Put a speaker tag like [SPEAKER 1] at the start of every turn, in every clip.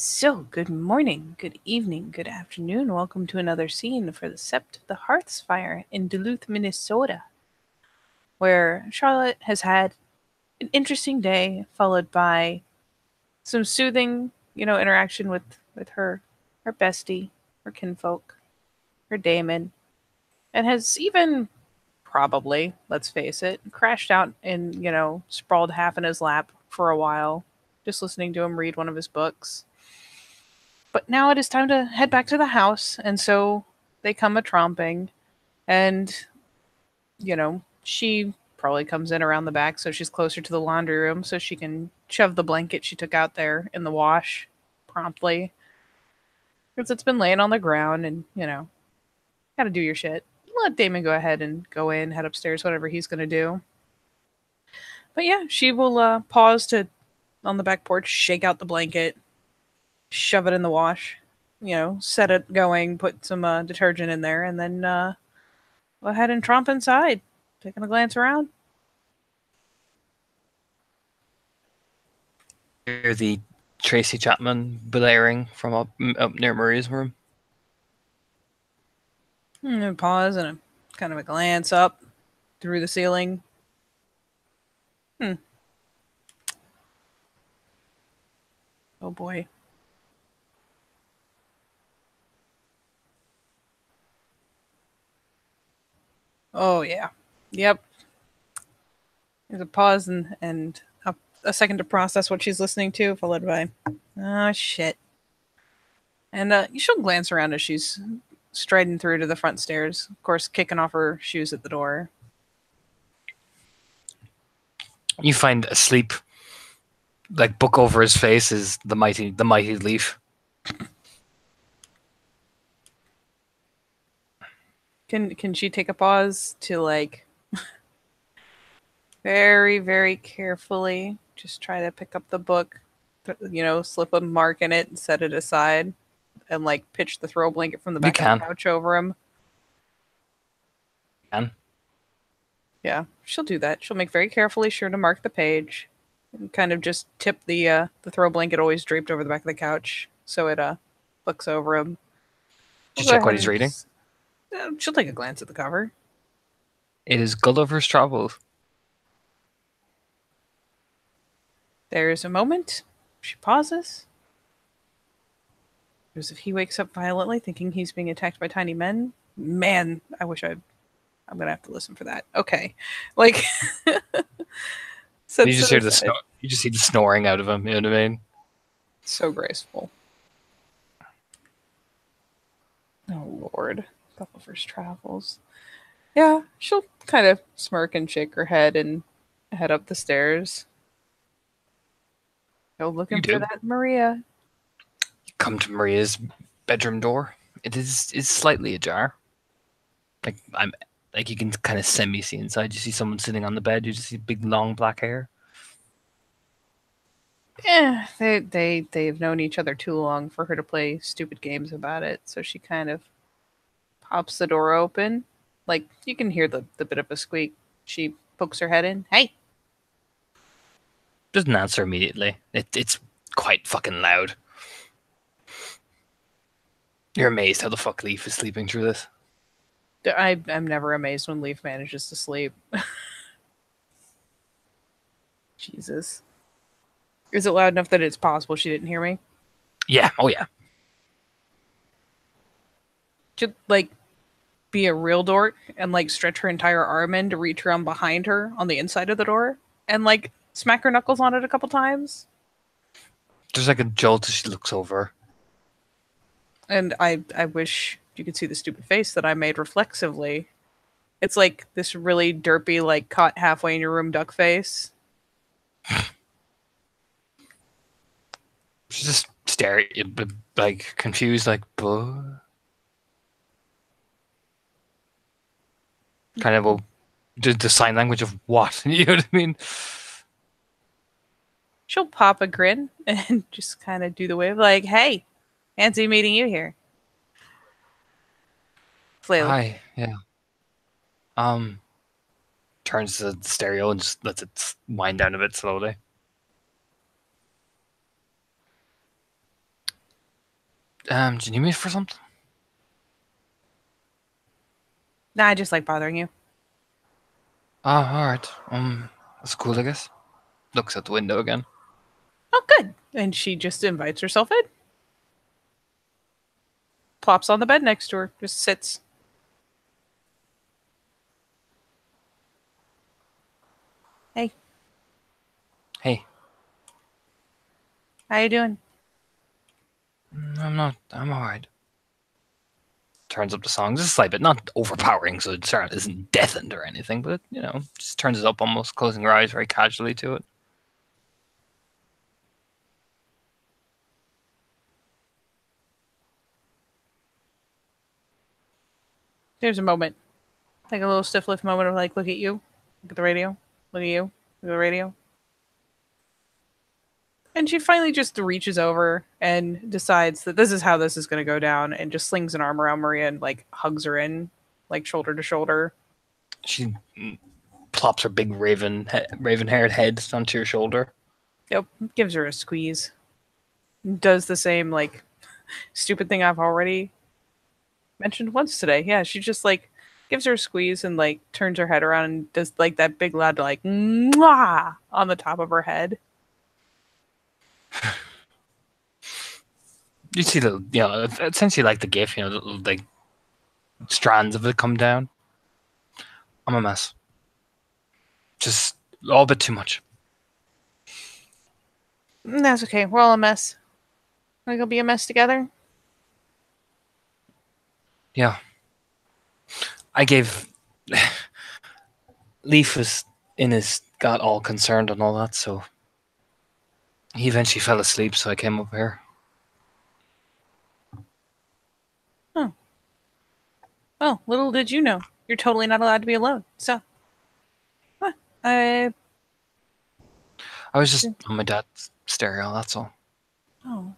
[SPEAKER 1] So, good morning, good evening, good afternoon. Welcome to another scene for the Sept of the Hearth's Fire in Duluth, Minnesota, where Charlotte has had an interesting day followed by some soothing, interaction with her bestie, her kinfolk, her daemon, and has even probably, let's face it, crashed out and, sprawled half in his lap for a while, just listening to him read one of his books. But now it is time to head back to the house, and so they come a tromping, and she probably comes in around the back, so she's closer to the laundry room, so she can shove the blanket she took out there in the wash promptly, because it's been laying on the ground, and gotta do your shit. Let Damon go ahead and go in, head upstairs, whatever he's gonna do. But yeah, she will pause to on the back porch, shake out the blanket, shove it in the wash, set it going, put some detergent in there, and then go ahead and tromp inside, taking a glance around.
[SPEAKER 2] Hear the Tracy Chapman blaring from up near Maria's room.
[SPEAKER 1] And pause and kind of a glance up through the ceiling. Oh boy. Oh yeah. Yep. There's a pause and a second to process what she's listening to, followed by, oh shit. And she'll glance around as she's striding through to the front stairs, of course, kicking off her shoes at the door.
[SPEAKER 2] You find asleep, like book over his face, is the mighty Leaf.
[SPEAKER 1] Can she take a pause to like very, very carefully just try to pick up the book, slip a mark in it and set it aside, and like pitch the throw blanket from the back of the couch over him?
[SPEAKER 2] Can.
[SPEAKER 1] Yeah, she'll do that. She'll make very carefully sure to mark the page and kind of just tip the throw blanket always draped over the back of the couch so it looks over him.
[SPEAKER 2] Did you check what he's reading?
[SPEAKER 1] She'll take a glance at the cover.
[SPEAKER 2] It is Gulliver's Travels.
[SPEAKER 1] There's a moment. She pauses. As if he wakes up violently, thinking he's being attacked by tiny men. Man, I wish I'm gonna have to listen for that. Okay, like.
[SPEAKER 2] So you just hear you just see the snoring out of him. You know what I mean?
[SPEAKER 1] So graceful. Oh Lord, Gulliver's Travels. Yeah, she'll kind of smirk and shake her head and head up the stairs. Go looking for that Maria.
[SPEAKER 2] You come to Maria's bedroom door. It is slightly ajar. Like you can kind of semi-see inside. You see someone sitting on the bed. You just see big long black hair.
[SPEAKER 1] Yeah, they've known each other too long for her to play stupid games about it. So she kind of pops the door open. Like you can hear the bit of a squeak. She pokes her head in. Hey.
[SPEAKER 2] Doesn't answer immediately. It's quite fucking loud. You're amazed how the fuck Leaf is sleeping through this.
[SPEAKER 1] I'm never amazed when Leaf manages to sleep. Jesus. Is it loud enough that it's possible she didn't hear me?
[SPEAKER 2] Yeah. Oh, yeah.
[SPEAKER 1] Should, like, be a real dork and, like, stretch her entire arm in to reach around behind her on the inside of the door and, like, smack her knuckles on it a couple times.
[SPEAKER 2] There's like a jolt as she looks over.
[SPEAKER 1] And I wish you could see the stupid face that I made reflexively. It's like this really derpy, like, caught halfway in your room duck face.
[SPEAKER 2] She's just staring at you, like, confused, like, buh. Kind of the sign language of what? You know what I mean?
[SPEAKER 1] She'll pop a grin and just kind of do the wave, like, hey, fancy meeting you here. Flail.
[SPEAKER 2] Hi, yeah. Turns to the stereo and just lets it wind down a bit slowly. Do you need me for something?
[SPEAKER 1] Nah, I just like bothering you.
[SPEAKER 2] Oh, alright. That's cool, I guess. Looks at the window again.
[SPEAKER 1] Oh, good. And she just invites herself in. Plops on the bed next to her. Just sits. Hey,
[SPEAKER 2] Hey,
[SPEAKER 1] how you doing?
[SPEAKER 2] I'm not. I'm alright. Turns up the song just a slight bit, not overpowering, so it isn't deafened or anything, but just turns it up almost, closing her eyes very casually to it.
[SPEAKER 1] There's a moment. Like a little stiff lift moment of like, look at you. Look at the radio. Look at you. Look at the radio. And she finally just reaches over and decides that this is how this is going to go down and just slings an arm around Maria and like hugs her in, like shoulder to shoulder.
[SPEAKER 2] She plops her big raven-haired head onto your shoulder.
[SPEAKER 1] Yep, gives her a squeeze. Does the same like stupid thing I've already mentioned once today. Yeah, she just like gives her a squeeze and like turns her head around and does like that big loud like mwah on the top of her head.
[SPEAKER 2] You see essentially like the GIF, little, like strands of it come down. I'm a mess. Just all a bit too much.
[SPEAKER 1] That's okay. We're all a mess. We're gonna be a mess together.
[SPEAKER 2] Yeah. I gave Leaf was got all concerned and all that, so he eventually fell asleep, so I came up here.
[SPEAKER 1] Oh. Well, little did you know. You're totally not allowed to be alone. So, I.
[SPEAKER 2] I was just on my dad's stereo, that's all.
[SPEAKER 1] Oh.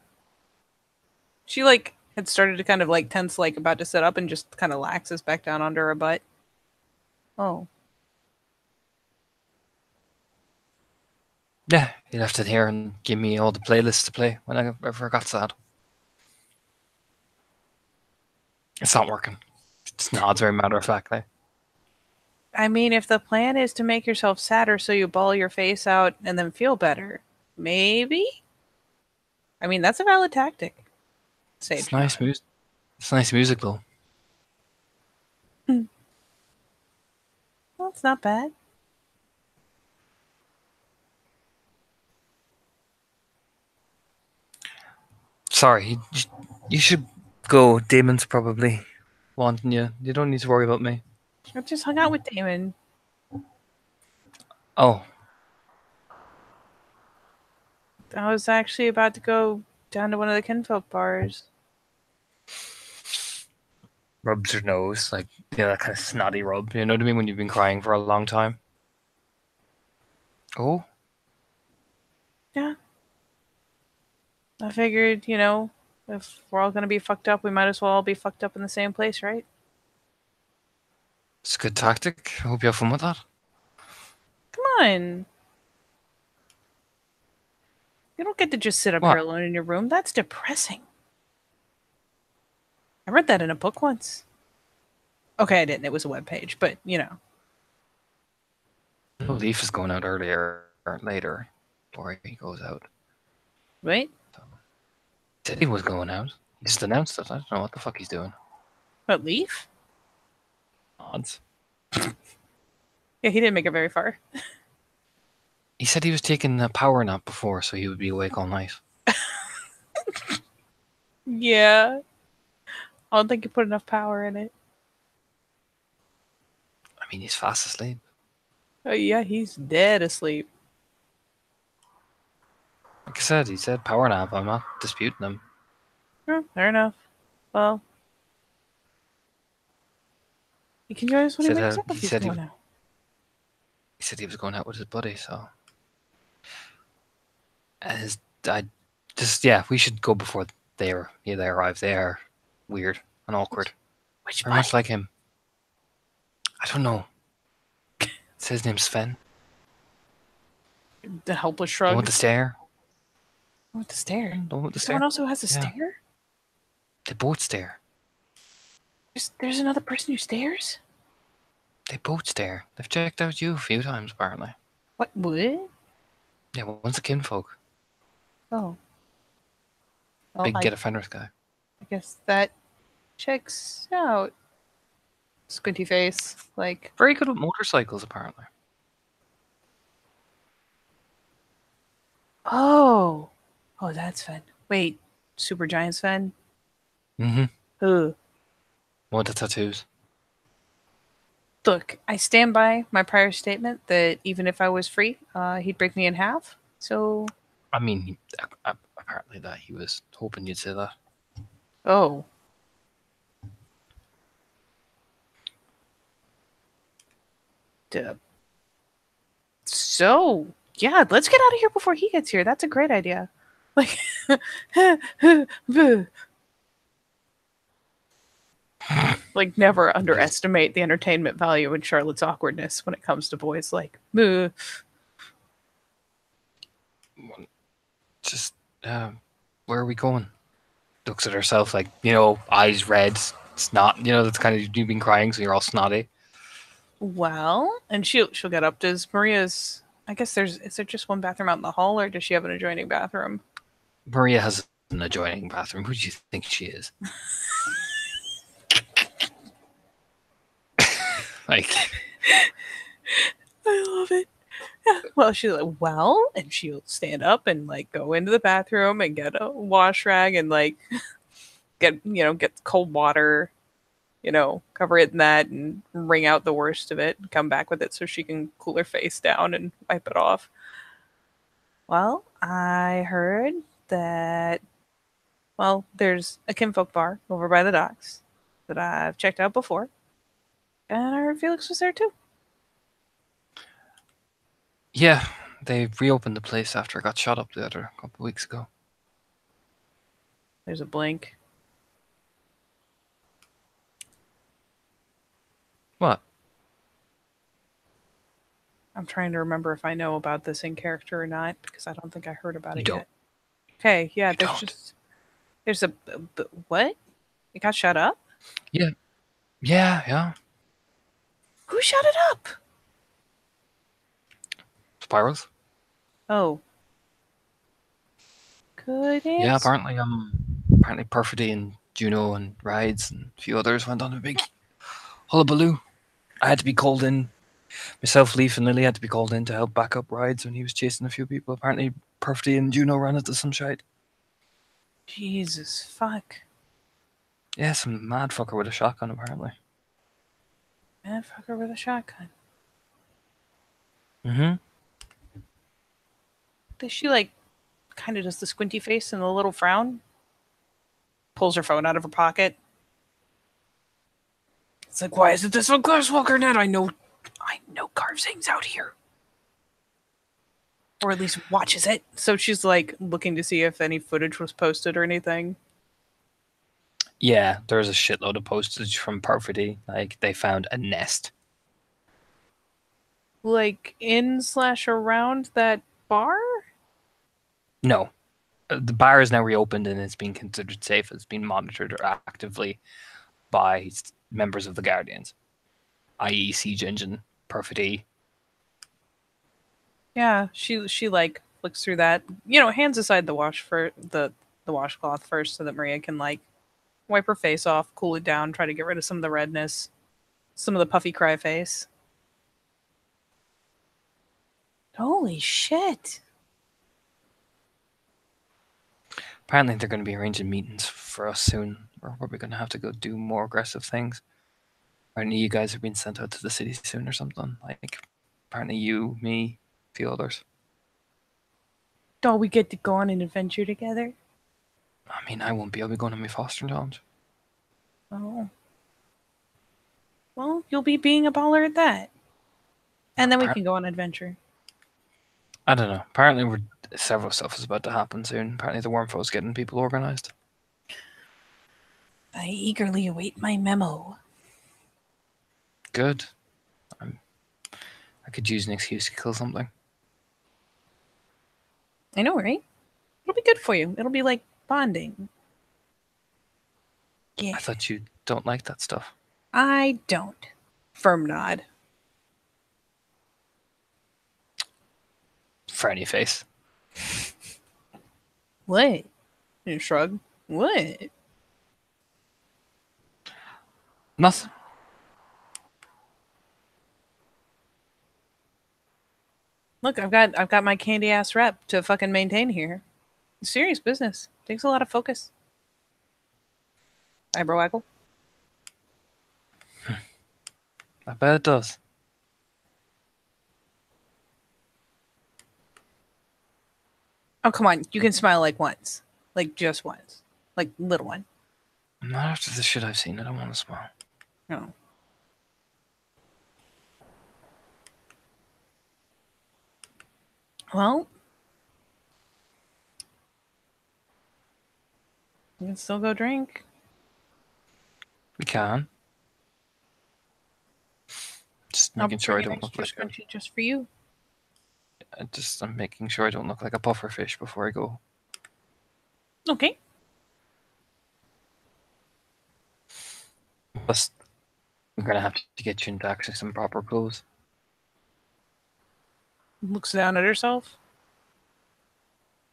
[SPEAKER 1] She like had started to kind of like tense, like about to sit up, and just kind of laxes back down under her butt. Oh.
[SPEAKER 2] Yeah, he left it here and gave me all the playlists to play when I ever got sad. It's not working. It's not. It's very matter of factly.
[SPEAKER 1] I mean, if the plan is to make yourself sadder so you ball your face out and then feel better, maybe? I mean, that's a valid tactic. Sage
[SPEAKER 2] It's nice music. It's nice music though.
[SPEAKER 1] Well, it's not bad.
[SPEAKER 2] Sorry, you should go. Damon's probably wanting you. You don't need to worry about me.
[SPEAKER 1] I just hung out with Damon.
[SPEAKER 2] Oh,
[SPEAKER 1] I was actually about to go down to one of the kinfolk bars.
[SPEAKER 2] rubs her nose, like, that kind of snotty rub. You know what I mean? When you've been crying for a long time. Oh,
[SPEAKER 1] Yeah. I figured, if we're all going to be fucked up, we might as well all be fucked up in the same place, right?
[SPEAKER 2] it's a good tactic. I hope you have fun with that.
[SPEAKER 1] Come on. You don't get to just sit up here
[SPEAKER 2] What?
[SPEAKER 1] alone in your room. That's depressing. I read that in a book once. Okay, I didn't. It was a webpage, but
[SPEAKER 2] Leaf is going out earlier or later before he goes out.
[SPEAKER 1] Right?
[SPEAKER 2] He said he was going out. He just announced it. I don't know what the fuck he's doing.
[SPEAKER 1] What, Leaf?
[SPEAKER 2] Odds.
[SPEAKER 1] Yeah, he didn't make it very far.
[SPEAKER 2] He said he was taking a power nap before, so he would be awake all night.
[SPEAKER 1] Yeah. I don't think you put enough power in it.
[SPEAKER 2] I mean, he's fast asleep.
[SPEAKER 1] Oh, yeah, he's dead asleep.
[SPEAKER 2] Like I said, he said power nap. I'm not disputing him.
[SPEAKER 1] Oh, fair enough. Well, you can join us when he wakes up if he's going out.
[SPEAKER 2] He said he was going out with his buddy, so. We should go before they arrive. They are weird and awkward.
[SPEAKER 1] Which
[SPEAKER 2] Very much like him. I don't know. It says his name's Sven.
[SPEAKER 1] The helpless
[SPEAKER 2] The
[SPEAKER 1] shrug.
[SPEAKER 2] one with the stare.
[SPEAKER 1] With the stare.
[SPEAKER 2] The one with the stare.
[SPEAKER 1] Someone else who has a
[SPEAKER 2] Yeah.
[SPEAKER 1] stare?
[SPEAKER 2] They both stare.
[SPEAKER 1] There's another person who stares?
[SPEAKER 2] They both stare. They've checked out you a few times, apparently.
[SPEAKER 1] What? What?
[SPEAKER 2] Yeah, well, one's a kinfolk.
[SPEAKER 1] Oh. Well,
[SPEAKER 2] Big
[SPEAKER 1] I
[SPEAKER 2] get offenders guy.
[SPEAKER 1] guess that checks out. Squinty face. Like,
[SPEAKER 2] Very good with motorcycles, apparently.
[SPEAKER 1] oh. Oh, that's Fen. Wait, Super Giant's Fen?
[SPEAKER 2] Mm-hmm.
[SPEAKER 1] Ugh.
[SPEAKER 2] One of the tattoos.
[SPEAKER 1] Look, I stand by my prior statement that even if I was free, he'd break me in half. So,
[SPEAKER 2] I mean, apparently that he was hoping you'd say that.
[SPEAKER 1] oh. Duh. So, yeah, let's get out of here before he gets here. That's a great idea. Like, like never underestimate the entertainment value in Charlotte's awkwardness when it comes to boys. Like,
[SPEAKER 2] Just, where are we going? Looks at herself like, eyes red, snot. That's kind of, you've been crying, so you're all snotty.
[SPEAKER 1] well, and she'll get up. Does Maria's? I guess is there just one bathroom out in the hall, or does she have an adjoining bathroom?
[SPEAKER 2] Maria has an adjoining bathroom. Who do you think she is? Like,
[SPEAKER 1] I love it. Well, she's like, well, and she'll stand up and like go into the bathroom and get a wash rag and like get cold water, cover it in that and wring out the worst of it and come back with it so she can cool her face down and wipe it off. Well, I heard that, well, there's a kinfolk bar over by the docks that I've checked out before. And I heard Felix was there too.
[SPEAKER 2] yeah, they reopened the place after it got shut up the other couple of weeks ago.
[SPEAKER 1] There's a blink.
[SPEAKER 2] What?
[SPEAKER 1] I'm trying to remember if I know about this in character or not because I don't think I heard about
[SPEAKER 2] You
[SPEAKER 1] it
[SPEAKER 2] don't.
[SPEAKER 1] yet. Okay, yeah,
[SPEAKER 2] You don't.
[SPEAKER 1] there's what? It got shut up?
[SPEAKER 2] Yeah. Yeah.
[SPEAKER 1] Who shut it up?
[SPEAKER 2] Spirals?
[SPEAKER 1] Oh. Good
[SPEAKER 2] Yeah,
[SPEAKER 1] answer.
[SPEAKER 2] apparently Perfidy and Juno and Rides and a few others went on a big hullabaloo. I had to be called in. Myself, Leaf, and Lily had to be called in to help back up Rides when he was chasing a few people. Apparently Perfidy and Juno ran into some shite.
[SPEAKER 1] Jesus fuck.
[SPEAKER 2] Yeah, some mad fucker with a shotgun, apparently.
[SPEAKER 1] Man, fucker with a shotgun.
[SPEAKER 2] Mm-hmm.
[SPEAKER 1] Does she like kind of does the squinty face and the little frown? Pulls her phone out of her pocket. It's like, why isn't this on Glasswalker Net? I know Carves hangs out here. Or at least watches it. So she's like looking to see if any footage was posted or anything.
[SPEAKER 2] Yeah, there's a shitload of postage from Perfidy. Like, they found a nest.
[SPEAKER 1] Like in/around that bar?
[SPEAKER 2] No. The bar is now reopened and it's being considered safe. It's being monitored actively by members of the Guardians, i.e. Siege Engine, Perfidy.
[SPEAKER 1] Yeah, she like flicks through that. Hands aside the wash for the washcloth first so that Maria can like wipe her face off, cool it down, try to get rid of some of the redness, some of the puffy cry face. Holy shit.
[SPEAKER 2] Apparently, they're going to be arranging meetings for us soon. We're probably going to have to go do more aggressive things. Apparently, you guys are being sent out to the city soon or something. Like, apparently, you, me, a few others.
[SPEAKER 1] Don't we get to go on an adventure together?
[SPEAKER 2] I mean, I won't be. I'll be going on my fostering challenge.
[SPEAKER 1] Oh. Well, you'll be being a baller at that. And then we can go on an adventure.
[SPEAKER 2] I don't know. Apparently, several stuff is about to happen soon. Apparently, the Wormfo's getting people organized.
[SPEAKER 1] I eagerly await my memo.
[SPEAKER 2] Good. I could use an excuse to kill something.
[SPEAKER 1] I know, right? It'll be good for you. It'll be like bonding. Yeah,
[SPEAKER 2] I thought you don't like that stuff.
[SPEAKER 1] I don't. Firm nod.
[SPEAKER 2] Frowny face.
[SPEAKER 1] What? And shrug. What?
[SPEAKER 2] Nothing.
[SPEAKER 1] Look, I've got my candy ass rep to fucking maintain here. Serious business. Takes a lot of focus. Eyebrow waggle.
[SPEAKER 2] I bet it does.
[SPEAKER 1] Oh, come on. You can smile like once. Like just once. Like little one.
[SPEAKER 2] Not after the shit I've seen. I don't want to smile.
[SPEAKER 1] No. Well, you can still go drink.
[SPEAKER 2] We can. Just
[SPEAKER 1] I'll
[SPEAKER 2] making sure I
[SPEAKER 1] bring an
[SPEAKER 2] don't look
[SPEAKER 1] extra
[SPEAKER 2] like a,
[SPEAKER 1] scrunchie just for you.
[SPEAKER 2] I'm making sure I don't look like a puffer fish before I go.
[SPEAKER 1] Okay.
[SPEAKER 2] Plus, I'm gonna have to get you into actually some proper clothes.
[SPEAKER 1] Looks down at herself.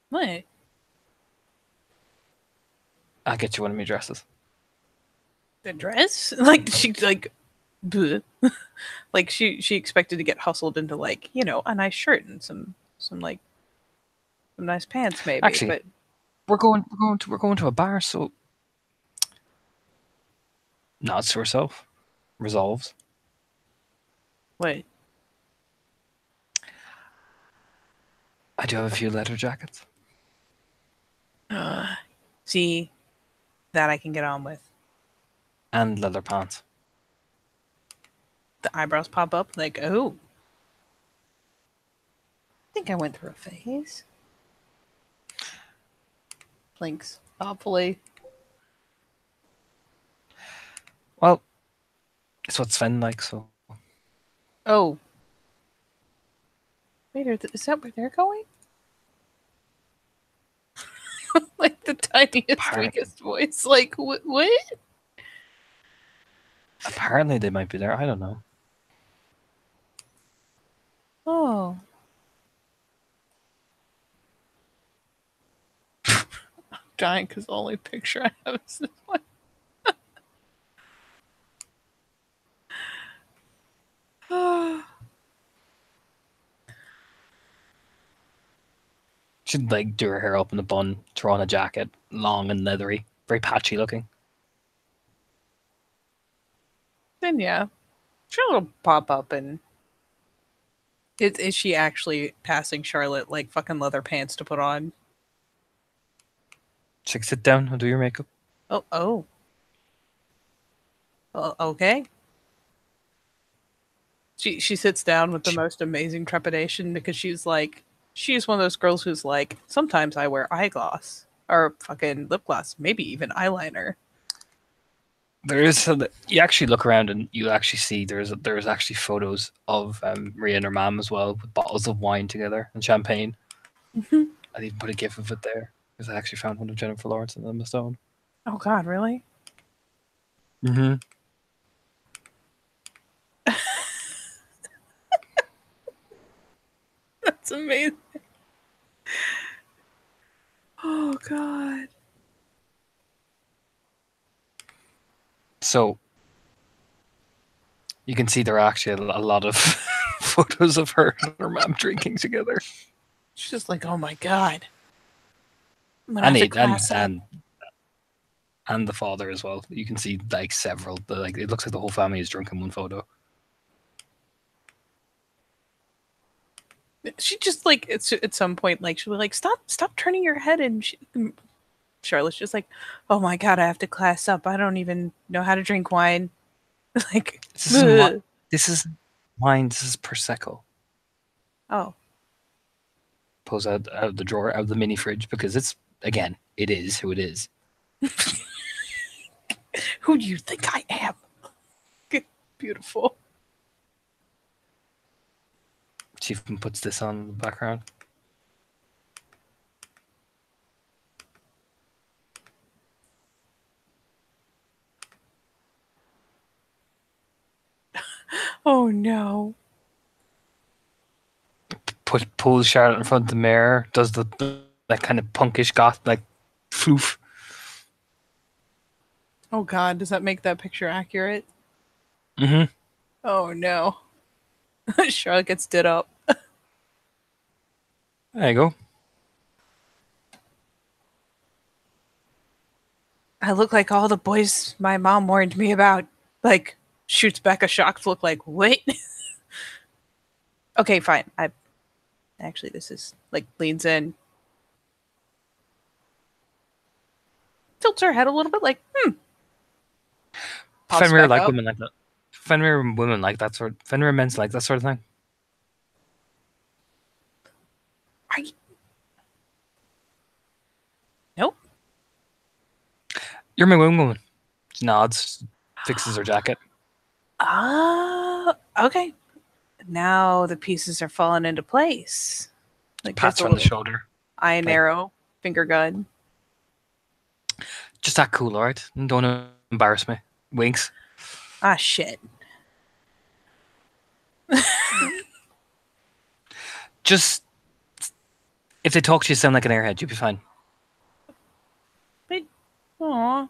[SPEAKER 1] What?
[SPEAKER 2] I'll get you one of my dresses.
[SPEAKER 1] The dress? Like she like bleh. Like she expected to get hustled into like, a nice shirt and some like some nice pants maybe,
[SPEAKER 2] Actually,
[SPEAKER 1] but
[SPEAKER 2] we're going to a bar, so nods to herself, resolves.
[SPEAKER 1] what?
[SPEAKER 2] I do have a few leather jackets
[SPEAKER 1] See, that I can get on with.
[SPEAKER 2] and leather pants.
[SPEAKER 1] The eyebrows pop up like, oh. I think I went through a phase. Blinks thoughtfully.
[SPEAKER 2] Well, it's what Sven likes, so
[SPEAKER 1] Oh. Wait, is that where they're going? Like the tiniest,
[SPEAKER 2] Apparently.
[SPEAKER 1] weakest voice. Like, what?
[SPEAKER 2] apparently they might be there. I don't know.
[SPEAKER 1] Oh. I'm dying because the only picture I have is this one.
[SPEAKER 2] She'd like do her hair up in a bun, throw on a jacket, long and leathery, very patchy looking.
[SPEAKER 1] Then yeah, sure, it'll pop up and is she actually passing Charlotte like fucking leather pants to put on?
[SPEAKER 2] She'd sit down and do your makeup.
[SPEAKER 1] Oh. Okay. She sits down with the most amazing trepidation because she's one of those girls who's like, sometimes I wear eyeglass or fucking lip gloss, maybe even eyeliner.
[SPEAKER 2] There is you actually look around and you actually see there's actually photos of Maria and her mom as well with bottles of wine together and champagne. I'd even put a gif of it there because I actually found one of Jennifer Lawrence and Emma Stone.
[SPEAKER 1] Oh God, really?
[SPEAKER 2] Mm-hmm.
[SPEAKER 1] That's amazing. Oh God.
[SPEAKER 2] So you can see there are actually a lot of photos of her and her mom drinking together.
[SPEAKER 1] She's just like, oh my God. I'm gonna have to class up.
[SPEAKER 2] And the father as well. You can see like several. Like it looks like the whole family is drunk in one photo.
[SPEAKER 1] She just like it's at some point like she'll be like, stop turning your head, and Charlotte's just like, oh my God, I have to class up. I don't even know how to drink wine. Like,
[SPEAKER 2] This isn't this is wine. This is prosecco.
[SPEAKER 1] oh,
[SPEAKER 2] Pulls out of the drawer, out of the mini fridge, because it is who it is.
[SPEAKER 1] who do you think I am? Beautiful.
[SPEAKER 2] She even puts this on in the background.
[SPEAKER 1] Oh no.
[SPEAKER 2] Pulls Charlotte in front of the mirror, does that kind of punkish goth like floof.
[SPEAKER 1] Oh god, does that make that picture accurate?
[SPEAKER 2] Mm-hmm.
[SPEAKER 1] Oh no. Charlotte gets did up.
[SPEAKER 2] There you go.
[SPEAKER 1] I look like all the boys my mom warned me about. Like, shoots back a shocked look like, what? Okay, fine. I actually this is like leans in. Tilts her head a little bit like, pops
[SPEAKER 2] Fenrir
[SPEAKER 1] back
[SPEAKER 2] like
[SPEAKER 1] up.
[SPEAKER 2] women like that. Fenrir women like that sort. Fenrir men's like that sort of thing.
[SPEAKER 1] I Nope.
[SPEAKER 2] You're my woman. Nods, fixes her jacket.
[SPEAKER 1] Okay. Now the pieces are falling into place. Like
[SPEAKER 2] Pats
[SPEAKER 1] just a
[SPEAKER 2] her on the
[SPEAKER 1] little
[SPEAKER 2] shoulder.
[SPEAKER 1] eye and
[SPEAKER 2] Like,
[SPEAKER 1] arrow, finger gun.
[SPEAKER 2] just that cool, alright? Don't embarrass me. Winks.
[SPEAKER 1] Ah, shit.
[SPEAKER 2] Just if they talk to you, sound like an airhead. You'll be fine.
[SPEAKER 1] But, aw.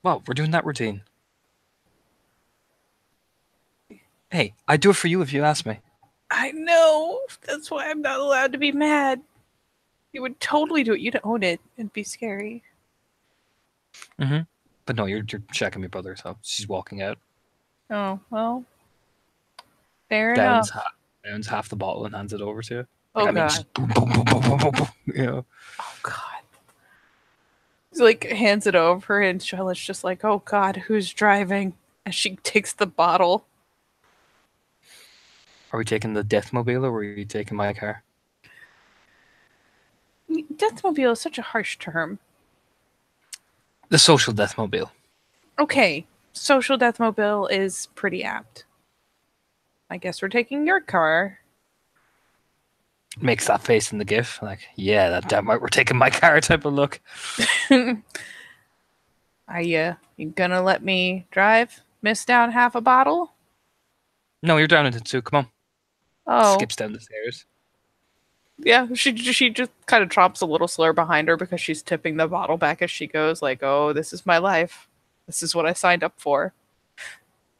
[SPEAKER 2] Well, we're doing that routine. Hey, I'd do it for you if you asked me.
[SPEAKER 1] I know. That's why I'm not allowed to be mad. You would totally do it. You'd own it. It'd be scary.
[SPEAKER 2] Mm-hmm. But no, you're checking my brother, so she's walking out.
[SPEAKER 1] Oh, well. Fair
[SPEAKER 2] Downs,
[SPEAKER 1] enough.
[SPEAKER 2] downs half the bottle and hands it over to you.
[SPEAKER 1] Oh,
[SPEAKER 2] I mean,
[SPEAKER 1] God.
[SPEAKER 2] just boom, boom, boom, boom, boom, boom, boom. Yeah.
[SPEAKER 1] Oh, God. He like hands it over, and Charlotte's just like, oh, God, who's driving? As she takes the bottle.
[SPEAKER 2] Are we taking the Deathmobile or are you taking my car?
[SPEAKER 1] Deathmobile is such a harsh term.
[SPEAKER 2] The social Deathmobile.
[SPEAKER 1] Okay, social deathmobile is pretty apt. I guess we're taking your car.
[SPEAKER 2] Makes that face in the GIF. Like, yeah, that damn right, we're taking my car type of look.
[SPEAKER 1] Are you gonna let me drive? Miss down half a bottle?
[SPEAKER 2] No, you're down into two. Come on.
[SPEAKER 1] Oh,
[SPEAKER 2] Skips down the stairs.
[SPEAKER 1] yeah. She just kind of drops a little slur behind her because she's tipping the bottle back as she goes. Like, oh, this is my life. This is what I signed up for.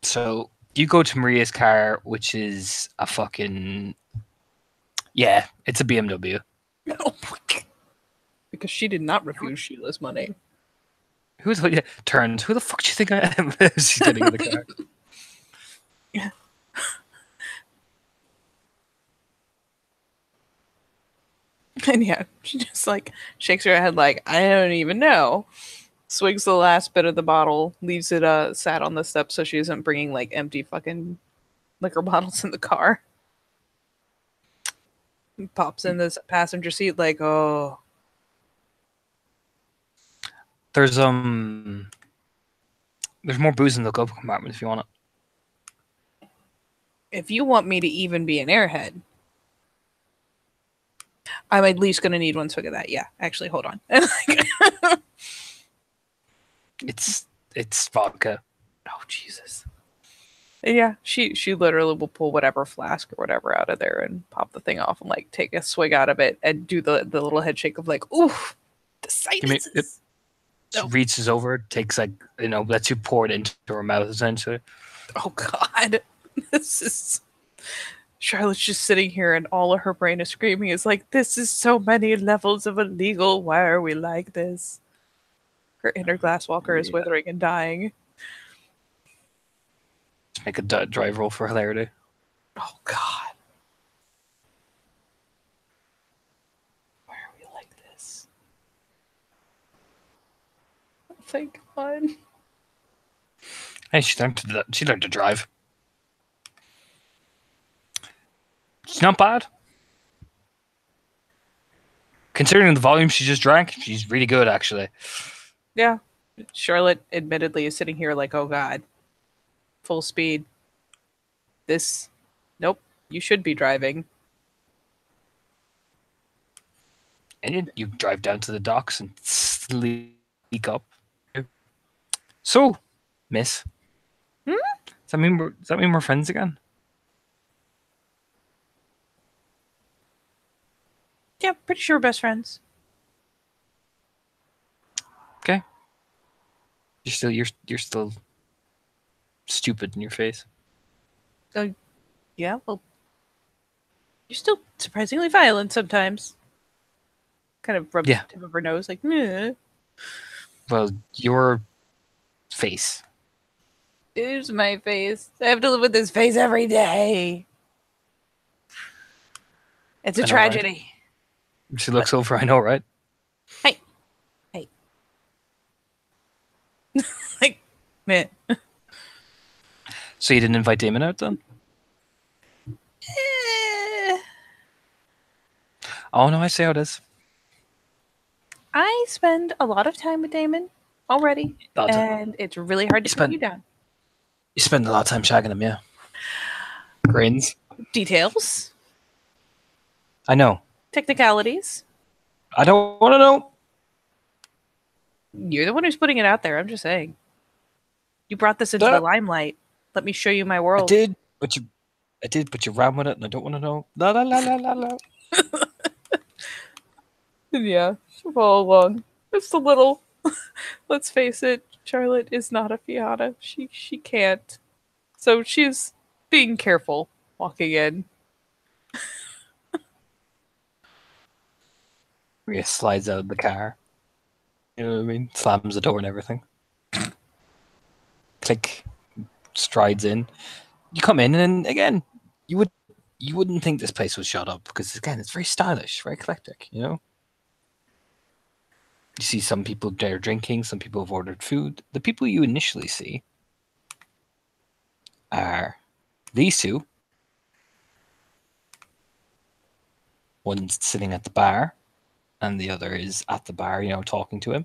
[SPEAKER 2] So you go to Maria's car, which is a fucking... Yeah, it's a BMW.
[SPEAKER 1] Oh, because she did not refuse Sheila's money.
[SPEAKER 2] Who the yeah, turns? Who the fuck do you think I am? She's getting in the car.
[SPEAKER 1] And yeah, she just like shakes her head like, I don't even know. Swigs the last bit of the bottle, leaves it sat on the step so she isn't bringing like empty fucking liquor bottles in the car. And pops in this passenger seat like, oh,
[SPEAKER 2] There's more booze in the glove compartment if you want it.
[SPEAKER 1] if you want me to even be an airhead, I'm at least gonna need one swig of that. Yeah, actually, hold on.
[SPEAKER 2] It's vodka.
[SPEAKER 1] Oh Jesus. Yeah, she literally will pull whatever flask or whatever out of there and pop the thing off and like take a swig out of it and do the little head shake of like, oof, the sinuses.
[SPEAKER 2] She reaches over, takes like lets you pour it into her mouth essentially.
[SPEAKER 1] Oh God, this is Charlotte's just sitting here and all of her brain is screaming. Is like, this is so many levels of illegal. Why are we like this? Her inner glasswalker is withering and dying.
[SPEAKER 2] Just make a drive roll for hilarity.
[SPEAKER 1] Oh God. Why are we like this? Oh, thank God.
[SPEAKER 2] Hey, she learned to drive. It's not bad. Considering the volume she just drank, she's really good actually.
[SPEAKER 1] Yeah. Charlotte admittedly is sitting here like, oh God. Full speed. Nope. You should be driving.
[SPEAKER 2] And you drive down to the docks and sneak up. So, miss. Does that mean we're friends again?
[SPEAKER 1] Yeah, pretty sure we're best friends.
[SPEAKER 2] Okay. You're still stupid in your face.
[SPEAKER 1] Yeah, well, you're still surprisingly violent sometimes. Kind of rubs
[SPEAKER 2] Yeah.
[SPEAKER 1] the tip of her nose, like, meh.
[SPEAKER 2] Well, your face.
[SPEAKER 1] Here's my face. I have to live with this face every day. It's a
[SPEAKER 2] I know, right?
[SPEAKER 1] tragedy.
[SPEAKER 2] She
[SPEAKER 1] But
[SPEAKER 2] looks over. I know, right?
[SPEAKER 1] hey, hey, like, meh.
[SPEAKER 2] So you didn't invite Damon out then?
[SPEAKER 1] Eh.
[SPEAKER 2] Oh no, I see how it is.
[SPEAKER 1] I spend a lot of time with Damon already,
[SPEAKER 2] Lot of-
[SPEAKER 1] and it's really hard to pin you down.
[SPEAKER 2] You spend a lot of time shagging him, yeah. Grins.
[SPEAKER 1] Details,
[SPEAKER 2] I know.
[SPEAKER 1] technicalities.
[SPEAKER 2] I don't want to know.
[SPEAKER 1] You're the one who's putting it out there. I'm just saying. You brought this into the limelight. Let me show you my
[SPEAKER 2] I
[SPEAKER 1] world.
[SPEAKER 2] did, but you ran with it, and I don't want to know. La la la la la la.
[SPEAKER 1] Yeah, she'll follow along. Just a little. Let's face it, Charlotte is not a Fiona. She can't. So she's being careful walking in.
[SPEAKER 2] He slides out of the car. You know what I mean? Slams the door and everything. Click. Strides in. You come in, and again, you wouldn't think this place was shut up because again, it's very stylish, very eclectic. You know. You see some people there drinking. Some people have ordered food. The people you initially see are these two. One's sitting at the bar, and the other is at the bar, you know, talking to him.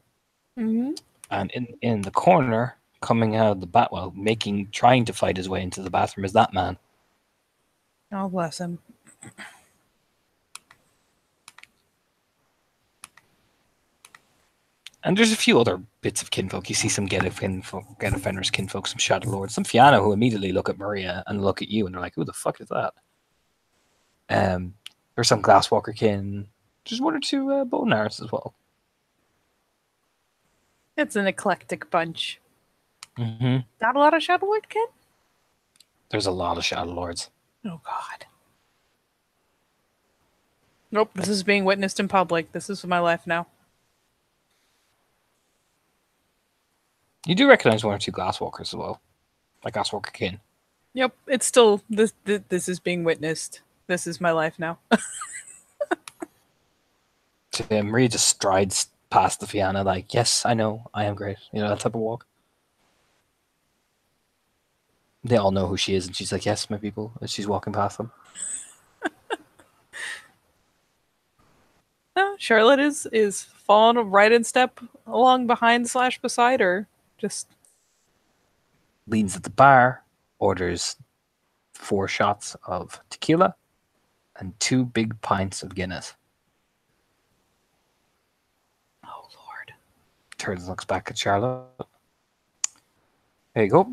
[SPEAKER 1] Mm-hmm.
[SPEAKER 2] And in the corner, coming out of the trying to fight his way into the bathroom is that man.
[SPEAKER 1] Oh, bless him.
[SPEAKER 2] And there's a few other bits of kinfolk. You see some Get of Fenris kinfolk, some Shadow Lords, some Fianna who immediately look at Maria and look at you and they're like, who the fuck is that? There's some Glasswalker kin. There's one or two Bonars as well.
[SPEAKER 1] It's an eclectic bunch.
[SPEAKER 2] Mm-hmm.
[SPEAKER 1] Not a lot of Shadow Lord kin?
[SPEAKER 2] There's a lot of Shadow Lords.
[SPEAKER 1] Oh, God. Nope, this is being witnessed in public. This is my life now.
[SPEAKER 2] You do recognize one or two Glasswalkers as well. Like Glasswalker kin.
[SPEAKER 1] Yep, it's still, this is being witnessed. This is my life now.
[SPEAKER 2] Maria just strides past the Fianna like, yes, I know, I am great. You know, that type of walk. They all know who she is, and she's like, yes, my people, as she's walking past them.
[SPEAKER 1] Charlotte is falling right in step along behind / beside her. Just
[SPEAKER 2] leans at the bar, orders 4 shots of tequila and 2 big pints of Guinness.
[SPEAKER 1] Oh, Lord.
[SPEAKER 2] Turns and looks back at Charlotte. There you go.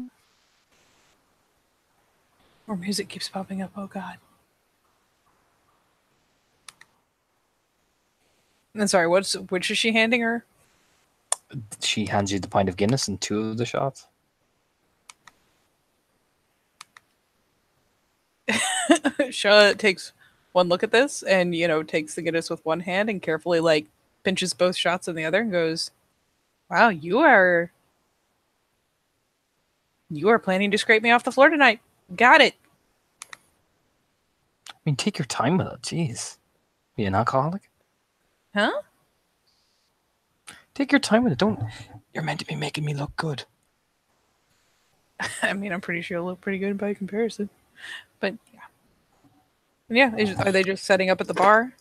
[SPEAKER 1] More music keeps popping up. Oh, God. I'm sorry, which is she handing her?
[SPEAKER 2] She hands you the pint of Guinness and 2 of the shots.
[SPEAKER 1] Charlotte takes one look at this and, takes the Guinness with one hand and carefully, pinches both shots in the other and goes, wow, you are planning to scrape me off the floor tonight. Got it.
[SPEAKER 2] I mean, take your time with it. Jeez. Be an alcoholic?
[SPEAKER 1] Huh?
[SPEAKER 2] Take your time with it. You're meant to be making me look good.
[SPEAKER 1] I mean, I'm pretty sure I look pretty good by comparison. But, yeah. Yeah, are they just setting up at the bar?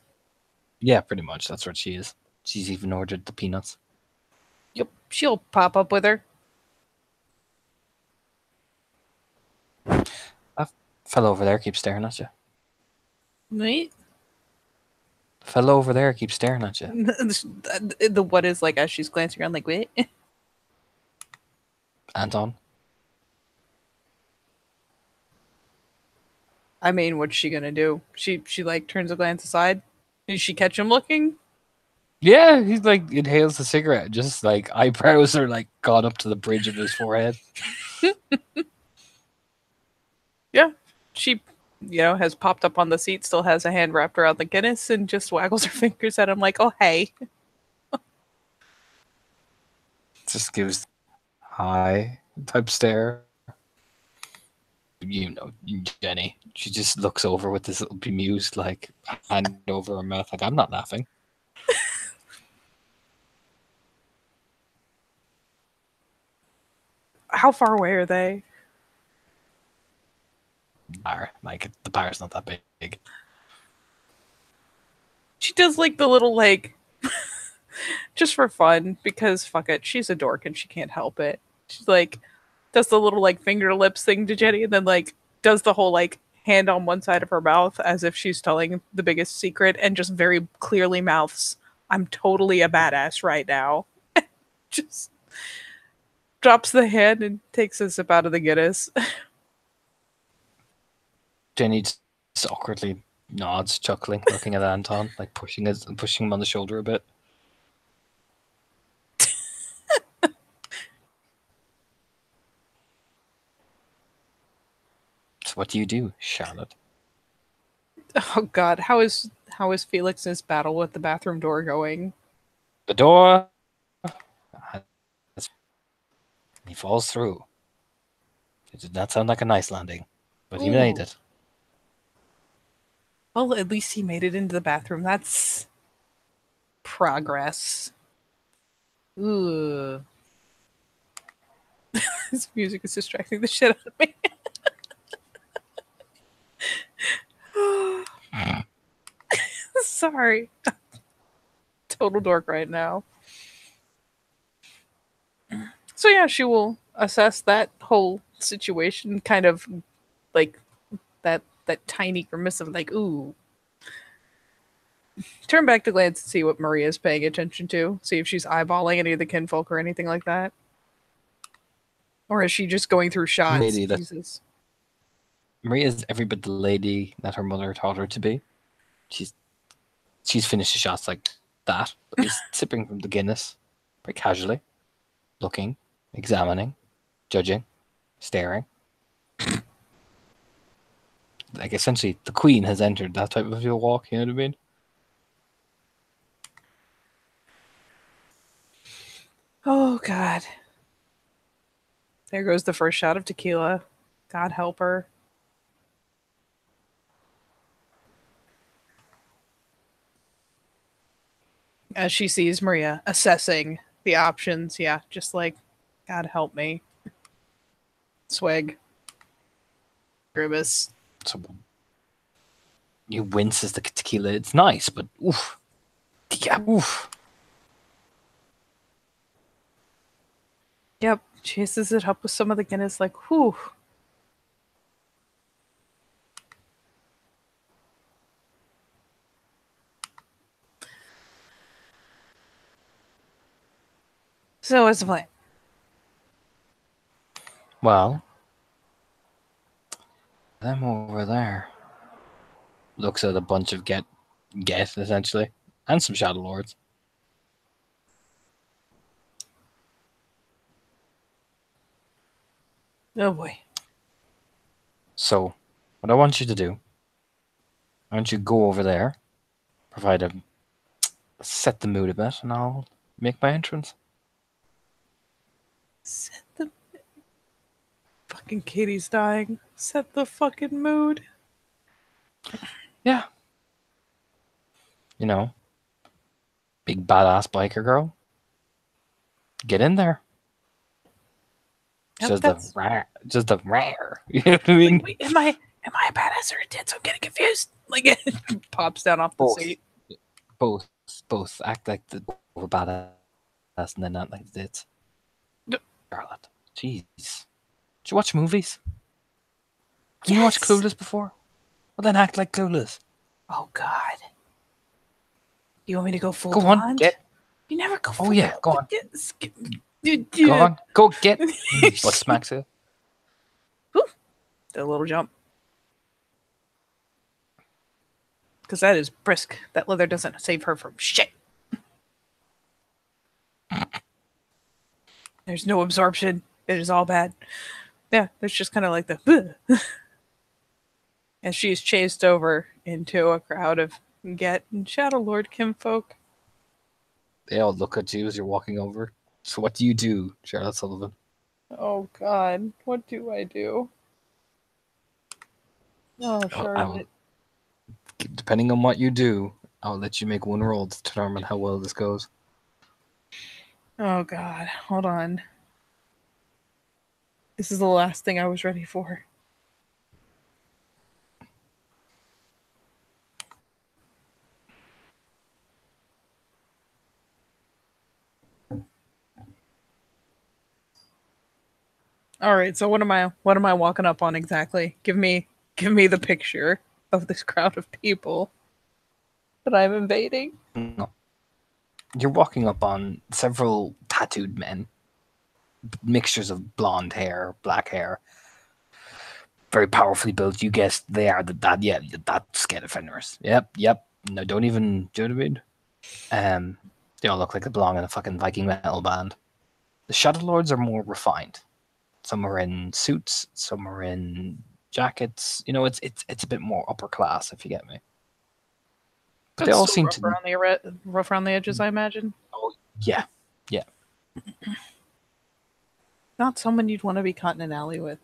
[SPEAKER 2] Yeah, pretty much. That's what she is. She's even ordered the peanuts.
[SPEAKER 1] Yep, she'll pop up with her.
[SPEAKER 2] That fellow over there keeps staring at you.
[SPEAKER 1] Right?
[SPEAKER 2] The fellow over there keeps staring at you.
[SPEAKER 1] The what is as she's glancing around, wait.
[SPEAKER 2] Anton.
[SPEAKER 1] I mean, what's she gonna do? She like turns a glance aside. Did she catch him looking?
[SPEAKER 2] Yeah, he's like inhales the cigarette, just like eyebrows are like gone up to the bridge of his forehead.
[SPEAKER 1] Yeah. She, has popped up on the seat, still has a hand wrapped around the Guinness, and just waggles her fingers at him like, oh, hey.
[SPEAKER 2] Just gives hi type stare. Jenny. She just looks over with this little bemused like hand over her mouth, like I'm not laughing.
[SPEAKER 1] How far away are they?
[SPEAKER 2] Bar, like the bar's not that big.
[SPEAKER 1] She does like the little like just for fun, because fuck it, she's a dork and she can't help it. She's like does the little like finger lips thing to Jenny, and then like does the whole like hand on one side of her mouth as if she's telling the biggest secret, and just very clearly mouths, I'm totally a badass right now. Just drops the hand and takes a sip out of the Guinness.
[SPEAKER 2] Jenny just awkwardly nods, chuckling, looking at Anton, like pushing him on the shoulder a bit. So what do you do, Charlotte?
[SPEAKER 1] Oh god, how is Felix's battle with the bathroom door going?
[SPEAKER 2] The door. He falls through. It did not sound like a nice landing, but he made
[SPEAKER 1] Ooh.
[SPEAKER 2] it.
[SPEAKER 1] Well, at least he made it into the bathroom. That's progress. Ooh. This music is distracting the shit out of me. Sorry. Total dork right now. So yeah, she will assess that whole situation, kind of like that tiny grimace of like, ooh. Turn back to glance and see what Maria's paying attention to. See if she's eyeballing any of the kinfolk or anything like that. Or is she just going through shots? Jesus.
[SPEAKER 2] Maria's every bit the lady that her mother taught her to be. She's finished the shots like that, but he's sipping from the Guinness, very casually, looking, examining, judging, staring. Like essentially, the Queen has entered that type of your walk. You know what I mean?
[SPEAKER 1] Oh god. There goes the first shot of tequila. God help her. As she sees Maria assessing the options, yeah, just like, God help me. Swig. Grimace.
[SPEAKER 2] So you wince as the tequila. It's nice, but oof. Yeah, oof.
[SPEAKER 1] Yep, chases it up with some of the Guinness, like, whew. So what's the plan?
[SPEAKER 2] Well, them over there looks at a bunch of get essentially, and some Shadow Lords.
[SPEAKER 1] Oh boy.
[SPEAKER 2] So, what I want you to do, I want you to go over there, provide a set the mood a bit, and I'll make my entrance.
[SPEAKER 1] Set the... Fucking Katie's dying. Set the fucking mood.
[SPEAKER 2] Yeah. You know, big badass biker girl. Get in there.
[SPEAKER 1] Yep,
[SPEAKER 2] just the rare. You know what I mean?
[SPEAKER 1] Wait, am I a badass or a tits? I'm getting confused. Like it pops down off the seat.
[SPEAKER 2] Both act like the over badass and then not like the tits. Charlotte, jeez. Did you watch movies? Did you watch Clueless before? Well, then act like Clueless.
[SPEAKER 1] Oh God. You want me to go full
[SPEAKER 2] Go
[SPEAKER 1] blonde?
[SPEAKER 2] on, get.
[SPEAKER 1] You never go full
[SPEAKER 2] Oh yeah, go on.
[SPEAKER 1] Go
[SPEAKER 2] on, go get. Butt smacks it.
[SPEAKER 1] The little jump. Because that is brisk. That leather doesn't save her from shit. There's no absorption. It is all bad. Yeah, there's just kind of like the as she's chased over into a crowd of Get and Shadow Lord Kimfolk.
[SPEAKER 2] They all look at you as you're walking over. So what do you do, Charlotte Sullivan?
[SPEAKER 1] Oh God, what do I do? Oh, Charlotte.
[SPEAKER 2] Depending on what you do, I'll let you make one roll to determine how well this goes.
[SPEAKER 1] Oh God, hold on. This is the last thing I was ready for. All right, so what am I walking up on exactly? Give me the picture of this crowd of people that I'm invading.
[SPEAKER 2] No. You're walking up on several tattooed men, mixtures of blonde hair, black hair, very powerfully built. You guessed they are that's Get Defenders. Yep. No, don't even, do you know what I mean? They all look like they belong in a fucking Viking metal band. The Shadow Lords are more refined. Some are in suits, some are in jackets. You know, it's a bit more upper class, if you get me. But they all seem to
[SPEAKER 1] rough around the edges, I imagine.
[SPEAKER 2] Oh yeah.
[SPEAKER 1] Not someone you'd want to be caught in an alley with.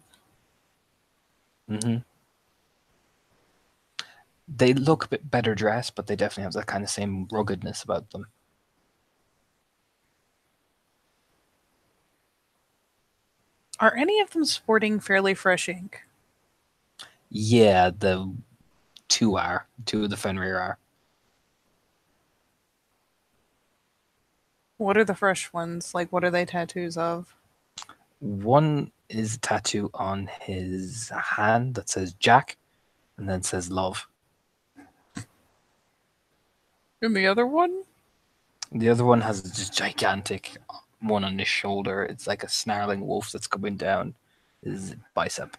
[SPEAKER 2] Mm-hmm. They look a bit better dressed, but they definitely have that kind of same ruggedness about them.
[SPEAKER 1] Are any of them sporting fairly fresh ink?
[SPEAKER 2] Yeah, the two of the Fenrir are.
[SPEAKER 1] What are the fresh ones? Like, what are they tattoos of?
[SPEAKER 2] One is a tattoo on his hand that says Jack, and then says love.
[SPEAKER 1] And the other one?
[SPEAKER 2] The other one has this gigantic one on his shoulder. It's like a snarling wolf that's coming down his bicep.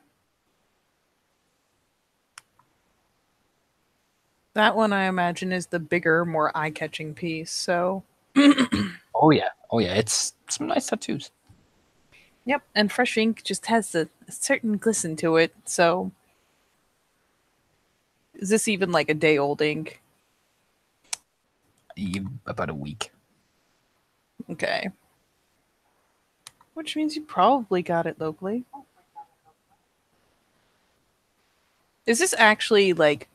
[SPEAKER 1] That one, I imagine, is the bigger, more eye-catching piece, so...
[SPEAKER 2] Oh yeah. It's some nice tattoos.
[SPEAKER 1] Yep, and fresh ink just has a certain glisten to it, so... Is this even like a day-old ink?
[SPEAKER 2] About a week.
[SPEAKER 1] Okay. Which means you probably got it locally. Is this actually, like,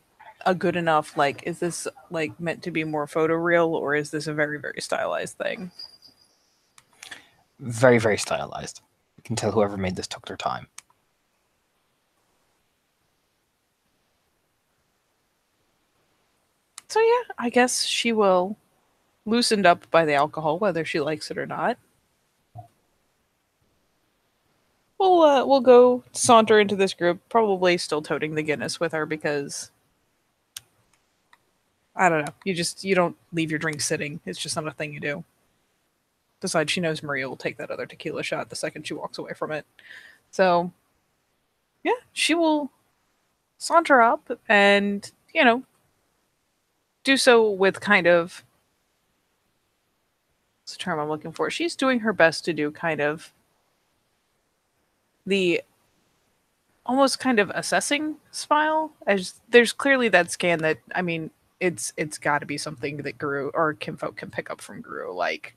[SPEAKER 1] a good enough, like, is this, like, meant to be more photoreal, or is this a very, very stylized thing?
[SPEAKER 2] Very, very stylized. You can tell whoever made this took their time.
[SPEAKER 1] So yeah, I guess she will, loosened up by the alcohol, whether she likes it or not. We'll go saunter into this group, probably still toting the Guinness with her because I don't know. You don't leave your drink sitting. It's just not a thing you do. Besides, she knows Maria will take that other tequila shot the second she walks away from it. So yeah, she will saunter up and, do so with kind of, what's the term I'm looking for? She's doing her best to do kind of the almost kind of assessing smile. As there's clearly that scan that, I mean, it's got to be something that Guru or Kinfolk can pick up from Guru, like,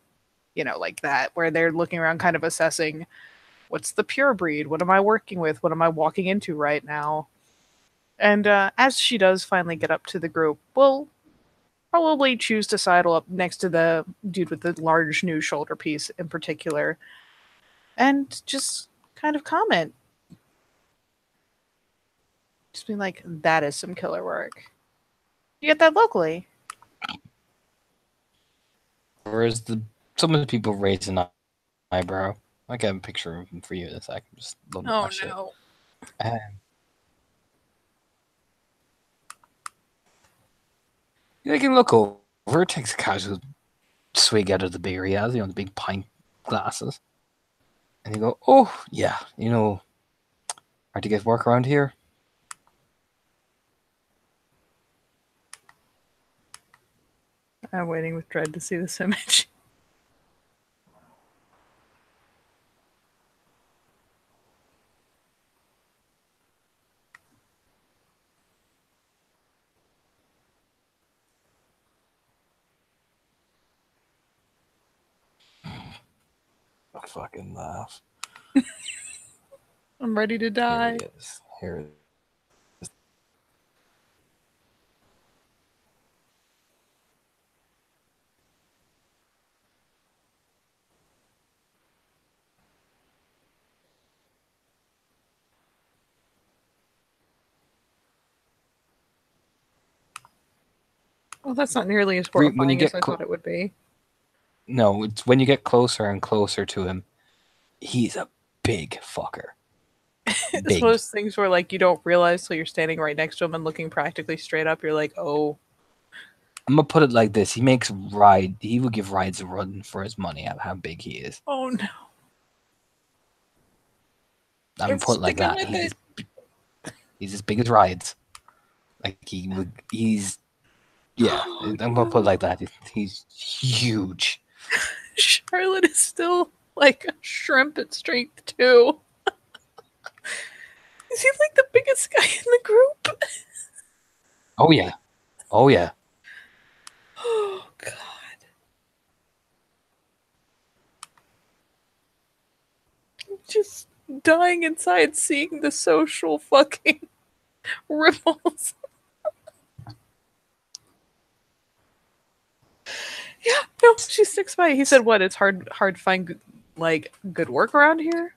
[SPEAKER 1] like that, where they're looking around kind of assessing what's the pure breed, what am I working with, what am I walking into right now. And as she does finally get up to the group, we'll probably choose to sidle up next to the dude with the large new shoulder piece in particular and just kind of comment. Just being like, that is some killer work. You get that locally.
[SPEAKER 2] Whereas some of the people raise an eyebrow. I can have a picture of him for you in a second. Just load up my shit. They can look over, takes a casual swig out of the beer he has, the big pint glasses. And you go, oh, yeah, hard to get work around here.
[SPEAKER 1] I'm waiting with dread to see this image.
[SPEAKER 2] I fucking laugh.
[SPEAKER 1] I'm ready to die.
[SPEAKER 2] Here he is. Here it is.
[SPEAKER 1] Well, that's not nearly as
[SPEAKER 2] When you
[SPEAKER 1] horrifying
[SPEAKER 2] get
[SPEAKER 1] as I thought it would be.
[SPEAKER 2] No, it's when you get closer and closer to him, he's a big fucker.
[SPEAKER 1] It's
[SPEAKER 2] Big.
[SPEAKER 1] one of those things where, like, you don't realize till you're standing right next to him and looking practically straight up. You're like, oh.
[SPEAKER 2] I'm gonna put it like this: he will give rides a run for his money at how big he is.
[SPEAKER 1] Oh no.
[SPEAKER 2] I'm gonna put it like that. He's as big as rides. Like he's yeah. I'm gonna put it like that. He's huge.
[SPEAKER 1] Charlotte is still like a shrimp at strength 2. Is he like the biggest guy in the group?
[SPEAKER 2] Oh yeah. Oh yeah.
[SPEAKER 1] Oh god. I'm just dying inside seeing the social fucking ripples. Yeah, no, she sticks by it. He said, "What? It's hard to find good work around here."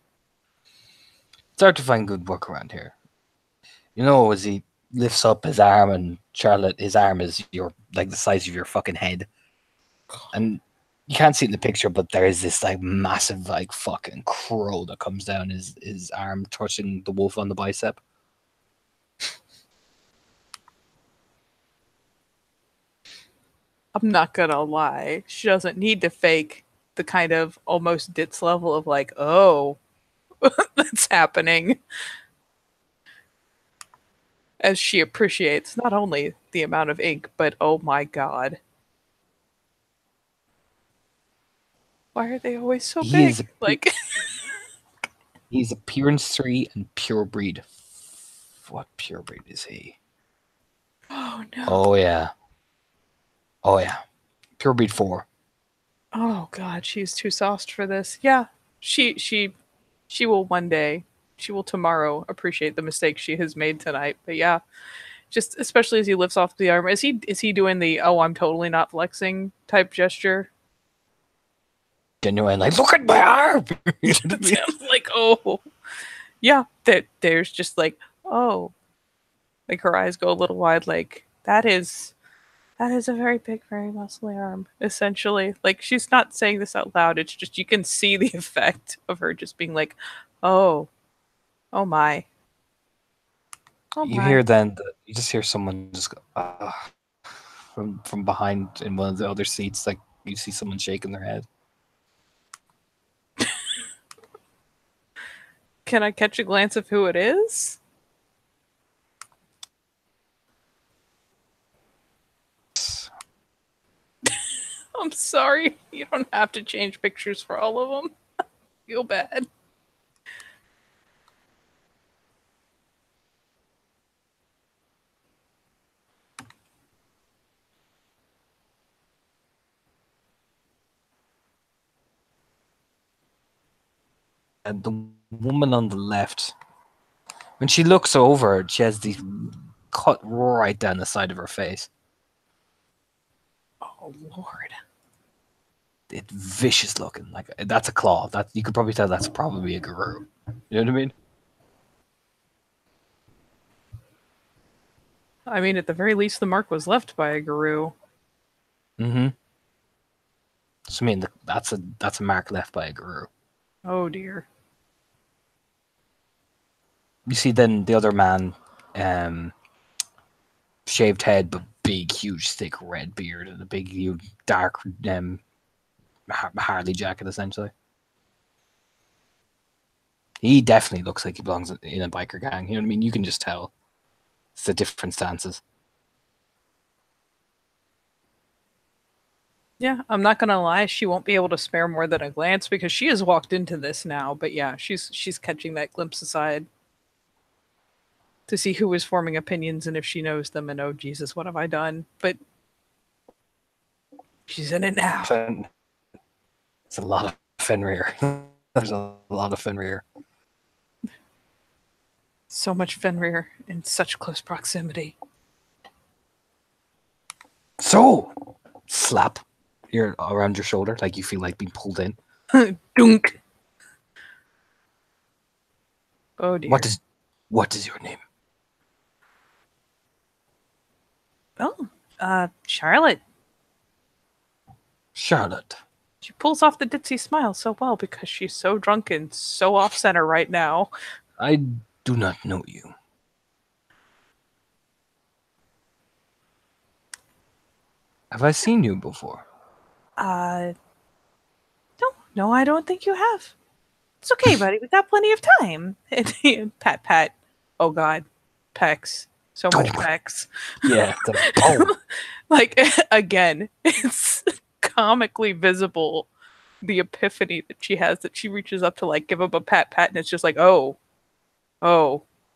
[SPEAKER 2] It's hard to find good work around here. You know, as he lifts up his arm, and Charlotte, his arm is like the size of your fucking head, and you can't see it in the picture, but there is this like massive like fucking crow that comes down his arm, touching the wolf on the bicep.
[SPEAKER 1] I'm not gonna lie. She doesn't need to fake the kind of almost ditz level of like, oh, that's happening. As she appreciates not only the amount of ink, but oh my god. Why are they always so big? Like
[SPEAKER 2] he's appearance 3 and pure breed. What pure breed is he?
[SPEAKER 1] oh no.
[SPEAKER 2] Oh yeah. Oh yeah. Pure breed 4.
[SPEAKER 1] Oh god, she's too soft for this. Yeah. She will one day. She will tomorrow appreciate the mistake she has made tonight. But yeah. Just especially as he lifts off the arm. Is he doing the oh I'm totally not flexing type gesture?
[SPEAKER 2] Genuine, like, look at my arm.
[SPEAKER 1] Like, oh yeah, there's just like, oh, like her eyes go a little wide, like that is a very big, very muscly arm, essentially. Like she's not saying this out loud, it's just you can see the effect of her just being like, oh my. Oh
[SPEAKER 2] You
[SPEAKER 1] my.
[SPEAKER 2] hear then, you just hear someone just go, from behind in one of the other seats, like you see someone shaking their head.
[SPEAKER 1] Can I catch a glance of who it is? I'm sorry. You don't have to change pictures for all of them. Feel bad.
[SPEAKER 2] And the woman on the left, when she looks over, she has these cut right down the side of her face.
[SPEAKER 1] Oh Lord.
[SPEAKER 2] It's vicious looking. Like that's a claw. That you could probably tell that's probably a garou. You know what I mean?
[SPEAKER 1] I mean, at the very least, the mark was left by a garou.
[SPEAKER 2] Mm-hmm. So I mean, that's a mark left by a garou.
[SPEAKER 1] Oh dear.
[SPEAKER 2] You see, then the other man, shaved head, but big, huge, thick red beard and a big, huge, dark Harley jacket, essentially. He definitely looks like he belongs in a biker gang. You know what I mean? You can just tell. It's the different stances.
[SPEAKER 1] Yeah, I'm not gonna lie, she won't be able to spare more than a glance because she has walked into this now, but yeah, she's catching that glimpse aside to see who is forming opinions and if she knows them and oh Jesus, what have I done? But she's in it now.
[SPEAKER 2] It's a lot of Fenrir. There's a lot of Fenrir.
[SPEAKER 1] So much Fenrir in such close proximity.
[SPEAKER 2] So, slap your around your shoulder, like you feel like being pulled in.
[SPEAKER 1] Dunk. Oh dear.
[SPEAKER 2] What is your name?
[SPEAKER 1] Charlotte.
[SPEAKER 2] Charlotte.
[SPEAKER 1] She pulls off the ditzy smile so well because she's so drunk and so off center right now.
[SPEAKER 2] I do not know you. Have I seen you before?
[SPEAKER 1] No, no, I don't think you have. It's okay, buddy. We got plenty of time. Pat, pat. Oh God, pecs. So much pecs.
[SPEAKER 2] Yeah.
[SPEAKER 1] Like again, it's comically visible the epiphany that she has that she reaches up to like give him a pat, and it's just like, oh,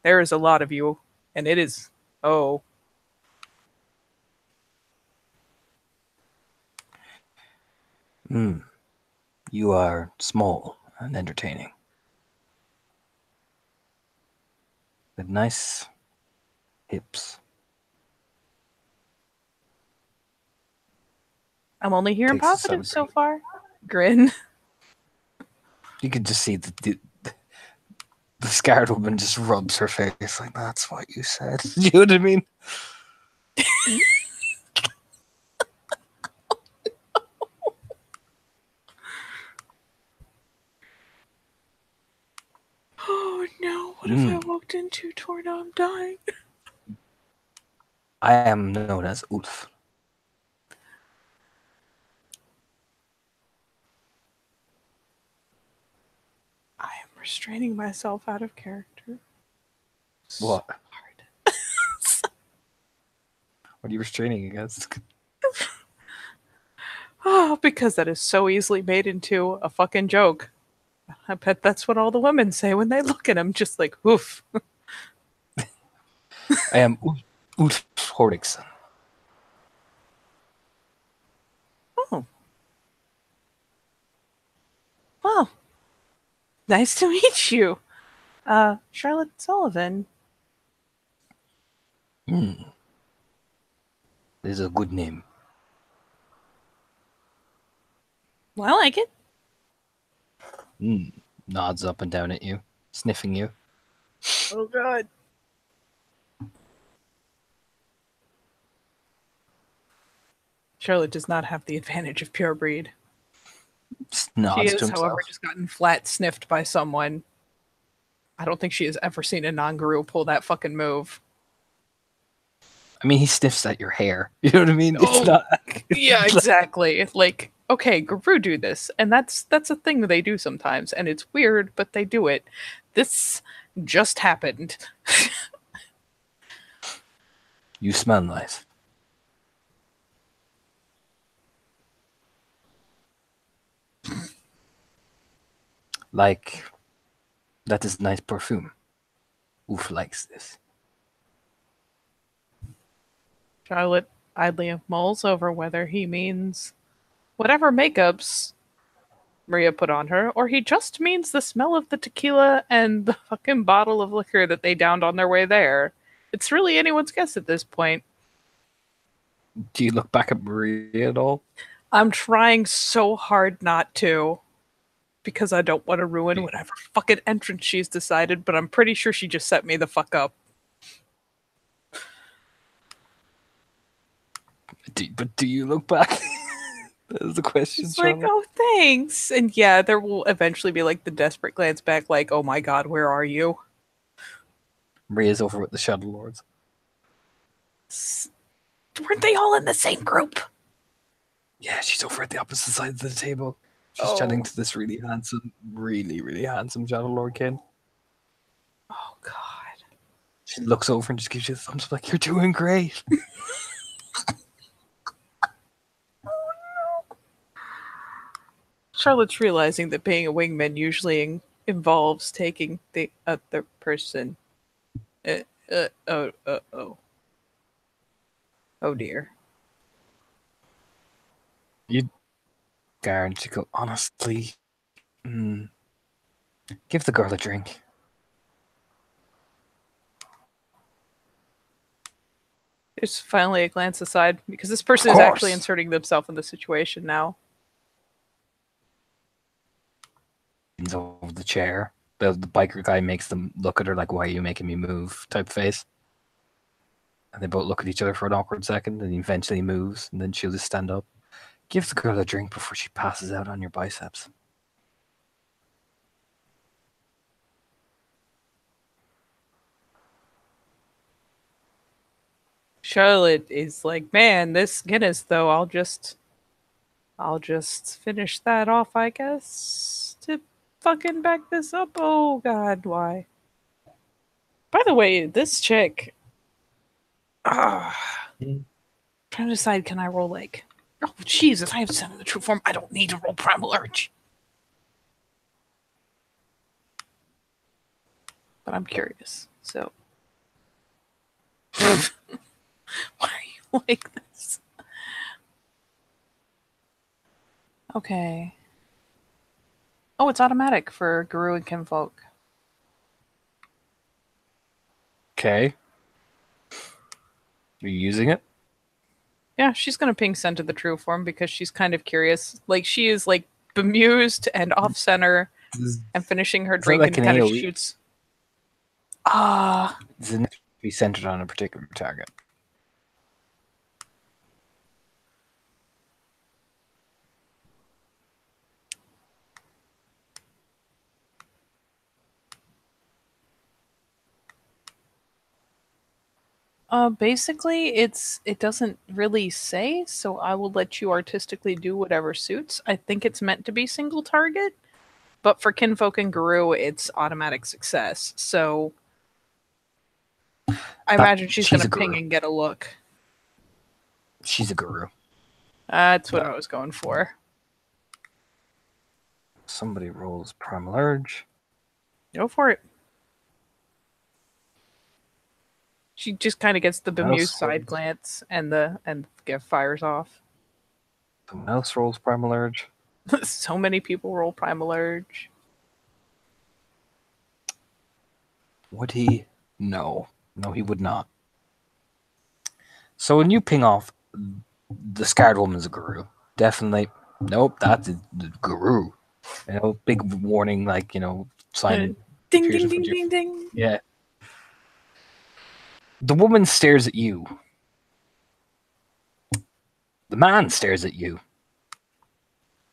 [SPEAKER 1] there is a lot of you, and it is, oh.
[SPEAKER 2] You are small and entertaining. With nice hips.
[SPEAKER 1] I'm only hearing
[SPEAKER 2] Takes a
[SPEAKER 1] positive so
[SPEAKER 2] celebrate.
[SPEAKER 1] far. Grin.
[SPEAKER 2] You can just see the scarred woman just rubs her face like, that's what you said. You know what I mean?
[SPEAKER 1] Oh no, what have I walked into? Torna, I'm dying.
[SPEAKER 2] I am known as Ulf.
[SPEAKER 1] I am restraining myself out of character.
[SPEAKER 2] What?
[SPEAKER 1] Hard.
[SPEAKER 2] What are you restraining against?
[SPEAKER 1] Oh, because that is so easily made into a fucking joke. I bet that's what all the women say when they look at him, just like, oof.
[SPEAKER 2] I am Ulf Hordiksson.
[SPEAKER 1] Oh. Well, nice to meet you. Charlotte Sullivan.
[SPEAKER 2] This is a good name.
[SPEAKER 1] Well, I like it.
[SPEAKER 2] Nods up and down at you, sniffing you.
[SPEAKER 1] Oh, God. Charlotte does not have the advantage of pure breed.
[SPEAKER 2] Just nods
[SPEAKER 1] She
[SPEAKER 2] to
[SPEAKER 1] has,
[SPEAKER 2] himself.
[SPEAKER 1] however, just gotten flat sniffed by someone. I don't think she has ever seen a non-Guru pull that fucking move.
[SPEAKER 2] I mean, he sniffs at your hair. You know what I mean? It's not.
[SPEAKER 1] Yeah, exactly. Like, okay, Guru do this, and that's a thing that they do sometimes, and it's weird, but they do it. This just happened.
[SPEAKER 2] You smell nice. Like, that is nice perfume. Ulf likes this.
[SPEAKER 1] Charlotte idly mulls over whether he means whatever makeups Maria put on her, or he just means the smell of the tequila and the fucking bottle of liquor that they downed on their way there. It's really anyone's guess at this point.
[SPEAKER 2] Do you look back at Maria at all?
[SPEAKER 1] I'm trying so hard not to, because I don't want to ruin whatever fucking entrance she's decided, but I'm pretty sure she just set me the fuck up.
[SPEAKER 2] But do you look back? That's the question.
[SPEAKER 1] It's like, oh, thanks. And yeah, there will eventually be like the desperate glance back, like, oh my god, where are you?
[SPEAKER 2] Maria's over with the Shadow Lords.
[SPEAKER 1] Weren't they all in the same group?
[SPEAKER 2] Yeah, she's over at the opposite side of the table. She's chatting to this really handsome Shadow Lord kid.
[SPEAKER 1] Oh god.
[SPEAKER 2] She looks over and just gives you the thumbs up like, you're doing great.
[SPEAKER 1] Charlotte's realizing that being a wingman usually involves taking the other person. Oh. Oh dear.
[SPEAKER 2] You guarantee go, honestly, give the girl a drink.
[SPEAKER 1] There's finally a glance aside because this person is actually inserting themselves in the situation now.
[SPEAKER 2] Over the chair. The biker guy makes them look at her like, "Why are you making me move?" type face. And they both look at each other for an awkward second, and he eventually moves, and then she'll just stand up. Give the girl a drink before she passes out on your biceps.
[SPEAKER 1] Charlotte is like, man, this Guinness though, I'll just finish that off, I guess, to fucking back this up. Oh god, why? By the way, this chick, trying to decide, can I roll like, oh Jesus, I have sent in the true form. I don't need to roll Primal Urge. But I'm curious, so. Why are you like this? Okay. Oh, it's automatic for Guru and Kinfolk.
[SPEAKER 2] Okay. Are you using it?
[SPEAKER 1] Yeah, she's gonna ping send to the true form because she's kind of curious. Like, she is like bemused and off center and finishing her drink
[SPEAKER 2] like
[SPEAKER 1] and kind of
[SPEAKER 2] AoE?
[SPEAKER 1] shoots.
[SPEAKER 2] Does it need to be centered on a particular target?
[SPEAKER 1] Basically, it doesn't really say, so I will let you artistically do whatever suits. I think it's meant to be single target, but for Kinfolk and Guru, it's automatic success. So I imagine she's gonna ping and get a look.
[SPEAKER 2] She's a Guru.
[SPEAKER 1] That's what I was going for.
[SPEAKER 2] Somebody rolls Primal Urge.
[SPEAKER 1] Go for it. She just kind of gets the bemused side glance and fires off.
[SPEAKER 2] Someone else rolls Primal Urge.
[SPEAKER 1] So many people roll Primal Urge.
[SPEAKER 2] Would he? No. No, he would not. So when you ping off, the scarred woman's a Guru. Definitely. Nope, that's a Guru. You know, big warning, like, you know, sign.
[SPEAKER 1] Ding, ding, ding, ding, ding.
[SPEAKER 2] Yeah. The woman stares at you. The man stares at you.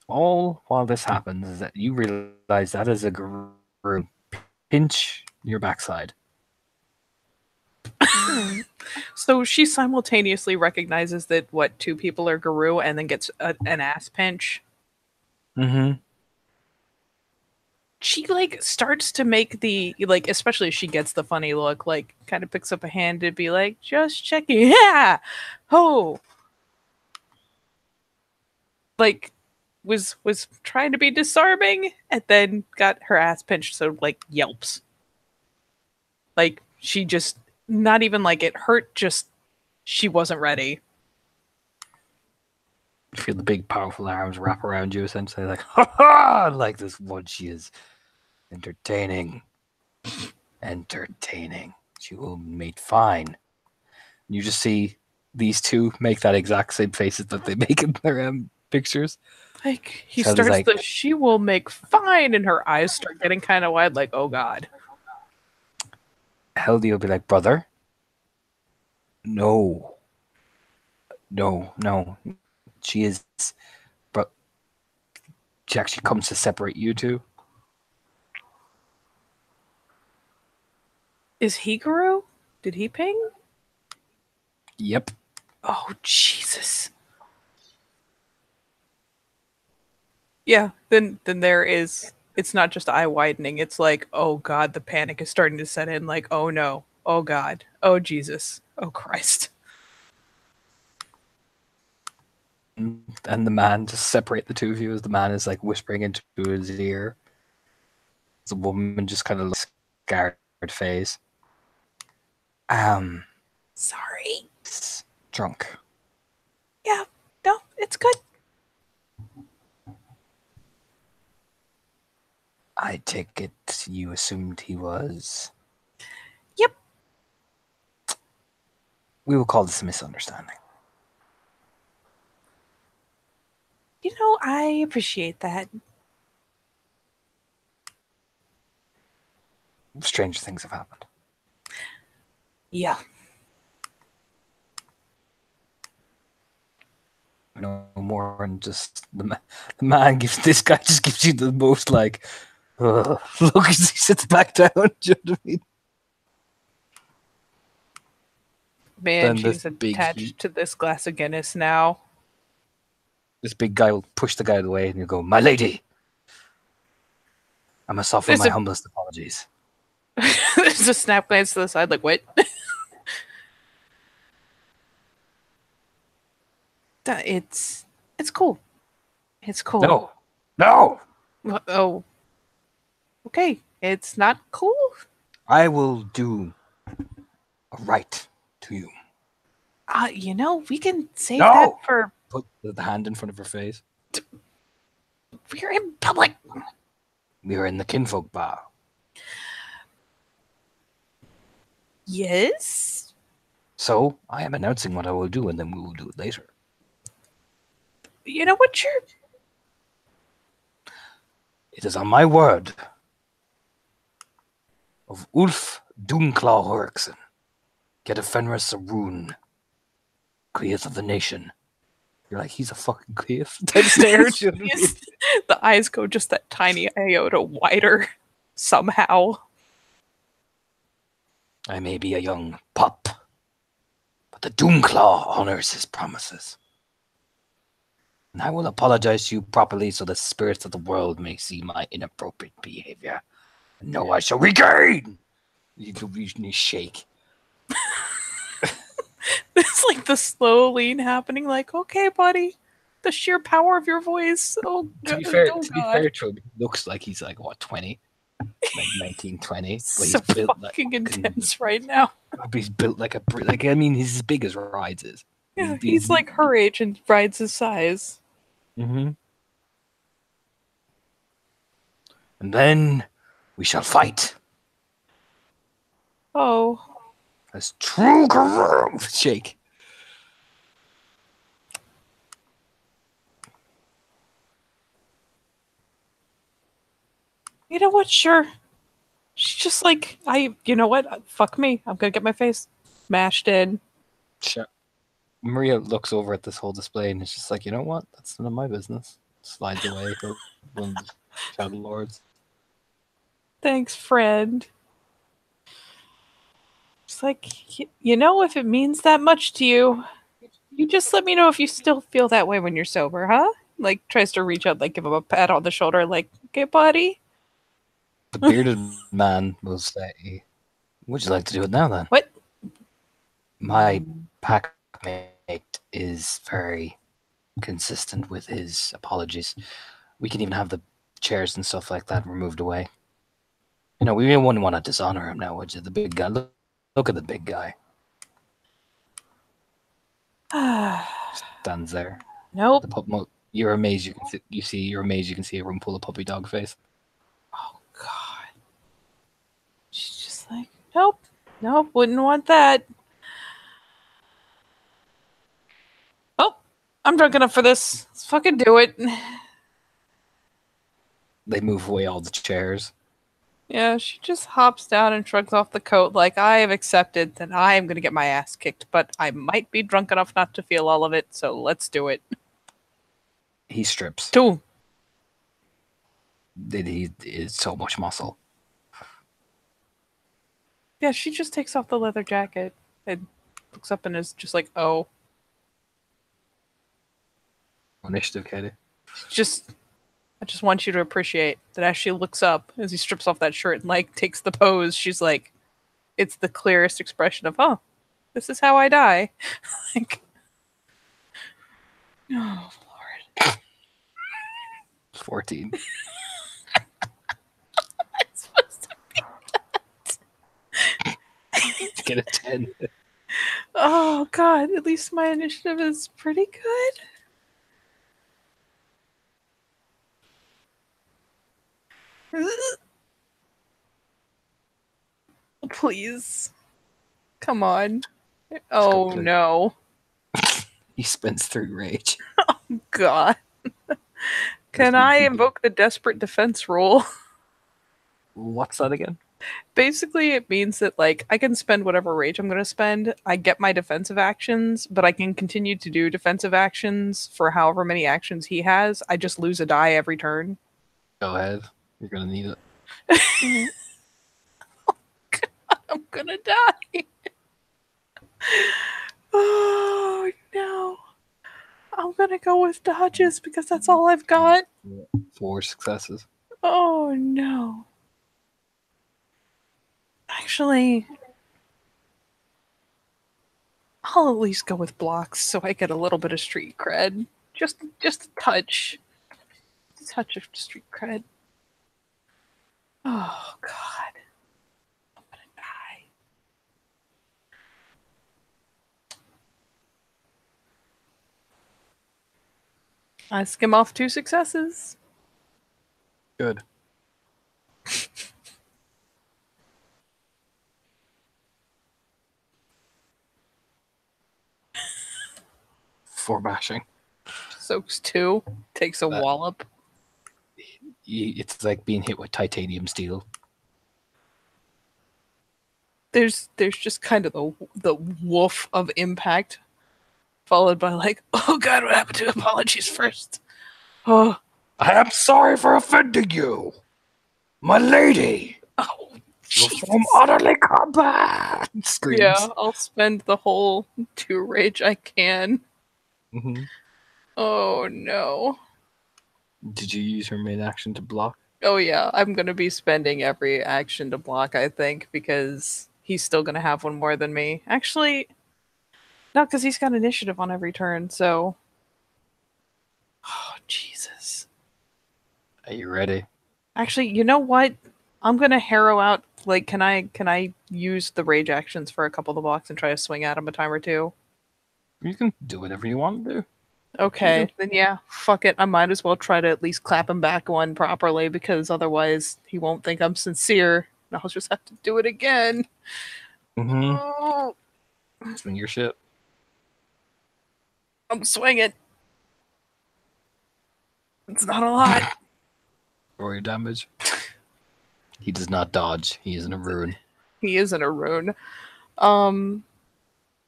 [SPEAKER 2] All while this happens is that you realize that is a Guru. Pinch your backside.
[SPEAKER 1] So she simultaneously recognizes that two people are Guru and then gets an ass pinch.
[SPEAKER 2] Mm-hmm.
[SPEAKER 1] She like starts to make the like, especially if she gets the funny look, like kind of picks up a hand to be like, just checking. Yeah. Oh. Like was trying to be disarming and then got her ass pinched, so like yelps. Like she just not even like it hurt, just she wasn't ready.
[SPEAKER 2] You feel the big powerful arms wrap around you, essentially like, ha ha, like this one. She is entertaining. She will be made fine. You just see these two make that exact same faces that they make in their pictures.
[SPEAKER 1] Like he starts like, the she will make fine, and her eyes start getting kind of wide, like, oh god.
[SPEAKER 2] Heldy will be like, brother. No. She is, but she actually comes to separate you two.
[SPEAKER 1] Is he Guru? Did he ping?
[SPEAKER 2] Yep.
[SPEAKER 1] Oh, Jesus. Yeah, then there is, it's not just eye widening. It's like, oh God, the panic is starting to set in. Like, oh no, oh God, oh Jesus, oh Christ.
[SPEAKER 2] and the man, just separate the two of you as the man is like whispering into his ear. The woman just kind of looks scared face.
[SPEAKER 1] Sorry.
[SPEAKER 2] Drunk.
[SPEAKER 1] Yeah, no, it's good.
[SPEAKER 2] I take it you assumed he was.
[SPEAKER 1] Yep.
[SPEAKER 2] We will call this a misunderstanding.
[SPEAKER 1] You know, I appreciate that.
[SPEAKER 2] Strange things have happened.
[SPEAKER 1] Yeah.
[SPEAKER 2] No more than just the man gives this guy just gives you the most like look as he sits back down. Do you know what I mean?
[SPEAKER 1] Man,
[SPEAKER 2] Then
[SPEAKER 1] she's
[SPEAKER 2] this big
[SPEAKER 1] attached to this glass of Guinness now.
[SPEAKER 2] This big guy will push the guy out of the way and he'll go, "My lady, I must offer
[SPEAKER 1] There's
[SPEAKER 2] my
[SPEAKER 1] a-
[SPEAKER 2] humblest apologies."
[SPEAKER 1] There's a snap glance to the side, like, what? It's cool. It's cool.
[SPEAKER 2] No.
[SPEAKER 1] Oh. Okay. It's not cool?
[SPEAKER 2] I will do a right to you.
[SPEAKER 1] You know, we can save
[SPEAKER 2] No!
[SPEAKER 1] that for...
[SPEAKER 2] Put the hand in front of her face.
[SPEAKER 1] We're in public.
[SPEAKER 2] We are in the kinfolk bar.
[SPEAKER 1] Yes?
[SPEAKER 2] So, I am announcing what I will do, and then we will do it later.
[SPEAKER 1] You know what, sure.
[SPEAKER 2] It is on my word of Ulf Doonclaw Horikson, get a Fenris a rune, Queeth of the nation. You're like, he's a fucking Queeth. Type stare at you.
[SPEAKER 1] The eyes go just that tiny iota wider somehow.
[SPEAKER 2] I may be a young pup, but the Doonclaw honors his promises. And I will apologize to you properly so the spirits of the world may see my inappropriate behavior. And know I shall regain! You shake.
[SPEAKER 1] It's like the slow lean happening, like, okay, buddy. The sheer power of your voice. Oh,
[SPEAKER 2] To be
[SPEAKER 1] God.
[SPEAKER 2] fair,
[SPEAKER 1] Oh,
[SPEAKER 2] to be
[SPEAKER 1] God.
[SPEAKER 2] fair to him, he looks like he's like, what, 20? Like 1920. But
[SPEAKER 1] So
[SPEAKER 2] he's built
[SPEAKER 1] fucking
[SPEAKER 2] like
[SPEAKER 1] intense right now.
[SPEAKER 2] he's built like a like I mean he's as big as Rides is.
[SPEAKER 1] Yeah, he's like her age and Rides his size.
[SPEAKER 2] Mm-hmm. And then we shall fight
[SPEAKER 1] Oh.
[SPEAKER 2] as true guerreros. Shake.
[SPEAKER 1] You know what? Sure. She's just like, you know what? Fuck me. I'm gonna get my face mashed in.
[SPEAKER 2] Sure. Maria looks over at this whole display and is just like, you know what? That's none of my business. Slides away for one of the Shadow Lords.
[SPEAKER 1] Thanks, friend. It's like, you know, if it means that much to you, you just let me know if you still feel that way when you're sober, huh? Like, tries to reach out, like, give him a pat on the shoulder, like, okay, buddy.
[SPEAKER 2] The bearded man will say, would you like to do it now then?
[SPEAKER 1] What?
[SPEAKER 2] My packmate is very consistent with his apologies. We can even have the chairs and stuff like that removed away. You know, we wouldn't want to dishonor him now, would you? The big guy. Look at the big guy. Stands there.
[SPEAKER 1] Nope.
[SPEAKER 2] You're amazed. You're amazed. You can see a room full of puppy dog face.
[SPEAKER 1] Oh God. She's just like, nope, wouldn't want that. Oh, I'm drunk enough for this. Let's fucking do it.
[SPEAKER 2] They move away all the chairs.
[SPEAKER 1] Yeah, she just hops down and shrugs off the coat like, I have accepted that I am going to get my ass kicked, but I might be drunk enough not to feel all of it, so let's do it.
[SPEAKER 2] He strips.
[SPEAKER 1] Two.
[SPEAKER 2] He is so much muscle.
[SPEAKER 1] Yeah, she just takes off the leather jacket and looks up and is just like, oh.
[SPEAKER 2] Initiative, Katie.
[SPEAKER 1] I just want you to appreciate that as she looks up, as he strips off that shirt and like takes the pose, she's like, it's the clearest expression of, oh, this is how I die. Like, Oh, Lord.
[SPEAKER 2] 14.
[SPEAKER 1] I'm supposed to-
[SPEAKER 2] Get a 10.
[SPEAKER 1] Oh, God. At least my initiative is pretty good. Please. Come on. Oh,
[SPEAKER 2] Through.
[SPEAKER 1] no.
[SPEAKER 2] He spends 3 rage.
[SPEAKER 1] God. Can I invoke the desperate defense rule?
[SPEAKER 2] What's that again?
[SPEAKER 1] Basically, it means that, like, I can spend whatever rage I'm going to spend. I get my defensive actions, but I can continue to do defensive actions for however many actions he has. I just lose a die every turn.
[SPEAKER 2] Go ahead. You're gonna need it.
[SPEAKER 1] I'm gonna die. Oh, no. I'm gonna go with dodges because that's all I've got.
[SPEAKER 2] 4 successes.
[SPEAKER 1] Oh, no. Actually, I'll at least go with blocks so I get a little bit of street cred. Just a touch. A touch of street cred. Oh, God. I'm gonna die. I skim off 2 successes.
[SPEAKER 2] Good. 4 bashing.
[SPEAKER 1] Soaks 2. Takes a wallop.
[SPEAKER 2] It's like being hit with titanium steel.
[SPEAKER 1] There's just kind of the woof of impact, followed by like, oh God, what happened to apologies first? Oh,
[SPEAKER 2] I am sorry for offending you, my lady.
[SPEAKER 1] oh,
[SPEAKER 2] From utterly combat. Screams.
[SPEAKER 1] yeah. I'll spend the whole 2 rage I can.
[SPEAKER 2] Mm-hmm.
[SPEAKER 1] Oh no.
[SPEAKER 2] Did you use her main action to block?
[SPEAKER 1] Oh yeah, I'm gonna be spending every action to block, I think, because he's still gonna have one more than me. Actually, no, because he's got initiative on every turn, so. Oh, Jesus.
[SPEAKER 2] Are you ready?
[SPEAKER 1] Actually, you know what? I'm gonna harrow out. Like, can I use the rage actions for a couple of the blocks and try to swing at him a time or two?
[SPEAKER 2] You can do whatever you want to do.
[SPEAKER 1] Okay, then yeah, fuck it. I might as well try to at least clap him back one properly because otherwise he won't think I'm sincere. I'll just have to do it again.
[SPEAKER 2] Mm-hmm.
[SPEAKER 1] Oh,
[SPEAKER 2] Swing your shit.
[SPEAKER 1] I'm swinging. It's not a lot.
[SPEAKER 2] Roll your damage. He does not dodge. He is in a rune.
[SPEAKER 1] He isn't a rune.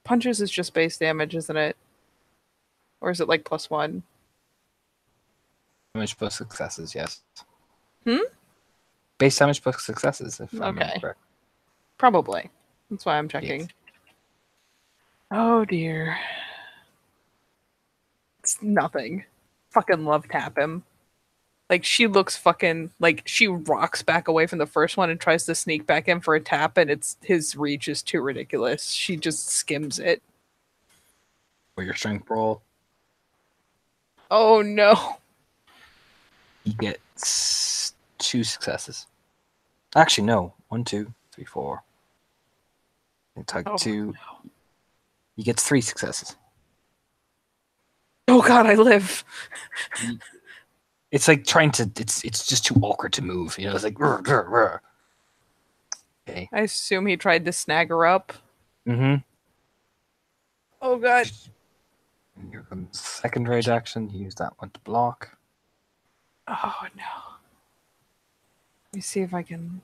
[SPEAKER 1] Punches is just base damage, isn't it? Or is it like +1?
[SPEAKER 2] Damage plus successes, yes.
[SPEAKER 1] Hmm?
[SPEAKER 2] Base damage plus successes, if I remember
[SPEAKER 1] Okay.
[SPEAKER 2] correct.
[SPEAKER 1] Probably. That's why I'm checking.
[SPEAKER 2] Yes.
[SPEAKER 1] Oh dear. It's nothing. Fucking love tap him. Like, she looks fucking like she rocks back away from the first one and tries to sneak back in for a tap, and it's his reach is too ridiculous. She just skims it.
[SPEAKER 2] For your strength roll,
[SPEAKER 1] Oh no.
[SPEAKER 2] he gets 2 successes. Actually, no. 1, 2, 3, 4. And tug
[SPEAKER 1] Oh,
[SPEAKER 2] 2.
[SPEAKER 1] no.
[SPEAKER 2] He gets 3 successes.
[SPEAKER 1] Oh God, I live.
[SPEAKER 2] It's like trying to. It's just too awkward to move. You know, it's like. Rrr, rrr, rrr. Okay.
[SPEAKER 1] I assume he tried to snag her up.
[SPEAKER 2] Mm-hmm.
[SPEAKER 1] Oh God.
[SPEAKER 2] And here comes second rage action. Use that one to block.
[SPEAKER 1] Oh no. Let me see if I can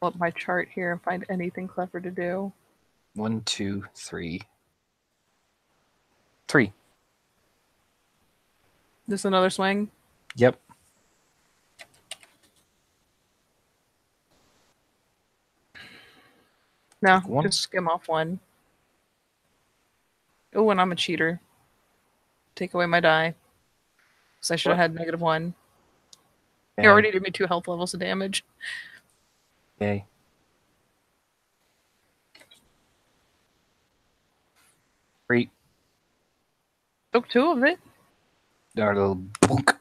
[SPEAKER 1] pull up my chart here and find anything clever to do.
[SPEAKER 2] 1, 2, 3. 3.
[SPEAKER 1] Just another swing.
[SPEAKER 2] Yep.
[SPEAKER 1] No,
[SPEAKER 2] Take one.
[SPEAKER 1] just skim off one. Oh, and I'm a cheater. Take away my die. So I should have
[SPEAKER 2] What?
[SPEAKER 1] had -1. He
[SPEAKER 2] Okay.
[SPEAKER 1] already did me 2 health levels of damage.
[SPEAKER 2] Okay. Three.
[SPEAKER 1] Took 2 of it.
[SPEAKER 2] Our little book.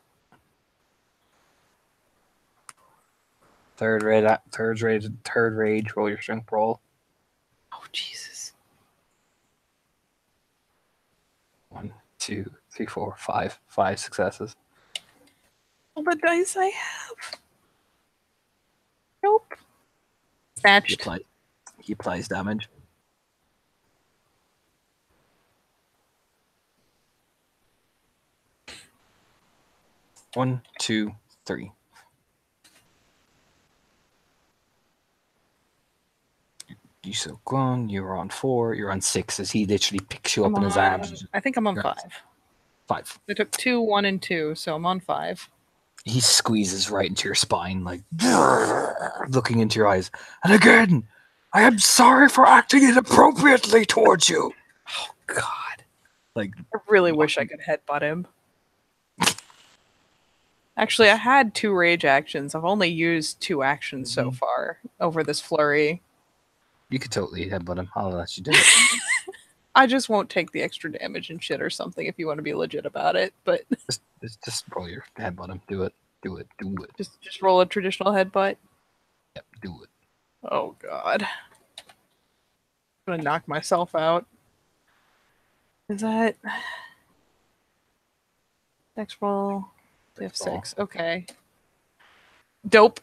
[SPEAKER 2] Third rage. Roll your strength roll.
[SPEAKER 1] Oh, Jesus.
[SPEAKER 2] 1, 2, 3, 4, 5. 5 successes.
[SPEAKER 1] All the dice I have. Nope. Thatched.
[SPEAKER 2] He applies damage. One, 2, 3. You so gone. You're on 4. You're on 6 as he literally picks you up in his arms.
[SPEAKER 1] I think I'm on 5.
[SPEAKER 2] 5.
[SPEAKER 1] I took 2, 1, and 2, so I'm on 5.
[SPEAKER 2] He squeezes right into your spine, like looking into your eyes. And again, I am sorry for acting inappropriately towards you.
[SPEAKER 1] Oh, God.
[SPEAKER 2] Like,
[SPEAKER 1] I really wish I could headbutt him. Actually, I had 2 rage actions. I've only used 2 actions so far over this flurry.
[SPEAKER 2] You could totally headbutt him. I'll let you do it.
[SPEAKER 1] I just won't take the extra damage and shit or something if you want to be legit about it, but
[SPEAKER 2] just roll your headbutt him. Do it.
[SPEAKER 1] just roll a traditional headbutt.
[SPEAKER 2] Yep, do it.
[SPEAKER 1] Oh, God. I'm gonna knock myself out. Is that... Next roll. We have 6. Okay. Dope.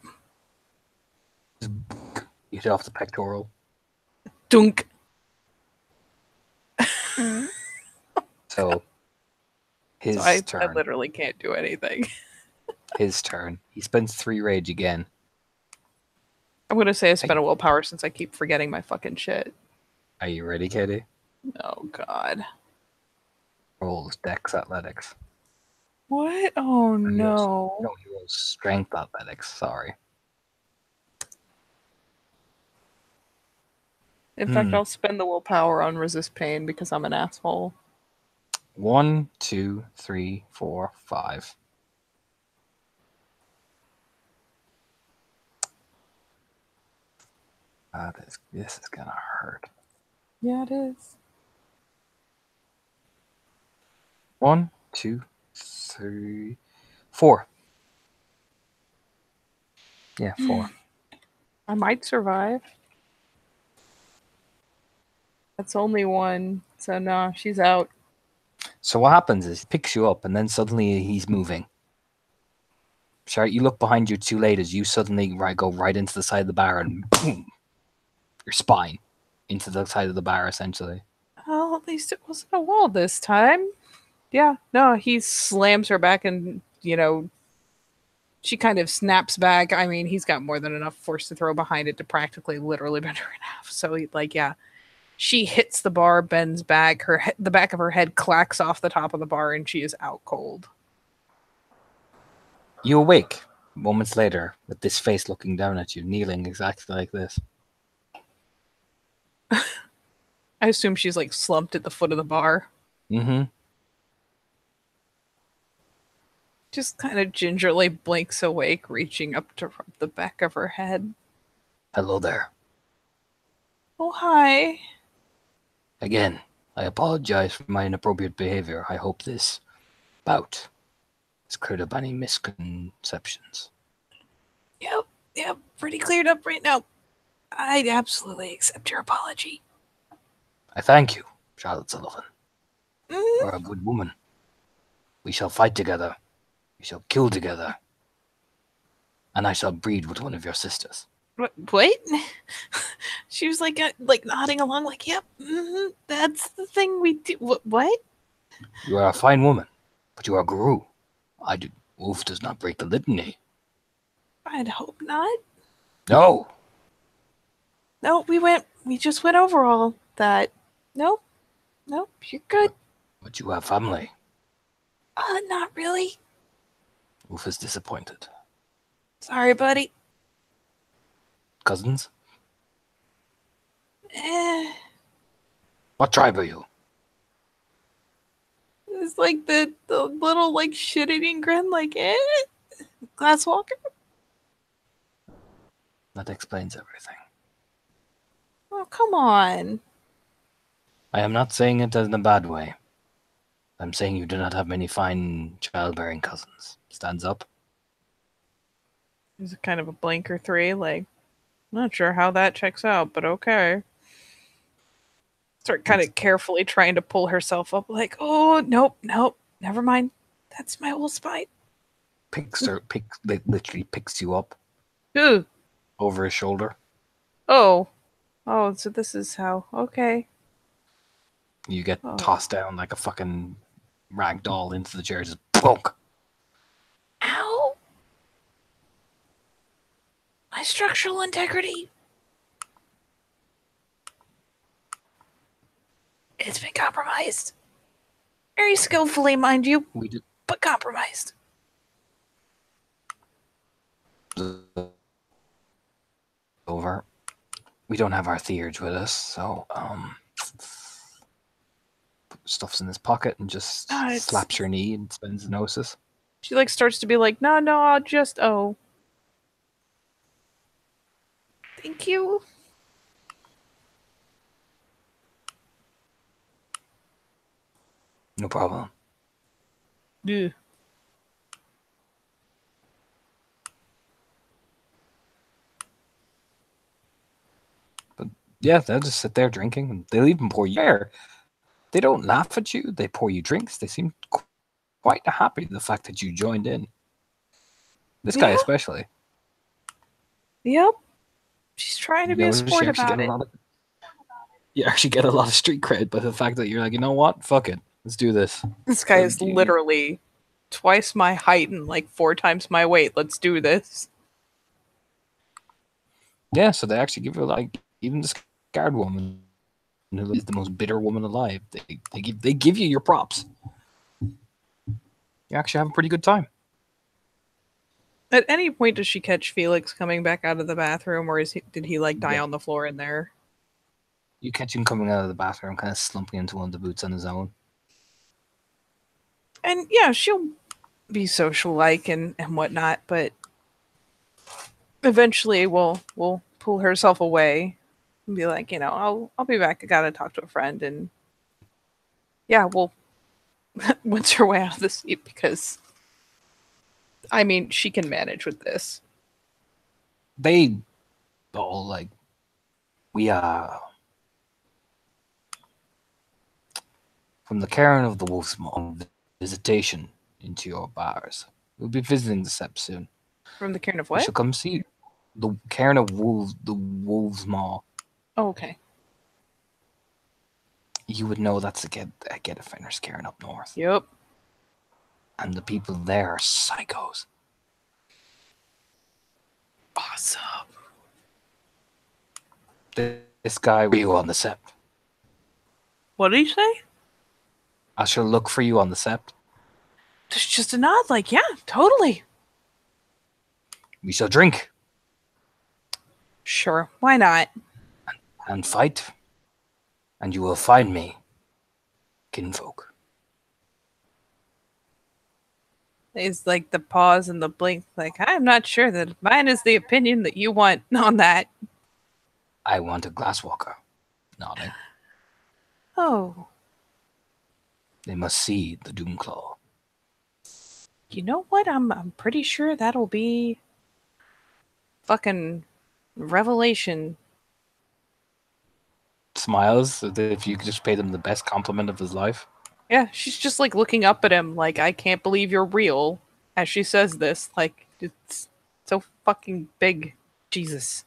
[SPEAKER 2] You hit off the pectoral.
[SPEAKER 1] Dunk.
[SPEAKER 2] So, his turn.
[SPEAKER 1] I literally can't do anything.
[SPEAKER 2] His turn. He spends 3 rage again.
[SPEAKER 1] I'm gonna say I spent a willpower since I keep forgetting my fucking shit.
[SPEAKER 2] Are you ready, Katie?
[SPEAKER 1] Oh, God.
[SPEAKER 2] Rolls Dex Athletics.
[SPEAKER 1] What? Oh, no.
[SPEAKER 2] No, he rolls Strength Athletics. Sorry.
[SPEAKER 1] In fact, I'll spend the willpower on resist pain because I'm an asshole.
[SPEAKER 2] 1, 2, 3, 4, 5. This is gonna hurt.
[SPEAKER 1] Yeah, it is.
[SPEAKER 2] 1, 2, 3, 4. Yeah, 4.
[SPEAKER 1] I might survive. That's only 1, so no, she's out.
[SPEAKER 2] So what happens is he picks you up and then suddenly he's moving. Sure, you look behind you too late as you suddenly go right into the side of the bar and boom, your spine into the side of the bar essentially.
[SPEAKER 1] Well, at least it wasn't a wall this time. Yeah, no, he slams her back and, she kind of snaps back. I mean, he's got more than enough force to throw behind it to practically literally bend her in half. So, she hits the bar, bends back, the back of her head clacks off the top of the bar, and she is out cold.
[SPEAKER 2] You awake moments later with this face looking down at you, kneeling exactly like this.
[SPEAKER 1] I assume she's like slumped at the foot of the bar.
[SPEAKER 2] Mm-hmm.
[SPEAKER 1] Just kind of gingerly blinks awake, reaching up to rub the back of her head.
[SPEAKER 2] Hello there.
[SPEAKER 1] Oh, hi.
[SPEAKER 2] Again, I apologize for my inappropriate behavior. I hope this bout has cleared up any misconceptions.
[SPEAKER 1] Yep, pretty cleared up right now. I'd absolutely accept your apology.
[SPEAKER 2] I thank you, Charlotte Sullivan.
[SPEAKER 1] Mm-hmm.
[SPEAKER 2] You're a good woman. We shall fight together. We shall kill together. And I shall breed with one of your sisters.
[SPEAKER 1] What? She was like nodding along, like, yep, that's the thing we do. What?
[SPEAKER 2] You are a fine woman, but you are a guru. Wolf does not break the litany.
[SPEAKER 1] I'd hope not.
[SPEAKER 2] No.
[SPEAKER 1] No, we just went over all that. Nope, you're good.
[SPEAKER 2] But you have family.
[SPEAKER 1] Not really.
[SPEAKER 2] Wolf is disappointed.
[SPEAKER 1] Sorry, buddy.
[SPEAKER 2] Cousins? What tribe are you?
[SPEAKER 1] It's like the little like shit-eating grin, like Glasswalker.
[SPEAKER 2] That explains everything.
[SPEAKER 1] Oh, come on.
[SPEAKER 2] I am not saying it in a bad way. I'm saying you do not have many fine childbearing cousins. Stands up.
[SPEAKER 1] There's kind of a blink or three, like, not sure how that checks out, but okay. Start kind of carefully trying to pull herself up, like, oh, nope, never mind. That's my whole spine.
[SPEAKER 2] Literally picks you up
[SPEAKER 1] Ugh.
[SPEAKER 2] over his shoulder.
[SPEAKER 1] Oh, so this is how, okay.
[SPEAKER 2] You get tossed down like a fucking rag doll into the chair, just bonk.
[SPEAKER 1] Ow! My structural integrity. It's been compromised. Very skillfully, mind you, but compromised.
[SPEAKER 2] Over. We don't have our theurge with us, so stuffs in his pocket and just slaps your knee and spends the gnosis.
[SPEAKER 1] She like starts to be like, no, I'll just thank you.
[SPEAKER 2] No problem.
[SPEAKER 1] Yeah.
[SPEAKER 2] But yeah, they'll just sit there drinking, and they'll even pour you beer. They don't laugh at you. They pour you drinks. They seem quite happy the fact that you joined in. This guy especially.
[SPEAKER 1] Yep. She's trying to be a sport about it.
[SPEAKER 2] You actually get a lot of street cred by the fact that you're like, you know what? Fuck it. Let's do this.
[SPEAKER 1] This guy is literally twice my height and like 4 times my weight. Let's do this.
[SPEAKER 2] Yeah, so they actually give her like even this scarred woman who is the most bitter woman alive. They give you your props. You actually have a pretty good time.
[SPEAKER 1] At any point does she catch Felix coming back out of the bathroom, or did he like die on the floor in there?
[SPEAKER 2] You catch him coming out of the bathroom, kind of slumping into one of the boots on his own.
[SPEAKER 1] And yeah, she'll be social-like and whatnot, but eventually will pull herself away and be like, I'll be back. I gotta talk to a friend, and yeah, we'll wince her way out of the seat because, I mean, she can manage with this.
[SPEAKER 2] They all like, we from the Cairn of the Wolfsmaw visitation into your bars. We'll be visiting the Sept soon.
[SPEAKER 1] From the Cairn of what?
[SPEAKER 2] We shall come see the Cairn of Wolves, the Wolfsmaw.
[SPEAKER 1] Oh, okay.
[SPEAKER 2] You would know that's a get a Fenris Cairn up north.
[SPEAKER 1] Yep.
[SPEAKER 2] And the people there are psychos.
[SPEAKER 1] Awesome.
[SPEAKER 2] This guy with you on the Sept.
[SPEAKER 1] What did he say?
[SPEAKER 2] I shall look for you on the Sept.
[SPEAKER 1] There's just a nod, like, yeah, totally.
[SPEAKER 2] We shall drink.
[SPEAKER 1] Sure, why not?
[SPEAKER 2] And fight. And you will find me, kinfolk.
[SPEAKER 1] It's like the pause and the blink, like, I'm not sure that mine is the opinion that you want on that.
[SPEAKER 2] I want a glasswalker. Nodding.
[SPEAKER 1] Oh.
[SPEAKER 2] They must see the Doomclaw.
[SPEAKER 1] You know what? I'm pretty sure that'll be fucking revelation.
[SPEAKER 2] Smiles as if you could just pay them the best compliment of his life.
[SPEAKER 1] Yeah, she's just like looking up at him like, I can't believe you're real as she says this. Like, it's so fucking big. Jesus.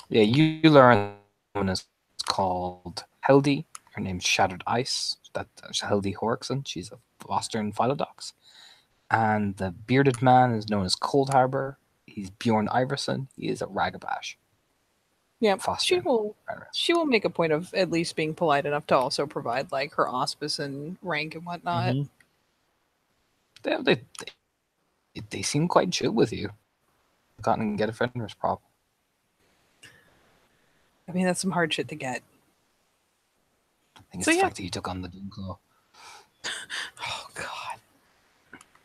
[SPEAKER 2] Yeah, you learn when it's called Heldi. Her name's Shattered Ice. That's Heldi Horkson. She's a Western Philodox. And the bearded man is known as Cold Harbor. He's Bjorn Iverson. He is a Ragabash.
[SPEAKER 1] Yeah, she will make a point of at least being polite enough to also provide like her auspice and rank and whatnot.
[SPEAKER 2] Mm-hmm. They seem quite chill with you. Gotten and get a Fenris prop.
[SPEAKER 1] I mean, that's some hard shit to get.
[SPEAKER 2] I think it's the fact that you took on the Doomclaw.
[SPEAKER 1] Oh God.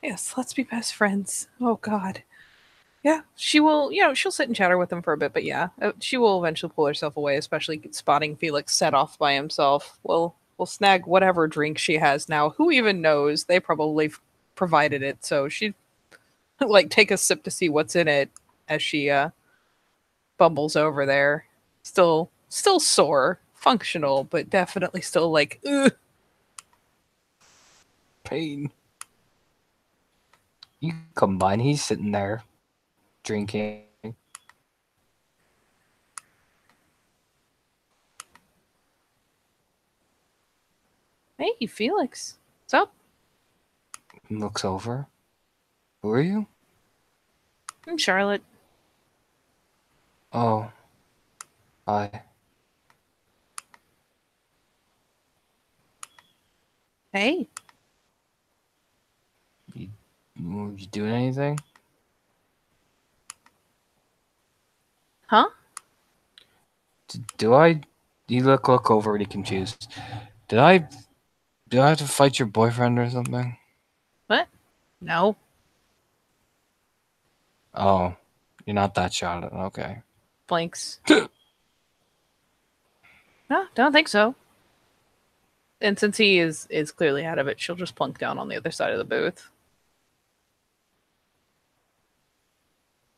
[SPEAKER 1] Yes, let's be best friends. Oh God. Yeah, she will, she'll sit and chatter with him for a bit, but yeah, she will eventually pull herself away, especially spotting Felix set off by himself will will snag whatever drink she has now. Who even knows? They probably provided it, so she like take a sip to see what's in it as she bumbles over there. Still sore, functional, but definitely still like ugh.
[SPEAKER 2] Pain. You come by and he's sitting there drinking.
[SPEAKER 1] Hey, Felix. What's up?
[SPEAKER 2] Looks over. Who are you?
[SPEAKER 1] I'm Charlotte.
[SPEAKER 2] Oh. Hi.
[SPEAKER 1] Hey.
[SPEAKER 2] You doing anything?
[SPEAKER 1] Huh?
[SPEAKER 2] Do I? You look over really confused. Did I have to fight your boyfriend or something?
[SPEAKER 1] What? No.
[SPEAKER 2] Oh, you're not that Charlotte. Okay.
[SPEAKER 1] Blanks. No, don't think so. And since he is clearly out of it, she'll just plunk down on the other side of the booth.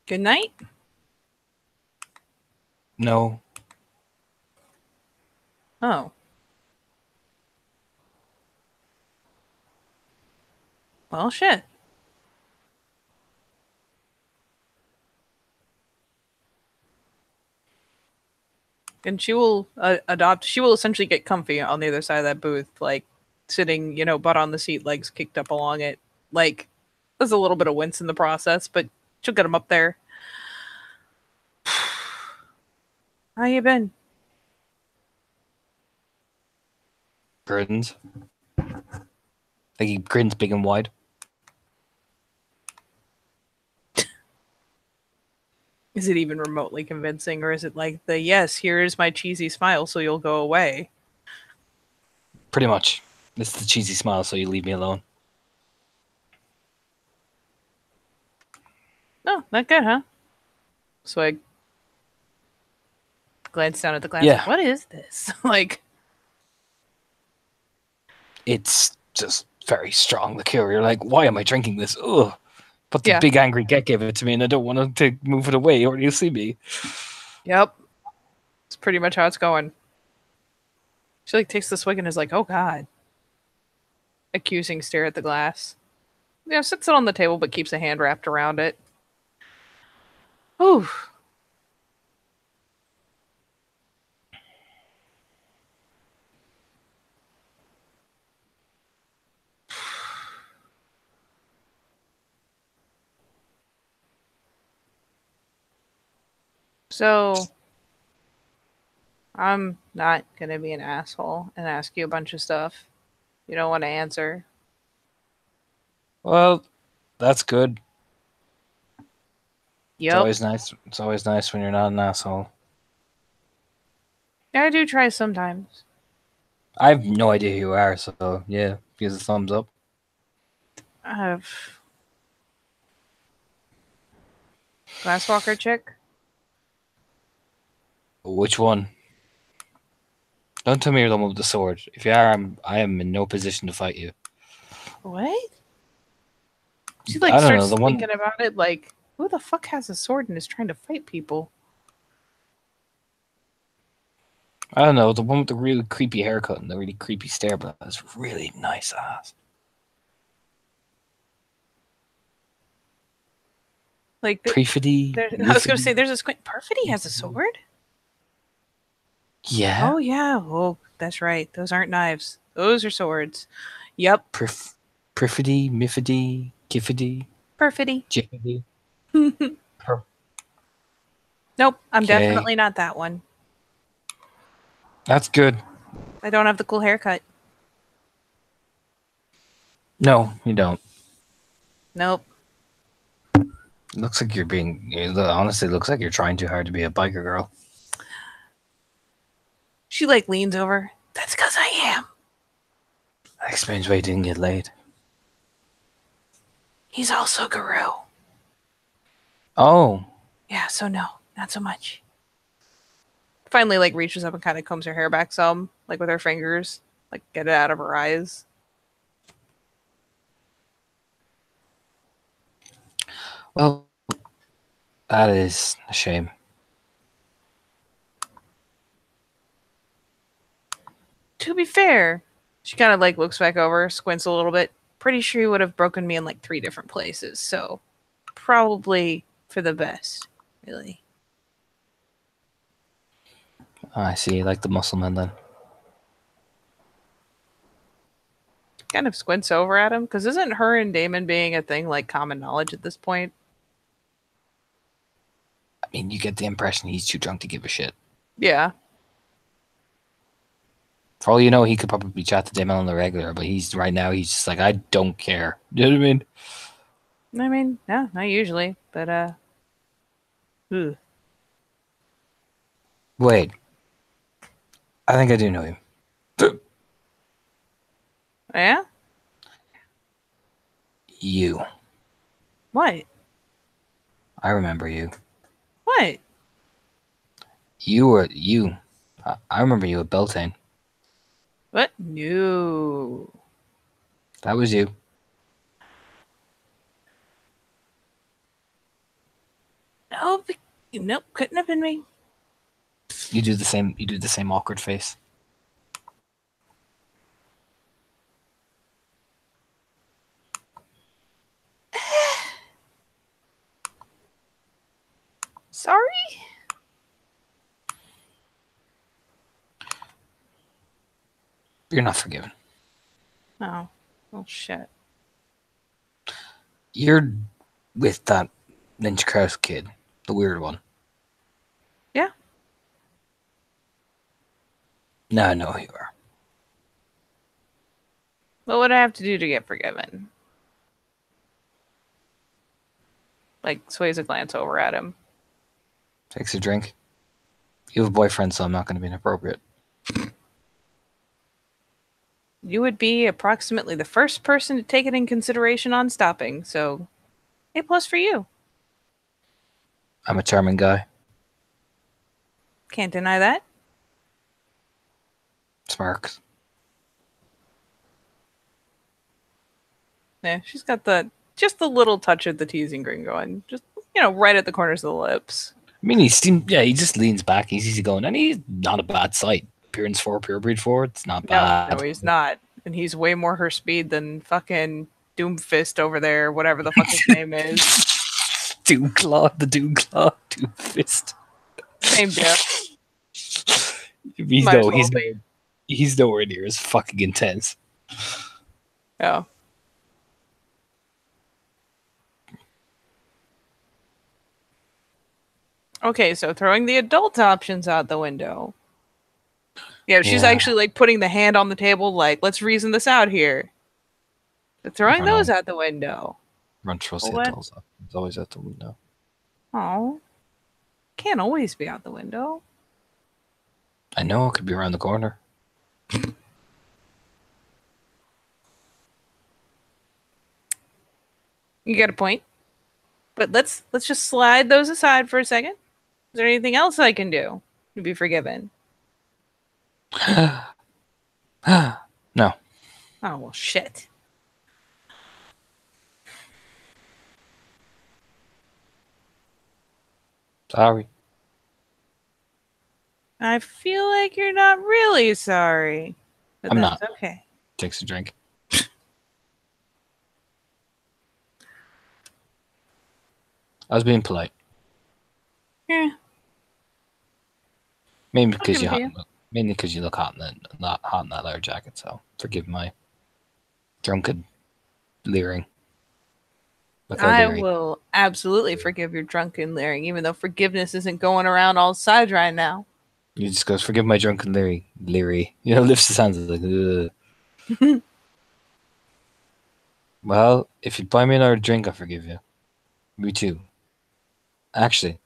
[SPEAKER 1] Good night.
[SPEAKER 2] No.
[SPEAKER 1] Oh. Well, shit. And she will she will essentially get comfy on the other side of that booth, like sitting, butt on the seat, legs kicked up along it. Like, there's a little bit of wince in the process, but she'll get him up there. How you been?
[SPEAKER 2] Grins. Like he grins big and wide.
[SPEAKER 1] Is it even remotely convincing, or is it like the yes, here's my cheesy smile, so you'll go away?
[SPEAKER 2] Pretty much. It's the cheesy smile, so you leave me alone.
[SPEAKER 1] No, not good, huh? So I glance down at the glass.
[SPEAKER 2] Yeah.
[SPEAKER 1] What is this? Like,
[SPEAKER 2] It's just very strong liqueur. You're like, why am I drinking this? Ugh. But the
[SPEAKER 1] yeah.
[SPEAKER 2] big angry get gave it to me, and I don't want to move it away, or you'll see me.
[SPEAKER 1] Yep. It's pretty much how it's going. She like takes the swig and is like, "Oh God." Accusing stare at the glass. Sits it on the table but keeps a hand wrapped around it. Ooh. So, I'm not gonna be an asshole and ask you a bunch of stuff you don't want to answer.
[SPEAKER 2] Well, that's good.
[SPEAKER 1] Yep.
[SPEAKER 2] It's always nice. It's always nice when you're not an asshole.
[SPEAKER 1] Yeah, I do try sometimes.
[SPEAKER 2] I have no idea who you are, so yeah, give us a thumbs up.
[SPEAKER 1] Glasswalker chick?
[SPEAKER 2] Which one? Don't tell me you're the one with the sword. If you are, I am in no position to fight you.
[SPEAKER 1] What? She
[SPEAKER 2] I don't
[SPEAKER 1] starts
[SPEAKER 2] know, the
[SPEAKER 1] thinking
[SPEAKER 2] one.
[SPEAKER 1] about it like, who the fuck has a sword and is trying to fight people?
[SPEAKER 2] I don't know, the one with the really creepy haircut and the really creepy stare, but that's really nice ass.
[SPEAKER 1] Like,
[SPEAKER 2] Perfidy.
[SPEAKER 1] I was going to say, there's a squint. Perfidy has a sword?
[SPEAKER 2] Yeah.
[SPEAKER 1] Oh, yeah. Oh, that's right. Those aren't knives. Those are swords. Yep.
[SPEAKER 2] Perfidy, Mifidy, Kifidy.
[SPEAKER 1] Perfidy.
[SPEAKER 2] Jiffity.
[SPEAKER 1] Nope, I'm
[SPEAKER 2] Okay.
[SPEAKER 1] definitely not that one.
[SPEAKER 2] That's good.
[SPEAKER 1] I don't have the cool haircut.
[SPEAKER 2] No, you don't.
[SPEAKER 1] Nope.
[SPEAKER 2] Looks like you're being. Honestly, looks like you're trying too hard to be a biker girl.
[SPEAKER 1] She leans over. That's because I am.
[SPEAKER 2] That explains why you didn't get laid.
[SPEAKER 1] He's also Guru.
[SPEAKER 2] Oh.
[SPEAKER 1] Yeah, so no, not so much. Finally, reaches up and kind of combs her hair back some, with her fingers. Like, get it out of her eyes.
[SPEAKER 2] Well, that is a shame.
[SPEAKER 1] To be fair, she kind of like looks back over, squints a little bit. Pretty sure he would have broken me in like 3 different places, so probably for the best, really.
[SPEAKER 2] I see. You like the muscle man then.
[SPEAKER 1] Kind of squints over at him, because isn't her and Damon being a thing like common knowledge at this point?
[SPEAKER 2] I mean, you get the impression he's too drunk to give a shit.
[SPEAKER 1] Yeah.
[SPEAKER 2] For all you know, he could probably chat to Damon on the regular, but he's just like, I don't care. You know what I mean?
[SPEAKER 1] I mean, no, not usually, but ugh.
[SPEAKER 2] Wait. I think I do know him.
[SPEAKER 1] Yeah?
[SPEAKER 2] You.
[SPEAKER 1] What?
[SPEAKER 2] I remember you.
[SPEAKER 1] What?
[SPEAKER 2] You. I remember you at Beltane.
[SPEAKER 1] What? No.
[SPEAKER 2] That was you.
[SPEAKER 1] No, nope, couldn't have been me.
[SPEAKER 2] You do the same. You do the same awkward face.
[SPEAKER 1] Sorry?
[SPEAKER 2] You're not forgiven.
[SPEAKER 1] Oh. Well, shit.
[SPEAKER 2] You're with that Lynch Krause kid, the weird one.
[SPEAKER 1] Yeah.
[SPEAKER 2] No, I know who you are.
[SPEAKER 1] What would I have to do to get forgiven? Like, sways a glance over at him.
[SPEAKER 2] Takes a drink. You have a boyfriend, so I'm not going to be inappropriate.
[SPEAKER 1] You would be approximately the first person to take it in consideration on stopping, so A+ for you.
[SPEAKER 2] I'm a charming guy.
[SPEAKER 1] Can't deny that.
[SPEAKER 2] Smirks.
[SPEAKER 1] Yeah, she's got just the little touch of the teasing grin going, just right at the corners of the lips.
[SPEAKER 2] I mean, he just leans back. He's easy going, and he's not a bad sight. Appearance 4, pure breed 4, it's not bad.
[SPEAKER 1] No, he's not. And he's way more her speed than fucking Doomfist over there, whatever the fuck his name is.
[SPEAKER 2] Doomclaw, Doomfist.
[SPEAKER 1] Same deal.
[SPEAKER 2] He's nowhere near as fucking intense.
[SPEAKER 1] Yeah. Okay, so throwing the adult options out the window. Yeah, she's actually like putting the hand on the table, like, let's reason this out here. But throwing those out the window.
[SPEAKER 2] Run trust the adults up. It's always out the window.
[SPEAKER 1] Oh. Can't always be out the window.
[SPEAKER 2] I know, it could be around the corner.
[SPEAKER 1] You got a point. But let's just slide those aside for a second. Is there anything else I can do to be forgiven?
[SPEAKER 2] No.
[SPEAKER 1] Oh, well, shit.
[SPEAKER 2] Sorry.
[SPEAKER 1] I feel like you're not really sorry. But
[SPEAKER 2] I'm
[SPEAKER 1] that's
[SPEAKER 2] not.
[SPEAKER 1] Okay.
[SPEAKER 2] Takes a drink. I was being polite.
[SPEAKER 1] Yeah.
[SPEAKER 2] Mainly because you look hot in that leather jacket. So forgive my drunken leering.
[SPEAKER 1] I will absolutely forgive your drunken leering, even though forgiveness isn't going around all sides right now.
[SPEAKER 2] He just goes, forgive my drunken leery. Lifts his hands like, ugh. Well, if you buy me another drink, I'll forgive you. Me too. Actually,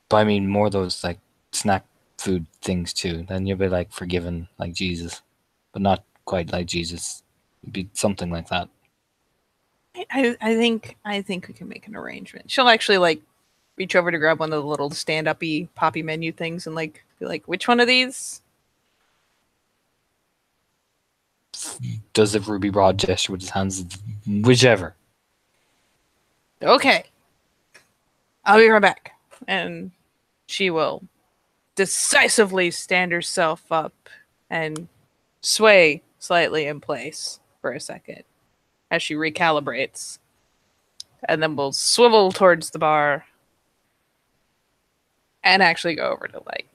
[SPEAKER 2] buy me more of those like snack food things too. Then you'll be like forgiven like Jesus, but not quite like Jesus. It'd be something like that.
[SPEAKER 1] I think we can make an arrangement. She'll actually like reach over to grab one of the little stand-up-y poppy menu things and like be like, which one of these?
[SPEAKER 2] does a Ruby Rod gesture with his hands, whichever.
[SPEAKER 1] Okay. I'll be right back. And she will decisively stand herself up and sway slightly in place for a second as she recalibrates. And then we'll swivel towards the bar and actually go over to like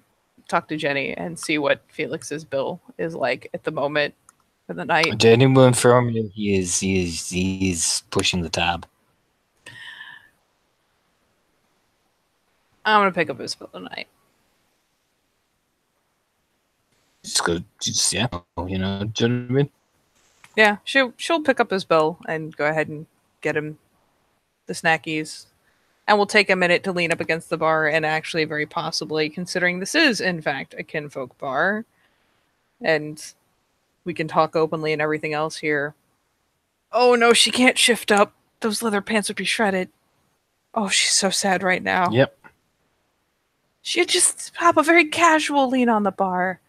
[SPEAKER 1] talk to Jenny and see what Felix's bill is like at the moment for the night.
[SPEAKER 2] Jenny will inform you he is pushing the tab.
[SPEAKER 1] I'm gonna pick up his bill tonight.
[SPEAKER 2] Just go, just yeah, you know, do you know what I mean?
[SPEAKER 1] Yeah, she'll pick up his bill and go ahead and get him the snackies. And we'll take a minute to lean up against the bar and actually very possibly, considering this is in fact a kinfolk bar, and we can talk openly and everything else here. Oh no, she can't shift up. Those leather pants would be shredded. Oh, she's so sad right now.
[SPEAKER 2] Yep.
[SPEAKER 1] She'd just have a very casual lean on the bar.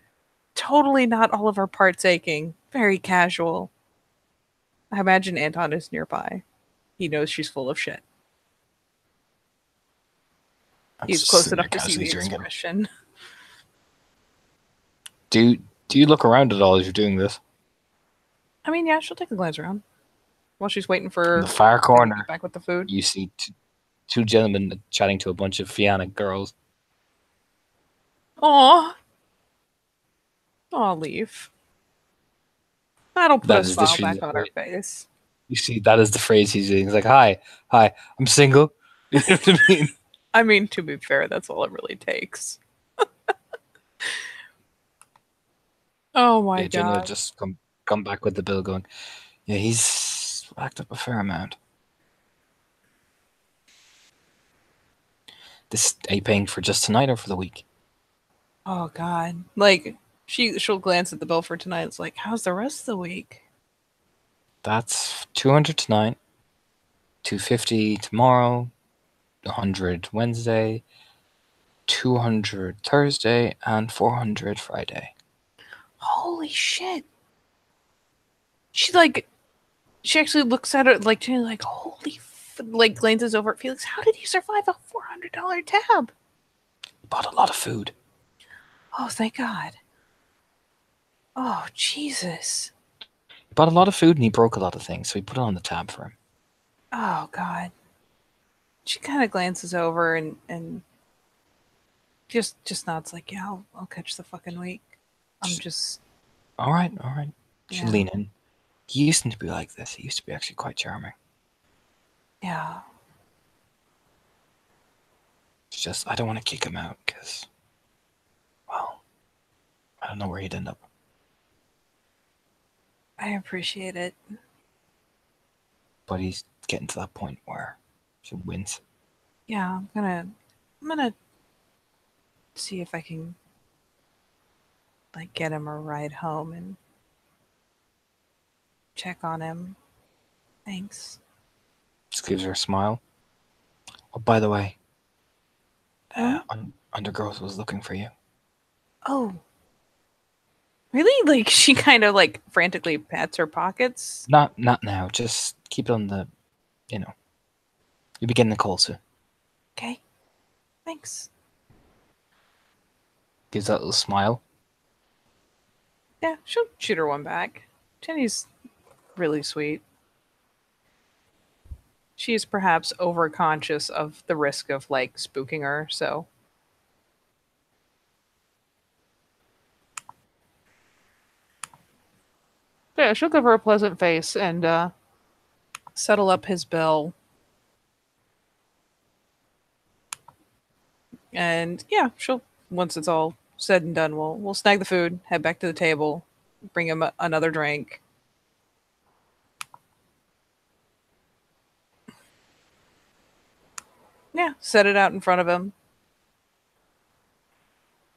[SPEAKER 1] Totally not all of her parts aching. Very casual. I imagine Anton is nearby. He knows she's full of shit. He's close enough to see the expression.
[SPEAKER 2] Do you look around at all as you're doing this?
[SPEAKER 1] I mean, yeah, she'll take a glance around while she's waiting for
[SPEAKER 2] In the far corner,
[SPEAKER 1] back with the food.
[SPEAKER 2] you see two gentlemen chatting to a bunch of Fianna girls.
[SPEAKER 1] Aw. I'll leave. That'll put
[SPEAKER 2] That
[SPEAKER 1] a
[SPEAKER 2] is the
[SPEAKER 1] smile back on her face.
[SPEAKER 2] You see, that is the phrase he's using. He's like, "Hi, I'm single." You know what I mean?
[SPEAKER 1] I mean, to be fair, that's all it really takes. Oh my god!
[SPEAKER 2] Jenny will just come back with the bill, going, "Yeah, he's racked up a fair amount." This are you paying for just tonight or for the week?
[SPEAKER 1] Oh god! Like she'll glance at the bill for tonight. It's like, how's the rest of the week?
[SPEAKER 2] That's 200 tonight, 250 tomorrow, 100 Wednesday, 200 Thursday, and 400 Friday.
[SPEAKER 1] Holy shit! She actually looks at it like holy, like glances over at Felix. How did he survive a $400 tab?
[SPEAKER 2] Bought a lot of food.
[SPEAKER 1] Oh, thank God. Oh, Jesus.
[SPEAKER 2] He bought a lot of food and he broke a lot of things, so he put it on the tab for him.
[SPEAKER 1] Oh, God. She kind of glances over and just nods like, yeah, I'll catch the fucking week. I'm just...
[SPEAKER 2] All right. She'll lean in. He used to be like this. He used to be actually quite charming.
[SPEAKER 1] Yeah.
[SPEAKER 2] It's just, I don't want to kick him out because, well, I don't know where he'd end up.
[SPEAKER 1] I appreciate it.
[SPEAKER 2] But he's getting to that point where she wins.
[SPEAKER 1] Yeah, I'm gonna see if I can like get him a ride home and check on him. Thanks.
[SPEAKER 2] Just gives her a smile. Oh, by the way,
[SPEAKER 1] Huh?
[SPEAKER 2] Undergrowth was looking for you.
[SPEAKER 1] Oh. Really? Like she kind of like frantically pats her pockets?
[SPEAKER 2] Not now. Just keep it on the, you'll be getting the call soon.
[SPEAKER 1] Okay. Thanks.
[SPEAKER 2] Gives that little smile.
[SPEAKER 1] Yeah, she'll shoot her one back. Jenny's really sweet. She is perhaps overconscious of the risk of like spooking her, so. Yeah, she'll give her a pleasant face and settle up his bill. And yeah, she'll once it's all said and done, we'll snag the food, head back to the table, bring him another drink. Yeah, set it out in front of him.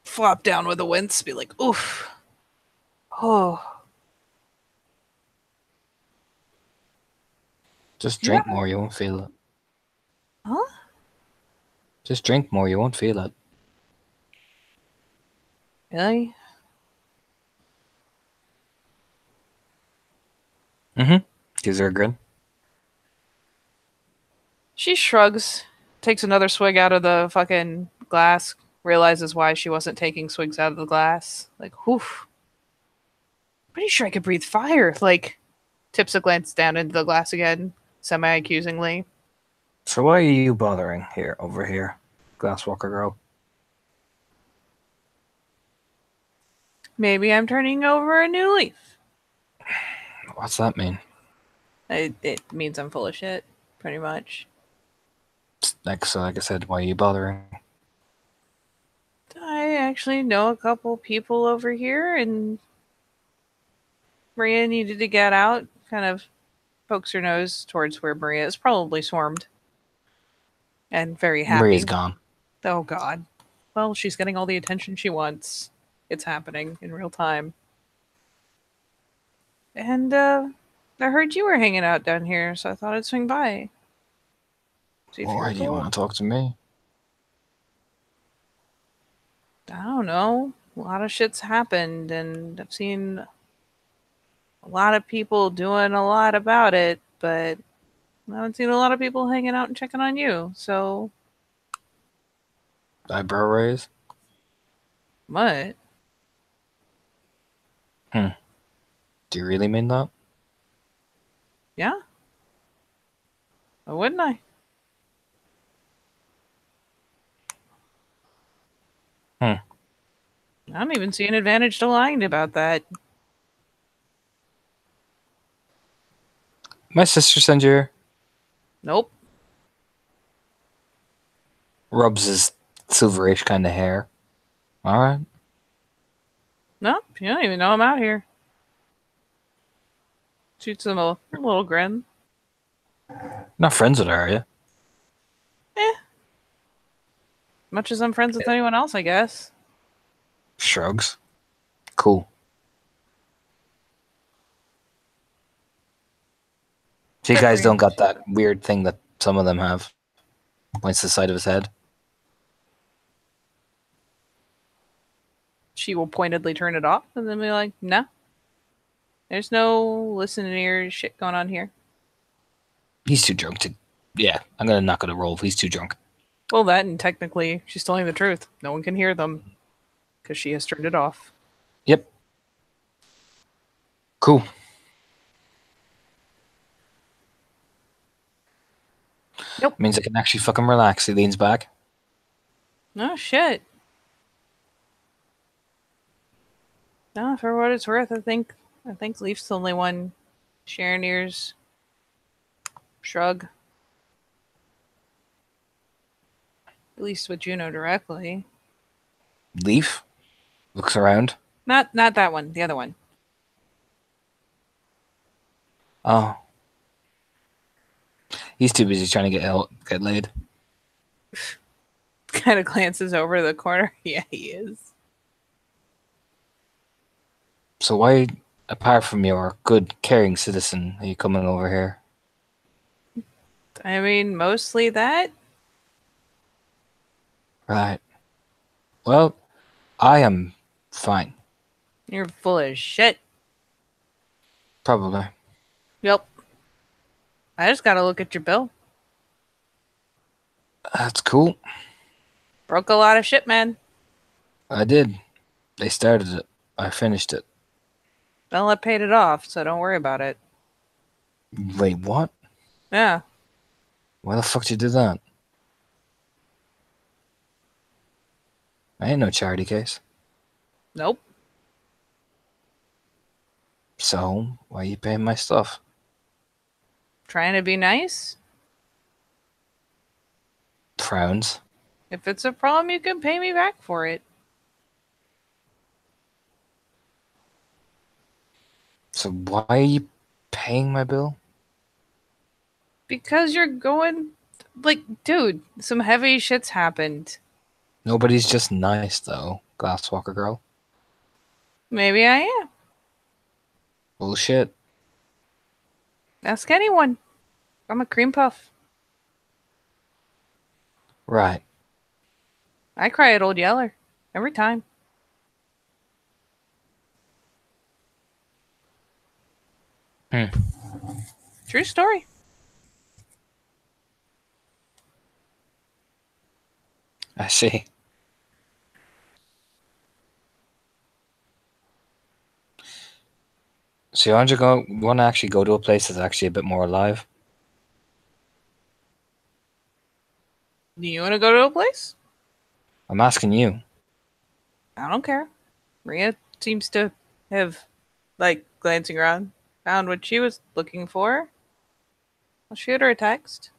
[SPEAKER 1] Flop down with a wince, be like, oof. Oh.
[SPEAKER 2] Just drink more, you won't feel it.
[SPEAKER 1] Huh?
[SPEAKER 2] Just drink more, you won't feel it.
[SPEAKER 1] Really?
[SPEAKER 2] Mm-hmm. Gives her a grin.
[SPEAKER 1] She shrugs, takes another swig out of the fucking glass, realizes why she wasn't taking swigs out of the glass. Like, whew. Pretty sure I could breathe fire. Like, tips a glance down into the glass again, semi accusingly.
[SPEAKER 2] So why are you bothering over here, Glasswalker girl?
[SPEAKER 1] Maybe I'm turning over a new leaf.
[SPEAKER 2] What's that mean?
[SPEAKER 1] It means I'm full of shit, pretty much.
[SPEAKER 2] Like I said, why are you bothering?
[SPEAKER 1] I actually know a couple people over here, and Maria needed to get out. Kind of pokes her nose towards where Maria is probably swarmed and very
[SPEAKER 2] Maria's
[SPEAKER 1] happy.
[SPEAKER 2] gone.
[SPEAKER 1] Oh, God. Well, she's getting all the attention she wants. It's happening in real time. And, I heard you were hanging out down here, so I thought I'd swing by. See if
[SPEAKER 2] Why
[SPEAKER 1] you're
[SPEAKER 2] do you
[SPEAKER 1] cool.
[SPEAKER 2] want to talk to me?
[SPEAKER 1] I don't know. A lot of shit's happened, and I've seen a lot of people doing a lot about it, but I haven't seen a lot of people hanging out and checking on you, so
[SPEAKER 2] Eyebrow raise?
[SPEAKER 1] what?
[SPEAKER 2] Do you really mean that?
[SPEAKER 1] Yeah? Why wouldn't I? I don't even see an advantage to lying about that.
[SPEAKER 2] My sister sent you here.
[SPEAKER 1] Nope.
[SPEAKER 2] Rubs his silverish kind of hair. Alright.
[SPEAKER 1] Nope. You don't even know I'm out here. Shoots him a little grin.
[SPEAKER 2] Not friends with her, are you?
[SPEAKER 1] Much as I'm friends with anyone else, I guess.
[SPEAKER 2] Shrugs. Cool. So you guys don't got that weird thing that some of them have. Points to the side of his head.
[SPEAKER 1] She will pointedly turn it off and then be like, no. There's no listening ear shit going on here.
[SPEAKER 2] He's too drunk to... Yeah, I'm gonna knock it a roll if he's too drunk.
[SPEAKER 1] Well, that and technically, she's telling the truth. No one can hear them because she has turned it off.
[SPEAKER 2] Yep. Cool.
[SPEAKER 1] Nope.
[SPEAKER 2] Means I can actually fucking relax. He leans back.
[SPEAKER 1] Oh, shit. No, for what it's worth, I think Leaf's the only one. Sharon ears. Shrug. At least with Juno directly.
[SPEAKER 2] Leaf. Looks around.
[SPEAKER 1] Not that one. The other one.
[SPEAKER 2] Oh. He's too busy trying to get laid.
[SPEAKER 1] Kind of glances over the corner. Yeah, he is.
[SPEAKER 2] So why, apart from your good, caring citizen, are you coming over here?
[SPEAKER 1] I mean, mostly that.
[SPEAKER 2] Right. Well, I am fine.
[SPEAKER 1] You're full of shit.
[SPEAKER 2] Probably.
[SPEAKER 1] Yep. I just gotta look at your bill.
[SPEAKER 2] That's cool.
[SPEAKER 1] Broke a lot of shit, man.
[SPEAKER 2] I did. They started it. I finished it.
[SPEAKER 1] Bella paid it off, so don't worry about it.
[SPEAKER 2] Wait, what?
[SPEAKER 1] Yeah.
[SPEAKER 2] Why the fuck did you do that? I ain't no charity case.
[SPEAKER 1] Nope.
[SPEAKER 2] So, why you paying my stuff?
[SPEAKER 1] Trying to be nice.
[SPEAKER 2] Frowns.
[SPEAKER 1] If it's a problem, you can pay me back for it.
[SPEAKER 2] So why are you paying my bill?
[SPEAKER 1] Because you're going... Like, dude, some heavy shit's happened.
[SPEAKER 2] Nobody's just nice, though, Glasswalker girl.
[SPEAKER 1] Maybe I am.
[SPEAKER 2] Bullshit.
[SPEAKER 1] Ask anyone. I'm a cream puff.
[SPEAKER 2] Right.
[SPEAKER 1] I cry at Old Yeller. Every time. True story.
[SPEAKER 2] I see. So you want to actually go to a place that's actually a bit more alive?
[SPEAKER 1] Do you want to go to a place?
[SPEAKER 2] I'm asking you.
[SPEAKER 1] I don't care. Maria seems to have, like, glancing around, found what she was looking for. I'll shoot her a text.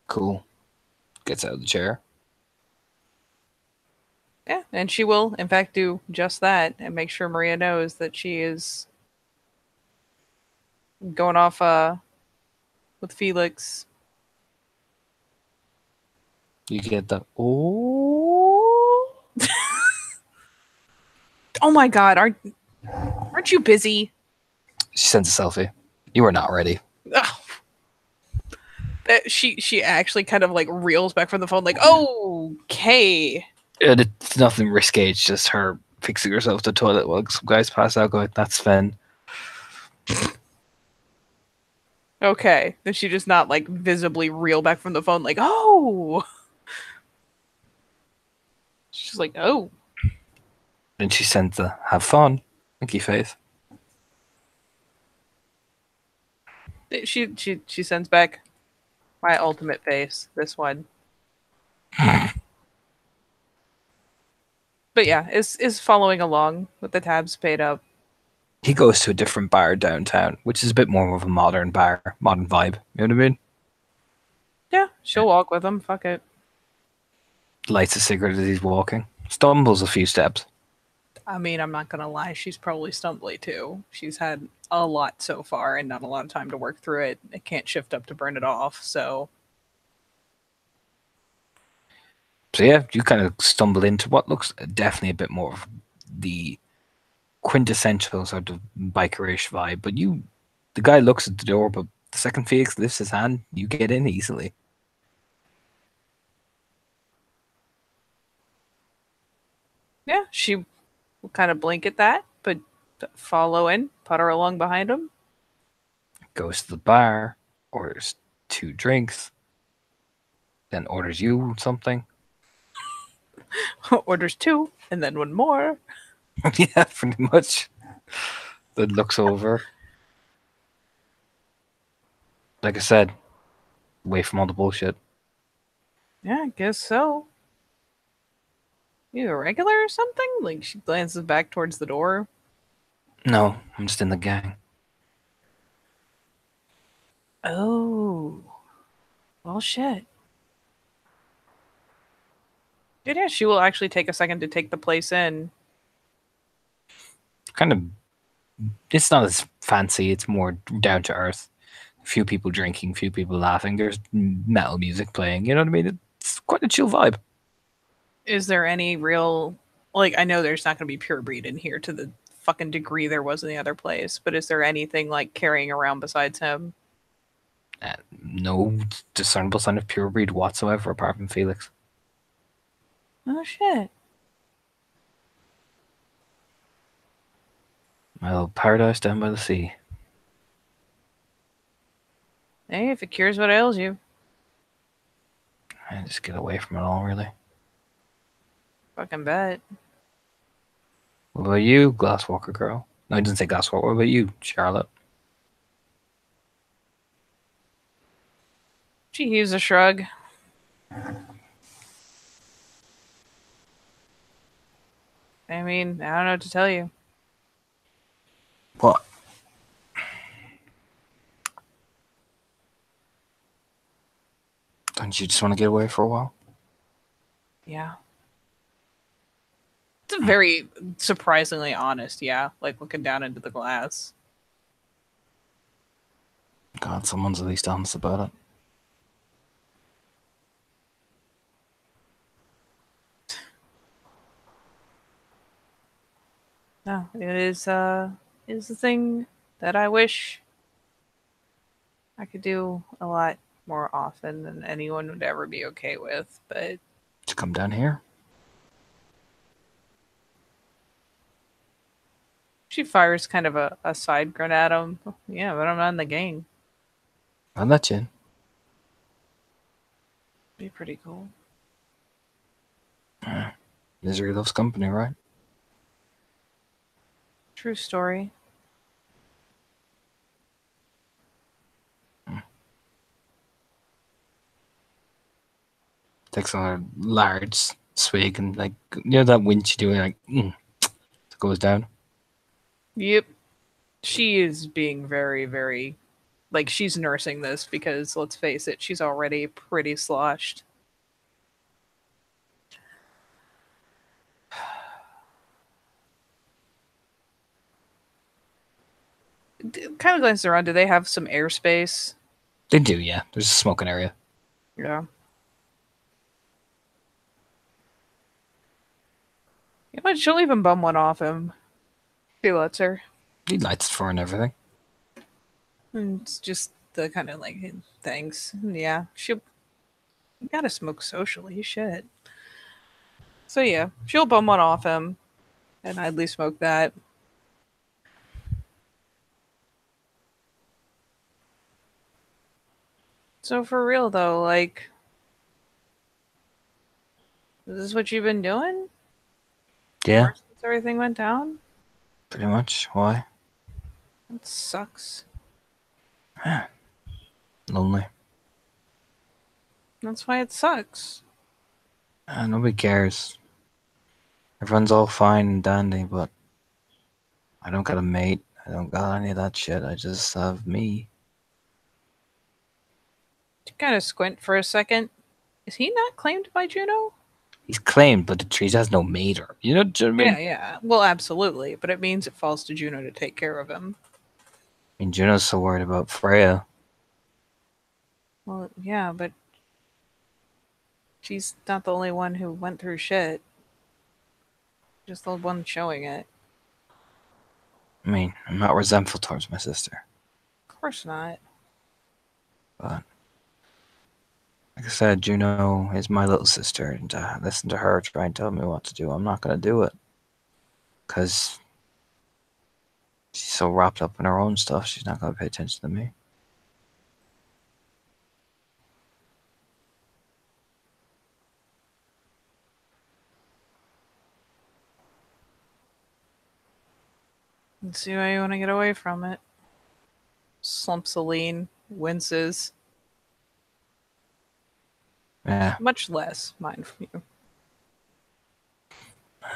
[SPEAKER 2] Cool. Gets out of the chair.
[SPEAKER 1] Yeah, and she will, in fact, do just that and make sure Maria knows that she is going off with Felix.
[SPEAKER 2] You get the oh.
[SPEAKER 1] Oh my god, aren't you busy?
[SPEAKER 2] She sends a selfie. You were not ready.
[SPEAKER 1] Ugh. She actually kind of like reels back from the phone like, okay.
[SPEAKER 2] It's nothing risque. It's just her fixing herself to the toilet while some guys pass out going, that's Sven.
[SPEAKER 1] Okay. Then she does not like visibly reel back from the phone like, oh. She's like, oh.
[SPEAKER 2] Then she sends the have fun. Thank you, Faith.
[SPEAKER 1] She sends back my ultimate face, this one. But yeah, is following along with the tabs paid up.
[SPEAKER 2] He goes to a different bar downtown, which is a bit more of a modern bar, modern vibe. You know what I mean?
[SPEAKER 1] Yeah, she'll walk with him. Fuck it.
[SPEAKER 2] Lights a cigarette as he's walking. Stumbles a few steps.
[SPEAKER 1] I mean, I'm not gonna lie, she's probably stumbly too. She's had a lot so far and not a lot of time to work through it. It can't shift up to burn it off, so
[SPEAKER 2] So yeah, you kind of stumble into what looks definitely a bit more of the quintessential sort of bikerish vibe. But the guy looks at the door, but the second Felix lifts his hand, you get in easily.
[SPEAKER 1] yeah, she will kind of blink at that, but follow in, putter along behind him.
[SPEAKER 2] Goes to the bar, orders 2 drinks, then orders you something.
[SPEAKER 1] Orders 2, and then one more.
[SPEAKER 2] Yeah, pretty much. Then looks over. Like I said, away from all the bullshit.
[SPEAKER 1] Yeah, I guess so. You a regular or something? Like she glances back towards the door.
[SPEAKER 2] No, I'm just in the gang.
[SPEAKER 1] Oh, well, shit. Yeah, she will actually take a second to take the place in.
[SPEAKER 2] Kind of, it's not as fancy. It's more down to earth. Few people drinking, few people laughing. There's metal music playing. You know what I mean? It's quite a chill vibe.
[SPEAKER 1] Is there any real, like, I know there's not going to be pure breed in here to the fucking degree there was in the other place, but is there anything like carrying around besides him?
[SPEAKER 2] No discernible sign of pure breed whatsoever, apart from Felix.
[SPEAKER 1] Oh shit.
[SPEAKER 2] My little paradise down by the sea.
[SPEAKER 1] Hey, if it cures what ails you.
[SPEAKER 2] I just get away from it all, really.
[SPEAKER 1] Fucking bet.
[SPEAKER 2] What about you, Glasswalker girl? No, I didn't say Glasswalker. What about you, Charlotte?
[SPEAKER 1] She heaves a shrug. I mean, I don't know what to tell you.
[SPEAKER 2] What? Don't you just want to get away for a while?
[SPEAKER 1] Yeah. It's a very surprisingly honest, yeah. Like looking down into the glass.
[SPEAKER 2] God, someone's at least honest about it.
[SPEAKER 1] No, it is the thing that I wish I could do a lot more often than anyone would ever be okay with, but
[SPEAKER 2] To come down here?
[SPEAKER 1] she fires kind of a side grin at him. Yeah, but I'm not in the gang.
[SPEAKER 2] I'll let you in.
[SPEAKER 1] Be pretty cool.
[SPEAKER 2] Misery loves company, right?
[SPEAKER 1] True story.
[SPEAKER 2] Takes a large swig and like that winch you do like it goes down.
[SPEAKER 1] Yep. She is being very, very like she's nursing this because let's face it, she's already pretty sloshed. Kind of glances around. Do they have some airspace?
[SPEAKER 2] They do, yeah. There's a smoking area.
[SPEAKER 1] Yeah. You know what? She'll even bum one off him. She lets her.
[SPEAKER 2] He lights it for her and everything.
[SPEAKER 1] And it's just the kind of like, thanks. Yeah. She'll. You gotta smoke socially. Shit. So yeah, she'll bum one off him and idly smoke that. So for real though, like, is this what you've been doing?
[SPEAKER 2] Yeah,
[SPEAKER 1] Ever since everything went down?
[SPEAKER 2] pretty much. Why?
[SPEAKER 1] That sucks.
[SPEAKER 2] Lonely.
[SPEAKER 1] That's why it sucks.
[SPEAKER 2] Nobody cares. Everyone's all fine and dandy, but I don't got a mate. I don't got any of that shit. I just have me.
[SPEAKER 1] To kind of squint for a second. Is he not claimed by Juno?
[SPEAKER 2] He's claimed, but the tree has no mate or do you know what I mean?
[SPEAKER 1] Yeah. Well, absolutely. But it means it falls to Juno to take care of him.
[SPEAKER 2] I mean, Juno's so worried about Freya.
[SPEAKER 1] Well, yeah, but she's not the only one who went through shit. Just the one showing it.
[SPEAKER 2] I mean, I'm not resentful towards my sister,
[SPEAKER 1] Of course not.
[SPEAKER 2] but like I said, Juno is my little sister, and to listen to her try and tell me what to do, I'm not gonna do it. Because she's so wrapped up in her own stuff, she's not gonna pay attention to me.
[SPEAKER 1] Let's see why you want to get away from it. Slumps a lean, winces.
[SPEAKER 2] Yeah,
[SPEAKER 1] Much less, mind you.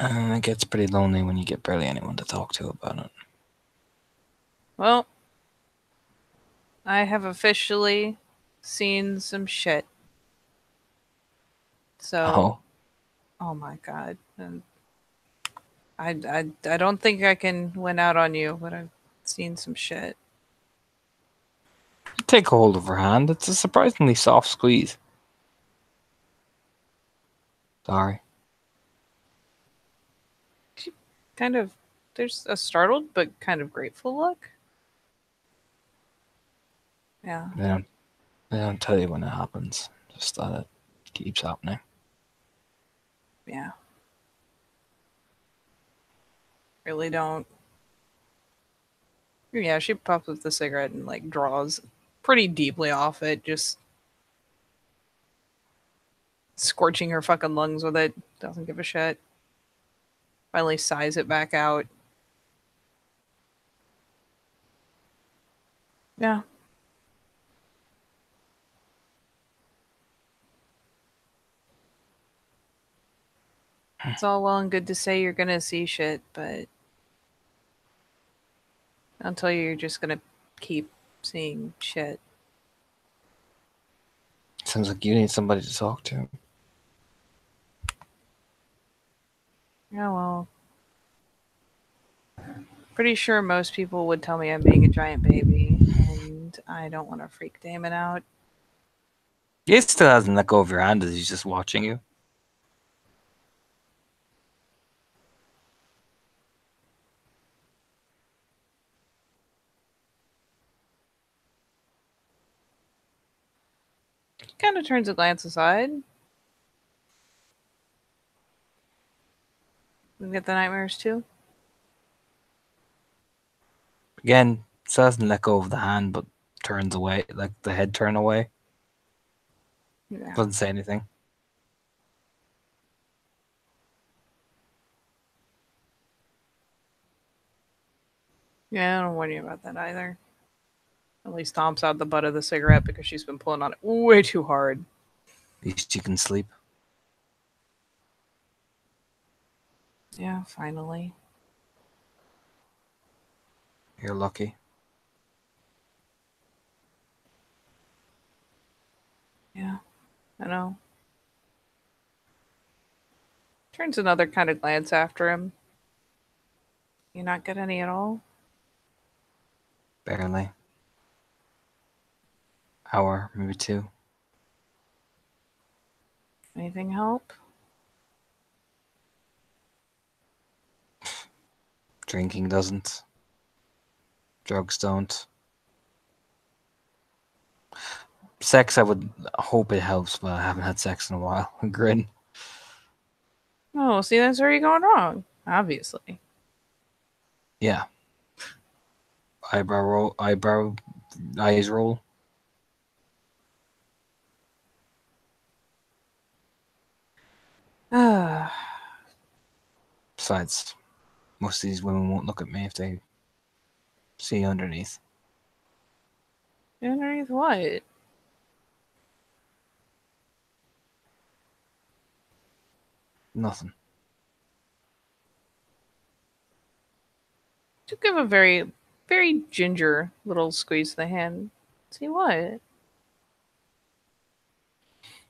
[SPEAKER 2] and it gets pretty lonely when you get barely anyone to talk to about it.
[SPEAKER 1] Well, I have officially seen some shit. So, oh my god. And I don't think I can win out on you, but I've seen some shit.
[SPEAKER 2] Take a hold of her hand. It's a surprisingly soft squeeze. Sorry.
[SPEAKER 1] She kind of, there's a startled but kind of grateful look. Yeah.
[SPEAKER 2] They don't tell you when it happens. Just that it keeps happening.
[SPEAKER 1] Yeah. Really don't. Yeah, she pops up the cigarette and like draws pretty deeply off it, just scorching her fucking lungs with it. Doesn't give a shit. Finally sighs it back out. Yeah. It's all well and good to say you're gonna see shit, but I'll tell you you're just gonna keep seeing shit.
[SPEAKER 2] Sounds like you need somebody to talk to.
[SPEAKER 1] Yeah, well. Pretty sure most people would tell me I'm being a giant baby, and I don't want to freak Damon out.
[SPEAKER 2] He still hasn't let go of your hand as he's just watching you.
[SPEAKER 1] He kind of turns a glance aside. We get the nightmares too.
[SPEAKER 2] Again, still hasn't let go of the hand, but turns away, like the head turn away.
[SPEAKER 1] Yeah.
[SPEAKER 2] Doesn't say anything.
[SPEAKER 1] Yeah, I don't worry about that either. At least stomps out the butt of the cigarette because she's been pulling on it way too hard.
[SPEAKER 2] At least you can sleep.
[SPEAKER 1] Yeah, finally.
[SPEAKER 2] You're lucky.
[SPEAKER 1] Yeah, I know. Turns another kind of glance after him. You not get any at all?
[SPEAKER 2] Barely. Hour, maybe 2.
[SPEAKER 1] Anything help?
[SPEAKER 2] Drinking doesn't. Drugs don't. Sex, I would hope it helps, but I haven't had sex in a while. Grin.
[SPEAKER 1] Oh, see, that's where you're going wrong. Obviously.
[SPEAKER 2] Yeah. Eyebrow roll. Eyes roll.
[SPEAKER 1] Ah,
[SPEAKER 2] Besides, most of these women won't look at me if they see underneath.
[SPEAKER 1] underneath what?
[SPEAKER 2] Nothing.
[SPEAKER 1] To give a very, very ginger little squeeze to the hand. See what?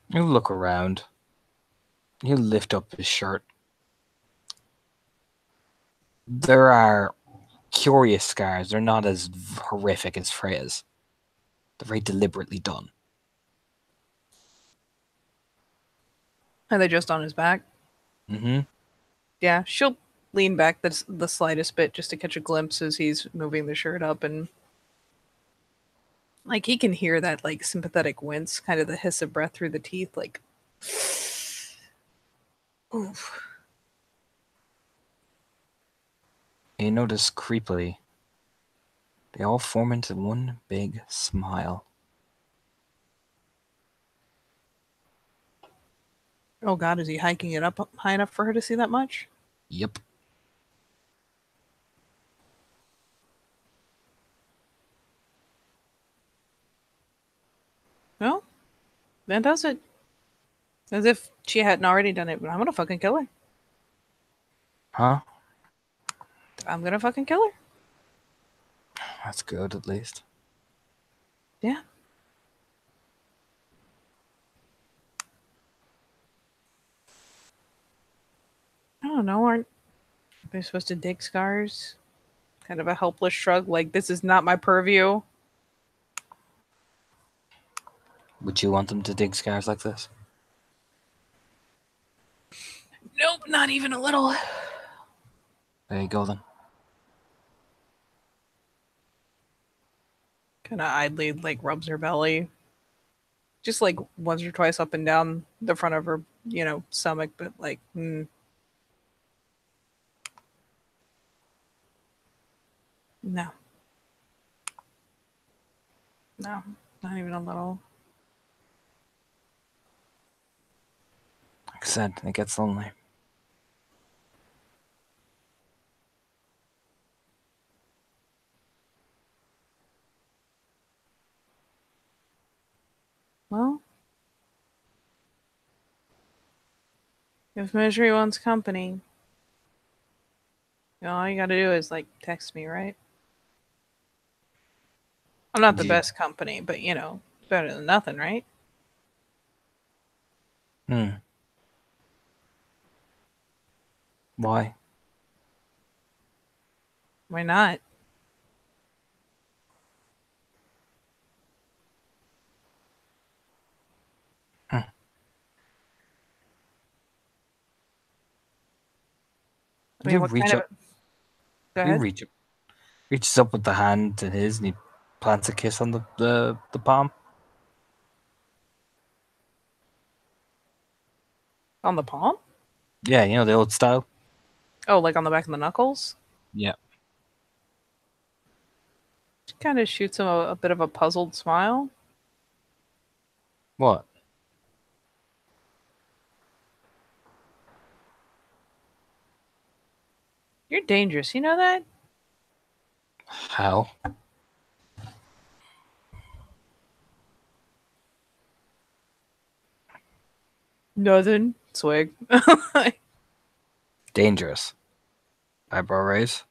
[SPEAKER 2] You look around. You lift up his shirt. There are curious scars. They're not as horrific as Freya's. They're very deliberately done.
[SPEAKER 1] Are they just on his back?
[SPEAKER 2] Mm-hmm.
[SPEAKER 1] Yeah, she'll lean back the slightest bit just to catch a glimpse as he's moving the shirt up, and like he can hear that like sympathetic wince, kind of the hiss of breath through the teeth, like oof.
[SPEAKER 2] You notice creepily, they all form into one big smile.
[SPEAKER 1] Oh god, is he hiking it up high enough for her to see that much?
[SPEAKER 2] Yep.
[SPEAKER 1] No? Then does it. As if she hadn't already done it, but I'm gonna fucking kill her.
[SPEAKER 2] Huh?
[SPEAKER 1] I'm gonna fucking kill her.
[SPEAKER 2] That's good, at least.
[SPEAKER 1] Yeah. I don't know, aren't they supposed to dig scars? Kind of a helpless shrug, like this is not my purview.
[SPEAKER 2] Would you want them to dig scars like this?
[SPEAKER 1] Nope, not even a little.
[SPEAKER 2] There you go, then.
[SPEAKER 1] Kind of idly like rubs her belly, just like once or twice up and down the front of her, stomach, but like, no, no, not even a little.
[SPEAKER 2] Like I said, it gets lonely.
[SPEAKER 1] Well, if misery wants company, all you gotta do is like text me, right? I'm not the
[SPEAKER 2] You,
[SPEAKER 1] best company, but better than nothing, right?
[SPEAKER 2] hmm. Why?
[SPEAKER 1] Why not?
[SPEAKER 2] Hmm.
[SPEAKER 1] I mean,
[SPEAKER 2] You
[SPEAKER 1] what
[SPEAKER 2] reach
[SPEAKER 1] kind of?
[SPEAKER 2] up.
[SPEAKER 1] Go
[SPEAKER 2] You
[SPEAKER 1] ahead.
[SPEAKER 2] reach up. Reaches up with the hand to his, and he plants a kiss on the palm.
[SPEAKER 1] On the palm?
[SPEAKER 2] Yeah, you know the old style.
[SPEAKER 1] Oh, like on the back of the knuckles?
[SPEAKER 2] Yeah.
[SPEAKER 1] She kind of shoots him a bit of a puzzled smile.
[SPEAKER 2] What?
[SPEAKER 1] You're dangerous, you know that?
[SPEAKER 2] How?
[SPEAKER 1] Nothing. Swig.
[SPEAKER 2] Dangerous. Eyebrow raise.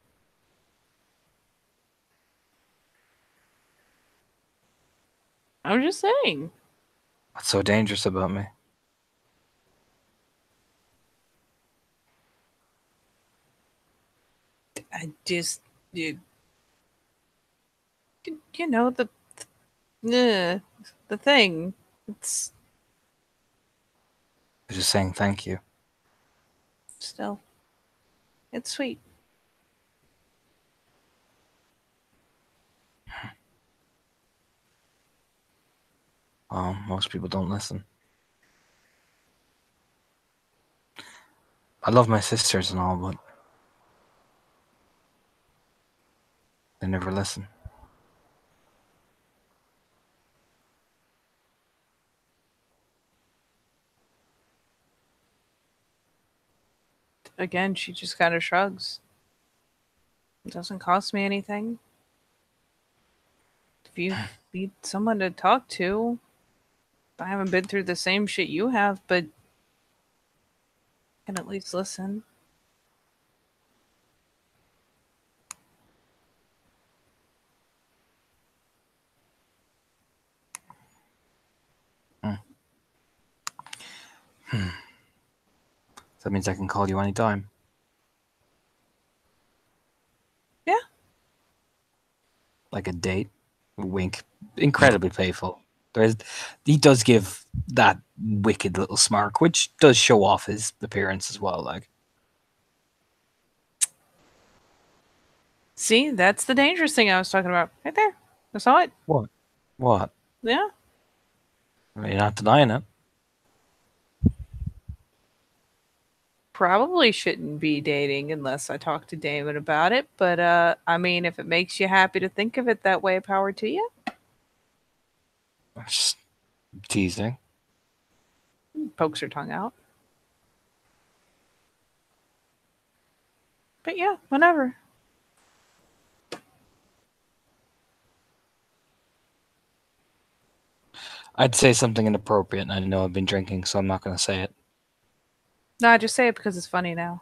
[SPEAKER 1] I'm just saying.
[SPEAKER 2] What's so dangerous about me?
[SPEAKER 1] I just you know uh, the thing. It's
[SPEAKER 2] I'm just saying thank you.
[SPEAKER 1] still it's sweet.
[SPEAKER 2] Most people don't listen. I love my sisters and all, but they never listen.
[SPEAKER 1] Again, she just kind of shrugs. It doesn't cost me anything. If you need someone to talk to, I haven't been through the same shit you have, but I can at least listen.
[SPEAKER 2] That means I can call you anytime.
[SPEAKER 1] Yeah.
[SPEAKER 2] Like a date. Wink. Incredibly playful. He does give that wicked little smirk, which does show off his appearance as well. Like,
[SPEAKER 1] See, that's the dangerous thing I was talking about. Right there. I saw it.
[SPEAKER 2] what? What?
[SPEAKER 1] Yeah.
[SPEAKER 2] I mean, you're not denying it.
[SPEAKER 1] Probably shouldn't be dating unless I talk to Damon about it, but I mean if it makes you happy to think of it that way, power to you.
[SPEAKER 2] I'm just teasing.
[SPEAKER 1] Pokes her tongue out. But yeah, whenever.
[SPEAKER 2] I'd say something inappropriate, and I know I've been drinking, so I'm not going to say it.
[SPEAKER 1] No, I just say it because it's funny now.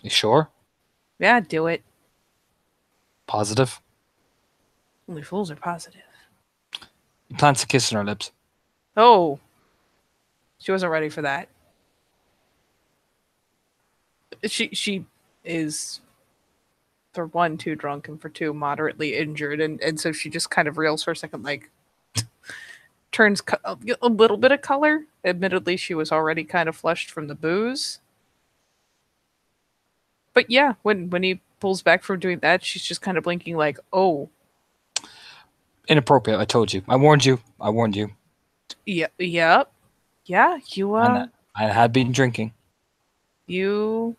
[SPEAKER 2] You sure?
[SPEAKER 1] Yeah, do it.
[SPEAKER 2] Positive?
[SPEAKER 1] Only fools are positive.
[SPEAKER 2] He plants a kiss on her lips.
[SPEAKER 1] Oh, she wasn't ready for that. She is for one too drunk and for two moderately injured, and so she just kind of reels for a second, like turns a little bit of color. Admittedly, she was already kind of flushed from the booze. But yeah, when he pulls back from doing that, she's just kind of blinking, like, "Oh,
[SPEAKER 2] Inappropriate, I told you. I warned you. I warned you.
[SPEAKER 1] yeah, yeah, yeah."
[SPEAKER 2] And I had been drinking.
[SPEAKER 1] You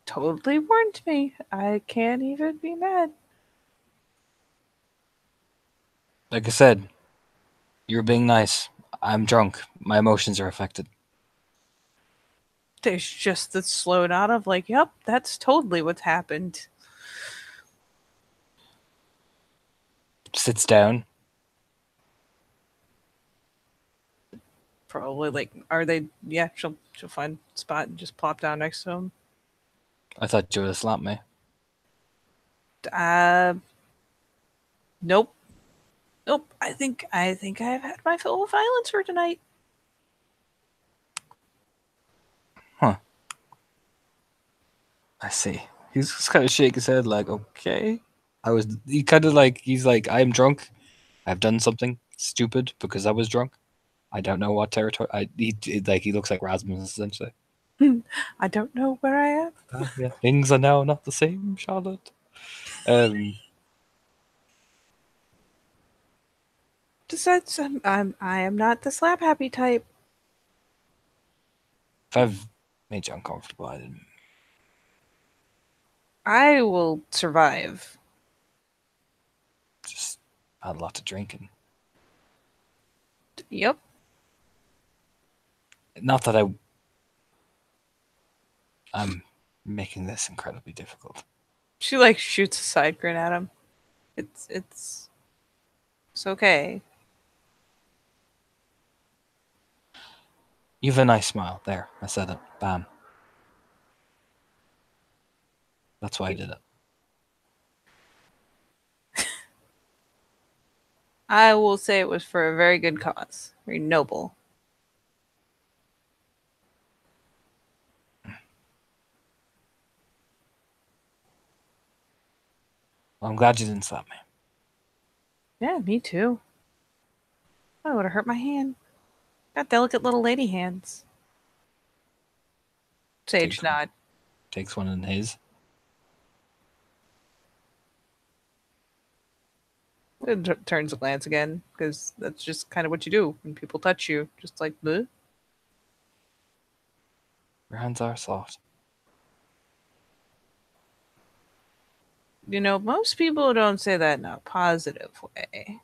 [SPEAKER 1] totally warned me. I can't even be mad.
[SPEAKER 2] Like I said, you're being nice. I'm drunk. My emotions are affected.
[SPEAKER 1] There's just the slow nod of like, "Yep, that's totally what's happened."
[SPEAKER 2] Sits down.
[SPEAKER 1] Probably like, are they? Yeah, she'll find a spot and just plop down next to him.
[SPEAKER 2] I thought you would have slapped me.
[SPEAKER 1] Uh, nope, nope. I think I've had my fill of violence for tonight.
[SPEAKER 2] Huh. I see. He's just kind of shake his head like, okay. He kind of like, he's like, I'm drunk. I've done something stupid because I was drunk. I don't know what territory. He looks like Rasmus essentially.
[SPEAKER 1] I don't know where I am.
[SPEAKER 2] Yeah. Things are now not the same, Charlotte. Um,
[SPEAKER 1] Besides, I am not the slap happy type.
[SPEAKER 2] if I've made you uncomfortable, I didn't.
[SPEAKER 1] I will survive.
[SPEAKER 2] Just had a lot of drinking.
[SPEAKER 1] Yep.
[SPEAKER 2] Not that I'm making this incredibly difficult.
[SPEAKER 1] She like shoots a side grin at him. It's okay.
[SPEAKER 2] You have a nice smile. There, I said it. Bam. That's why I did it.
[SPEAKER 1] I will say it was for a very good cause. Very noble.
[SPEAKER 2] Well, I'm glad you didn't slap me.
[SPEAKER 1] Yeah, me too. I would have hurt my hand. Got delicate little lady hands. Sage
[SPEAKER 2] Takes one,
[SPEAKER 1] nod.
[SPEAKER 2] takes one in his.
[SPEAKER 1] It turns a glance again, because that's just kind of what you do when people touch you. Just like, bleh.
[SPEAKER 2] Your hands are soft.
[SPEAKER 1] You know, most people don't say that in a positive way.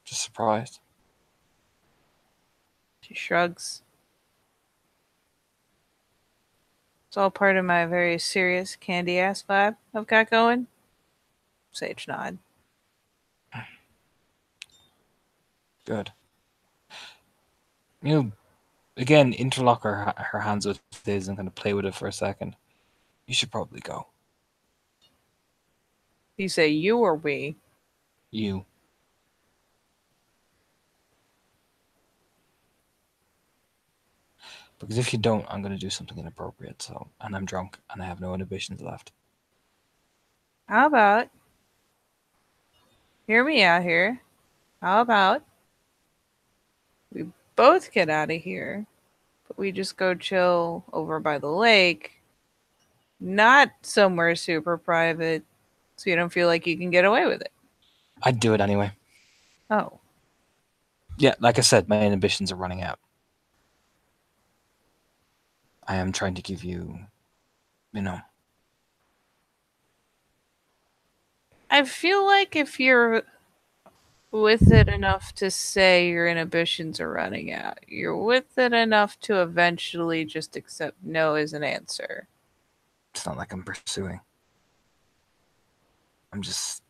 [SPEAKER 2] Just surprised.
[SPEAKER 1] She shrugs. It's all part of my very serious candy ass vibe I've got going. Sage nod.
[SPEAKER 2] Good. You again interlock her hands with his and kind of play with it for a second. You should probably go.
[SPEAKER 1] You say you or we?
[SPEAKER 2] You. Because if you don't, I'm going to do something inappropriate. So, and I'm drunk and I have no inhibitions left.
[SPEAKER 1] How about? Hear me out here. How about we both get out of here, but we just go chill over by the lake, not somewhere super private, so you don't feel like you can get away with it.
[SPEAKER 2] I'd do it anyway.
[SPEAKER 1] Oh,
[SPEAKER 2] Yeah, like I said, my inhibitions are running out. I am trying to give you, you know,
[SPEAKER 1] I feel like if you're with it enough to say your inhibitions are running out, you're with it enough to eventually just accept no as an answer.
[SPEAKER 2] it's not like I'm pursuing. I'm just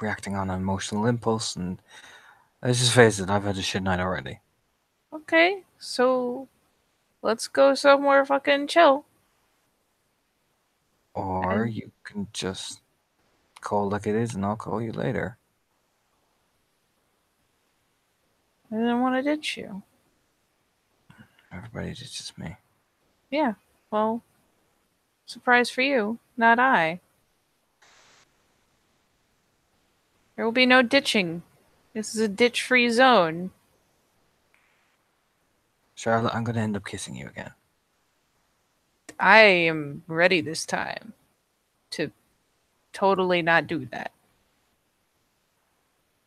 [SPEAKER 2] reacting on an emotional impulse, and let's just face it, I've had a shit night already.
[SPEAKER 1] Okay, so let's go somewhere fucking chill.
[SPEAKER 2] Or
[SPEAKER 1] And
[SPEAKER 2] you can just call like it is, and I'll call you later.
[SPEAKER 1] I didn't want to ditch you.
[SPEAKER 2] Everybody, it's just me.
[SPEAKER 1] Yeah, well, surprise for you, not I. There will be no ditching. This is a ditch free zone.
[SPEAKER 2] Charlotte, I'm gonna end up kissing you again.
[SPEAKER 1] I am ready this time to totally not do that.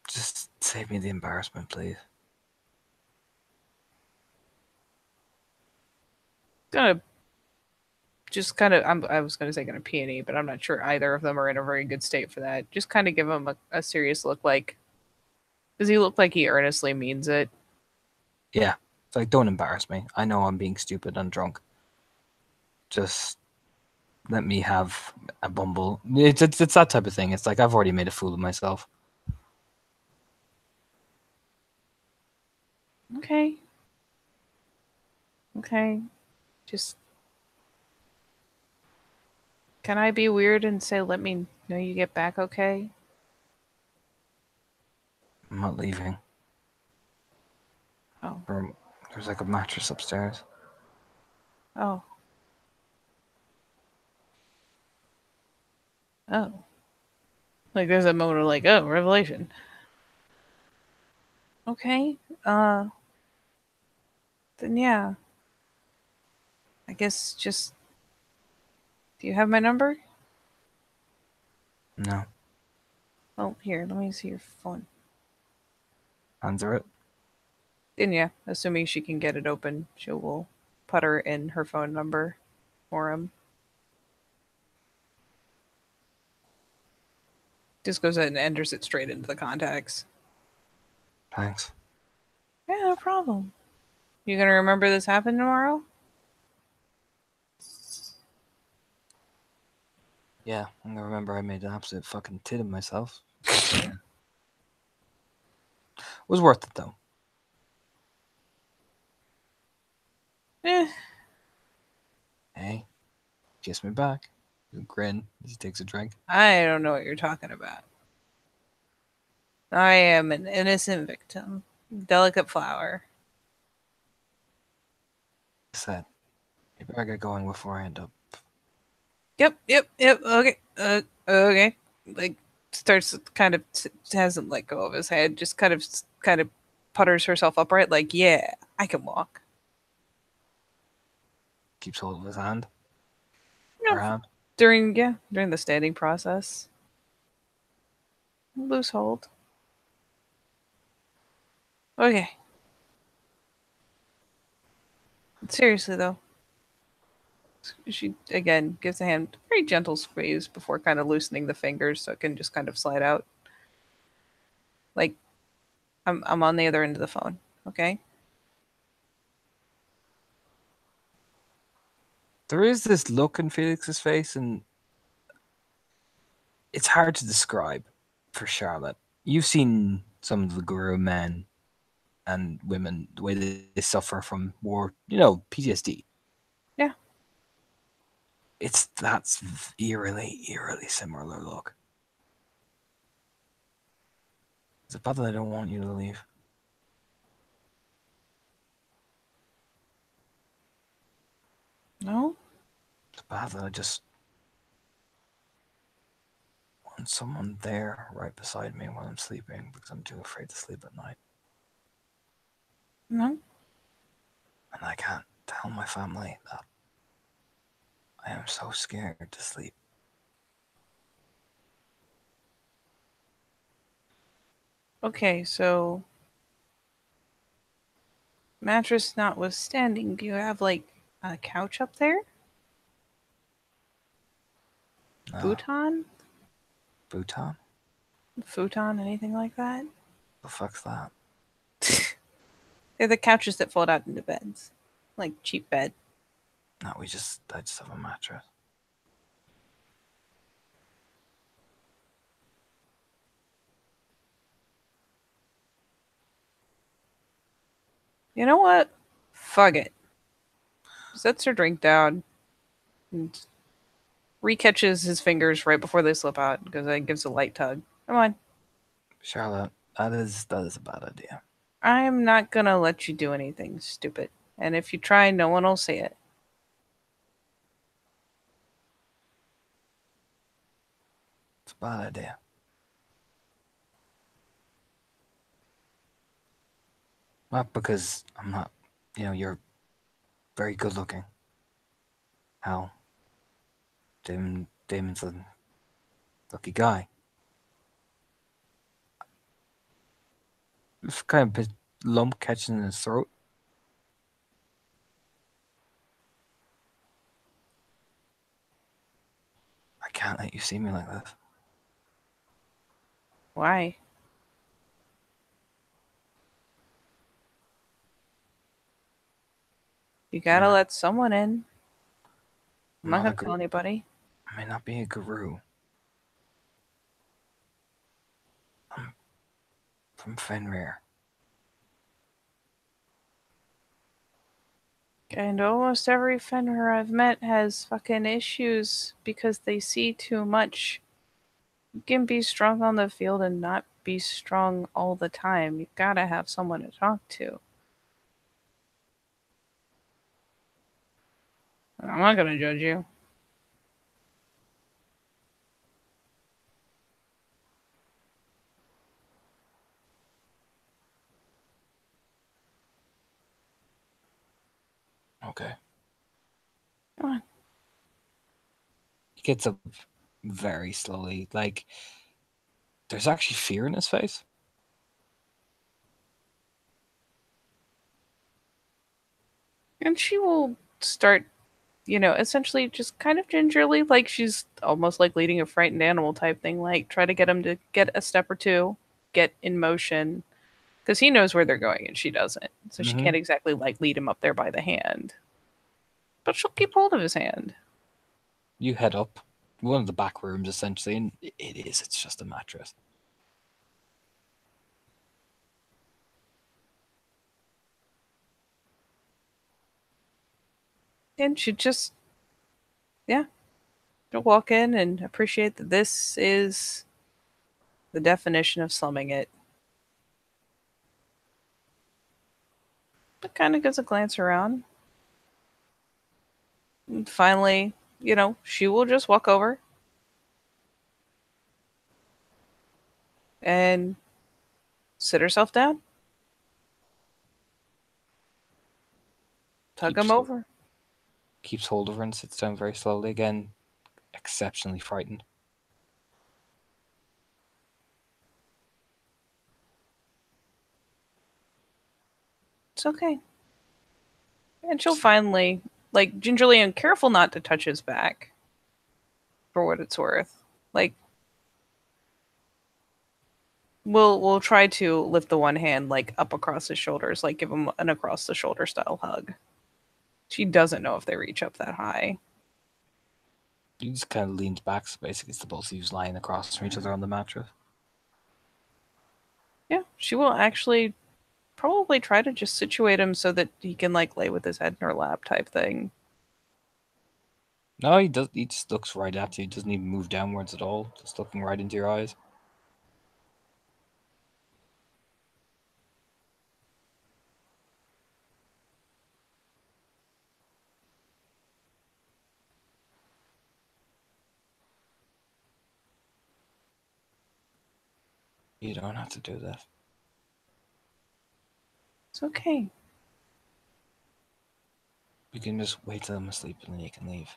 [SPEAKER 2] Just save me the embarrassment, please.
[SPEAKER 1] Gonna just kind of, I was gonna say gonna peony, but I'm not sure either of them are in a very good state for that. Just kind of give him a serious look like, does he look like he earnestly means it?
[SPEAKER 2] Yeah, it's like, don't embarrass me. I know I'm being stupid and drunk. Just let me have a bumble. It's that type of thing. It's like I've already made a fool of myself.
[SPEAKER 1] Okay. Okay. Just, can I be weird and say, let me know you get back okay?
[SPEAKER 2] I'm not leaving.
[SPEAKER 1] Oh.
[SPEAKER 2] There's like a mattress upstairs.
[SPEAKER 1] Oh. Oh. Like there's a moment of like, oh, revelation. Okay. Then yeah. I guess just, do you have my number?
[SPEAKER 2] No,
[SPEAKER 1] Oh, here, let me see your phone.
[SPEAKER 2] answer it.
[SPEAKER 1] And yeah, assuming she can get it open, she will putter in her phone number for him. Just goes ahead and enters it straight into the contacts.
[SPEAKER 2] Thanks.
[SPEAKER 1] Yeah, no problem. You gonna remember this happened tomorrow?
[SPEAKER 2] Yeah, I'm gonna remember I made an absolute fucking tit of myself. Was worth it though.
[SPEAKER 1] Eh,
[SPEAKER 2] Hey, kiss me back. Grin as he takes a drink.
[SPEAKER 1] I don't know what you're talking about. I am an innocent victim. Delicate flower.
[SPEAKER 2] I said, you better get going before I end up.
[SPEAKER 1] Yep. Okay. Okay. Like starts kind of hasn't let go of his head. Just kind of putters herself upright. Like, yeah, I can walk.
[SPEAKER 2] Keeps hold of his hand.
[SPEAKER 1] You
[SPEAKER 2] Her
[SPEAKER 1] know,
[SPEAKER 2] hand.
[SPEAKER 1] during the standing process, loose hold. Okay. Seriously though, she again gives a hand very gentle squeeze before kind of loosening the fingers so it can just kind of slide out. Like I'm on the other end of the phone. Okay.
[SPEAKER 2] There is this look in Felix's face, and it's hard to describe for Charlotte. You've seen some of the guru men and women, the way they suffer from war, PTSD.
[SPEAKER 1] Yeah.
[SPEAKER 2] It's that's eerily similar look. It's bad that I don't want you to leave.
[SPEAKER 1] No.
[SPEAKER 2] It's bad that I just want someone there right beside me while I'm sleeping because I'm too afraid to sleep at night.
[SPEAKER 1] No.
[SPEAKER 2] And I can't tell my family that I am so scared to sleep.
[SPEAKER 1] Okay. So mattress notwithstanding, do you have like a couch up there?
[SPEAKER 2] No.
[SPEAKER 1] Futon?
[SPEAKER 2] Bhutan?
[SPEAKER 1] Futon? Anything like that?
[SPEAKER 2] The fuck's that?
[SPEAKER 1] They're the couches that fold out into beds, like cheap bed.
[SPEAKER 2] No, I just have a mattress.
[SPEAKER 1] You know what? Fuck it. Sets her drink down and recatches his fingers right before they slip out because it gives a light tug. Come on.
[SPEAKER 2] Charlotte, that is a bad idea.
[SPEAKER 1] I'm not gonna let you do anything stupid. And if you try, no one will see it.
[SPEAKER 2] It's a bad idea. Not because I'm not, you're very good looking. Hell, Damon's a lucky guy. It's kind of a lump catching in his throat. I can't let you see me like this.
[SPEAKER 1] Why? You gotta
[SPEAKER 2] Yeah.
[SPEAKER 1] let someone in. I'm
[SPEAKER 2] I'm
[SPEAKER 1] not
[SPEAKER 2] not
[SPEAKER 1] gonna
[SPEAKER 2] a
[SPEAKER 1] tell anybody.
[SPEAKER 2] I may not be a guru. I'm from Fenrir.
[SPEAKER 1] And almost every Fenrir I've met has fucking issues because they see too much. You can be strong on the field and not be strong all the time. You gotta have someone to talk to. I'm not gonna judge you.
[SPEAKER 2] Okay.
[SPEAKER 1] Come on.
[SPEAKER 2] He gets up very slowly. Like, there's actually fear in his face.
[SPEAKER 1] And she will start, essentially just kind of gingerly, like she's almost like leading a frightened animal type thing, like try to get him to get a step or two, get in motion, because he knows where they're going and she doesn't. So she
[SPEAKER 2] Mm-hmm.
[SPEAKER 1] can't exactly like lead him up there by the hand. But she'll keep hold of his hand.
[SPEAKER 2] You head up one of the back rooms, essentially, and it's just a mattress.
[SPEAKER 1] And she just, yeah, she'll walk in and appreciate that this is the definition of slumming it. But kind of gives a glance around. And finally, she will just walk over and sit herself down, tug him
[SPEAKER 2] Keeps
[SPEAKER 1] over.
[SPEAKER 2] keeps hold of her and sits down very slowly again, exceptionally frightened.
[SPEAKER 1] It's okay. And she'll finally, like, gingerly and careful not to touch his back for what it's worth. Like, we'll try to lift the one hand, like, up across his shoulders, like, give him an across the shoulder style hug. She doesn't know if they reach up that high.
[SPEAKER 2] He just kind of leans back, so basically it's the both of you lying across from each other on the mattress.
[SPEAKER 1] Yeah, she will actually probably try to just situate him so that he can, like, lay with his head in her lap type thing.
[SPEAKER 2] No, he does. He just looks right at you. He doesn't even move downwards at all. Just looking right into your eyes. You don't have to do that.
[SPEAKER 1] It's okay.
[SPEAKER 2] You can just wait till I'm asleep and then you can leave.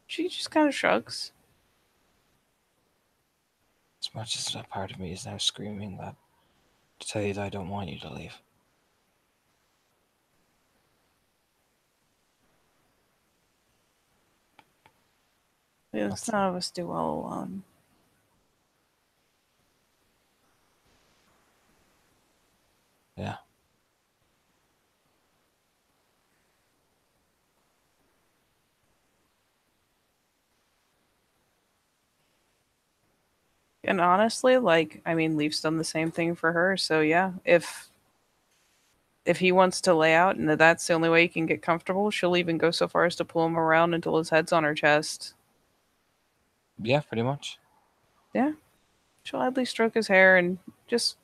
[SPEAKER 1] She just kind of shrugs.
[SPEAKER 2] As much as that part of me is now screaming that to tell you that I don't want you to leave.
[SPEAKER 1] Yes,
[SPEAKER 2] That's
[SPEAKER 1] none of us do all alone.
[SPEAKER 2] yeah.
[SPEAKER 1] And honestly, like, I mean, Leaf's done the same thing for her. So yeah, if he wants to lay out and that's the only way he can get comfortable, she'll even go so far as to pull him around until his head's on her chest.
[SPEAKER 2] Yeah, pretty much.
[SPEAKER 1] Yeah, she'll idly stroke his hair and just,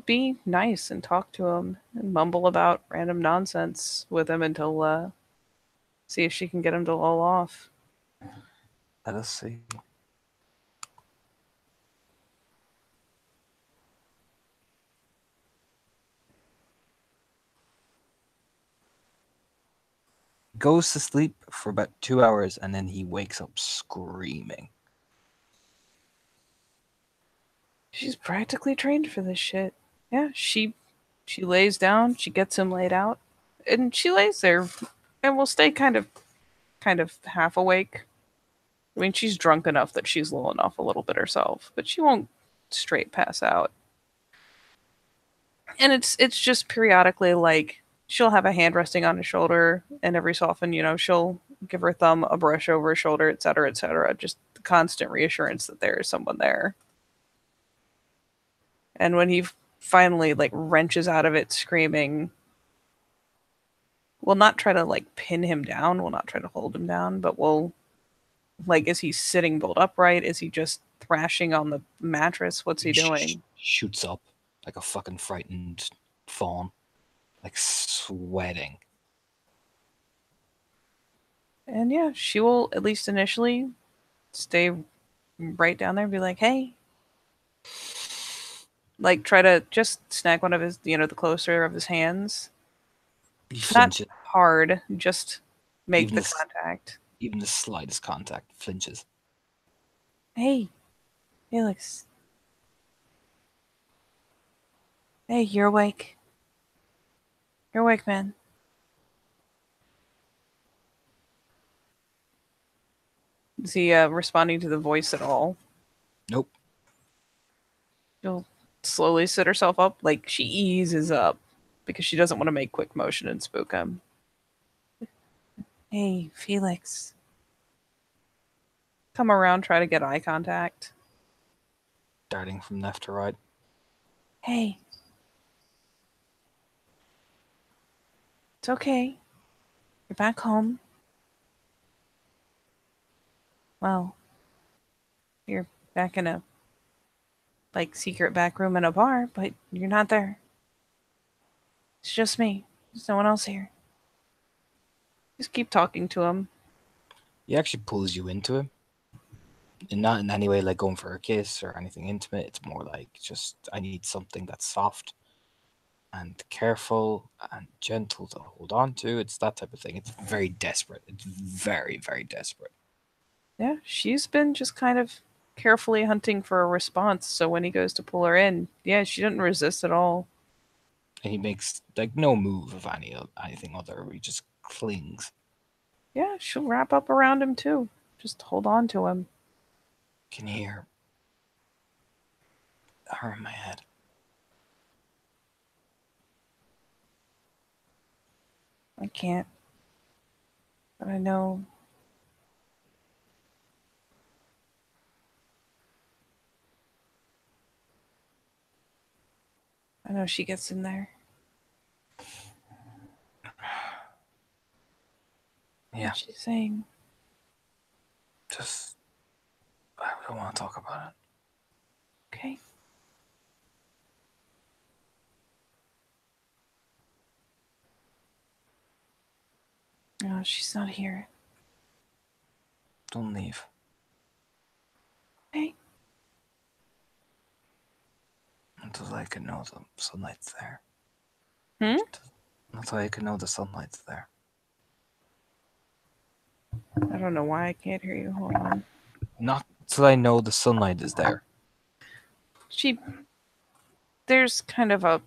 [SPEAKER 1] be nice and talk to him and mumble about random nonsense with him until see if she can get him to lull off.
[SPEAKER 2] Let us see. Goes to sleep for about 2 hours and then he wakes up screaming.
[SPEAKER 1] She's practically trained for this shit. Yeah, she lays down, she gets him laid out, and she lays there and will stay kind of half awake. I mean, she's drunk enough that she's lulling off a little bit herself, but she won't straight pass out. And it's just periodically, like, she'll have a hand resting on his shoulder, and every so often, she'll give her thumb a brush over her shoulder, etc., etc. Just the constant reassurance that there is someone there. And when he finally like wrenches out of it screaming, we'll not try to like pin him down, we'll not try to hold him down, but we'll, like, is he sitting bolt upright, is he just thrashing on the mattress, what's he doing?
[SPEAKER 2] Shoots up like a fucking frightened fawn, like sweating.
[SPEAKER 1] And yeah, she will at least initially stay right down there and be like, hey, like, try to just snag one of his, the closer of his hands.
[SPEAKER 2] He
[SPEAKER 1] Not
[SPEAKER 2] flinches.
[SPEAKER 1] hard, just make
[SPEAKER 2] Even
[SPEAKER 1] the
[SPEAKER 2] the
[SPEAKER 1] contact.
[SPEAKER 2] even the slightest contact flinches.
[SPEAKER 1] Hey, Felix. Hey, you're awake. You're awake, man. Is he responding to the voice at all?
[SPEAKER 2] Nope.
[SPEAKER 1] She'll slowly sit herself up, like she eases up because she doesn't want to make quick motion and spook him. Hey, Felix. Come around, try to get eye contact.
[SPEAKER 2] Darting from left to right.
[SPEAKER 1] Hey. It's okay. You're back home. Well, you're back in a secret back room in a bar, but you're not there. It's just me. There's no one else here. Just keep talking to him.
[SPEAKER 2] He actually pulls you into him. And not in any way like going for a kiss or anything intimate. It's more like just, I need something that's soft and careful and gentle to hold on to. It's that type of thing. It's very desperate. It's very, very desperate.
[SPEAKER 1] Yeah, she's been just kind of carefully hunting for a response, so when he goes to pull her in, yeah, she didn't resist at all.
[SPEAKER 2] And he makes like no move of anything other. He just clings.
[SPEAKER 1] Yeah, she'll wrap up around him too. Just hold on to him.
[SPEAKER 2] Can hear her in my head.
[SPEAKER 1] I can't. But I know. I know she gets in there.
[SPEAKER 2] Yeah.
[SPEAKER 1] What's she saying?
[SPEAKER 2] Just, I don't want to talk about it.
[SPEAKER 1] Okay. No, she's not here.
[SPEAKER 2] Don't leave.
[SPEAKER 1] Okay.
[SPEAKER 2] Until I can know the sunlight's there.
[SPEAKER 1] Hmm?
[SPEAKER 2] Until I can know the sunlight's there.
[SPEAKER 1] I don't know why I can't hear you. Hold on.
[SPEAKER 2] Not till I know the sunlight is there.
[SPEAKER 1] There's kind of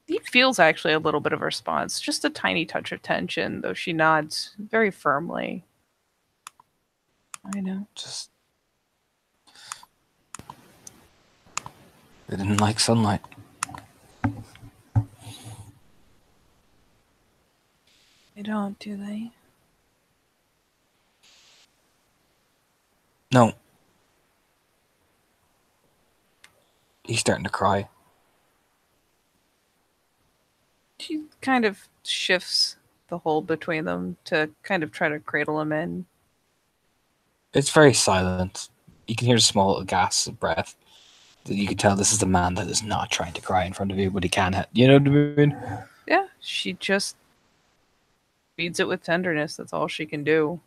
[SPEAKER 1] he feels actually a little bit of a response, just a tiny touch of tension, though she nods very firmly. I know.
[SPEAKER 2] Just, they didn't like sunlight.
[SPEAKER 1] They don't, do they?
[SPEAKER 2] No. He's starting to cry.
[SPEAKER 1] She kind of shifts the hold between them to kind of try to cradle him in.
[SPEAKER 2] It's very silent. You can hear a small gasp of breath. You can tell this is a man that is not trying to cry in front of you, but he can. You know what I mean?
[SPEAKER 1] Yeah, she just feeds it with tenderness. That's all she can do.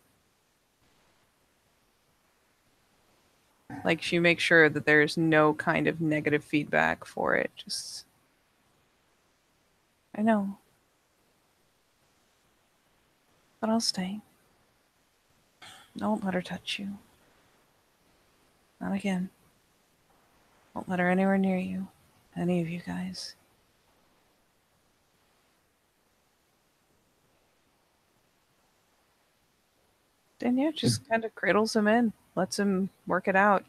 [SPEAKER 1] Like, she makes sure that there's no kind of negative feedback for it. Just, I know. But I'll stay. Don't let her touch you. Not again. Won't let her anywhere near you. Any of you guys. Then yeah, just kind of cradles him in. Lets him work it out.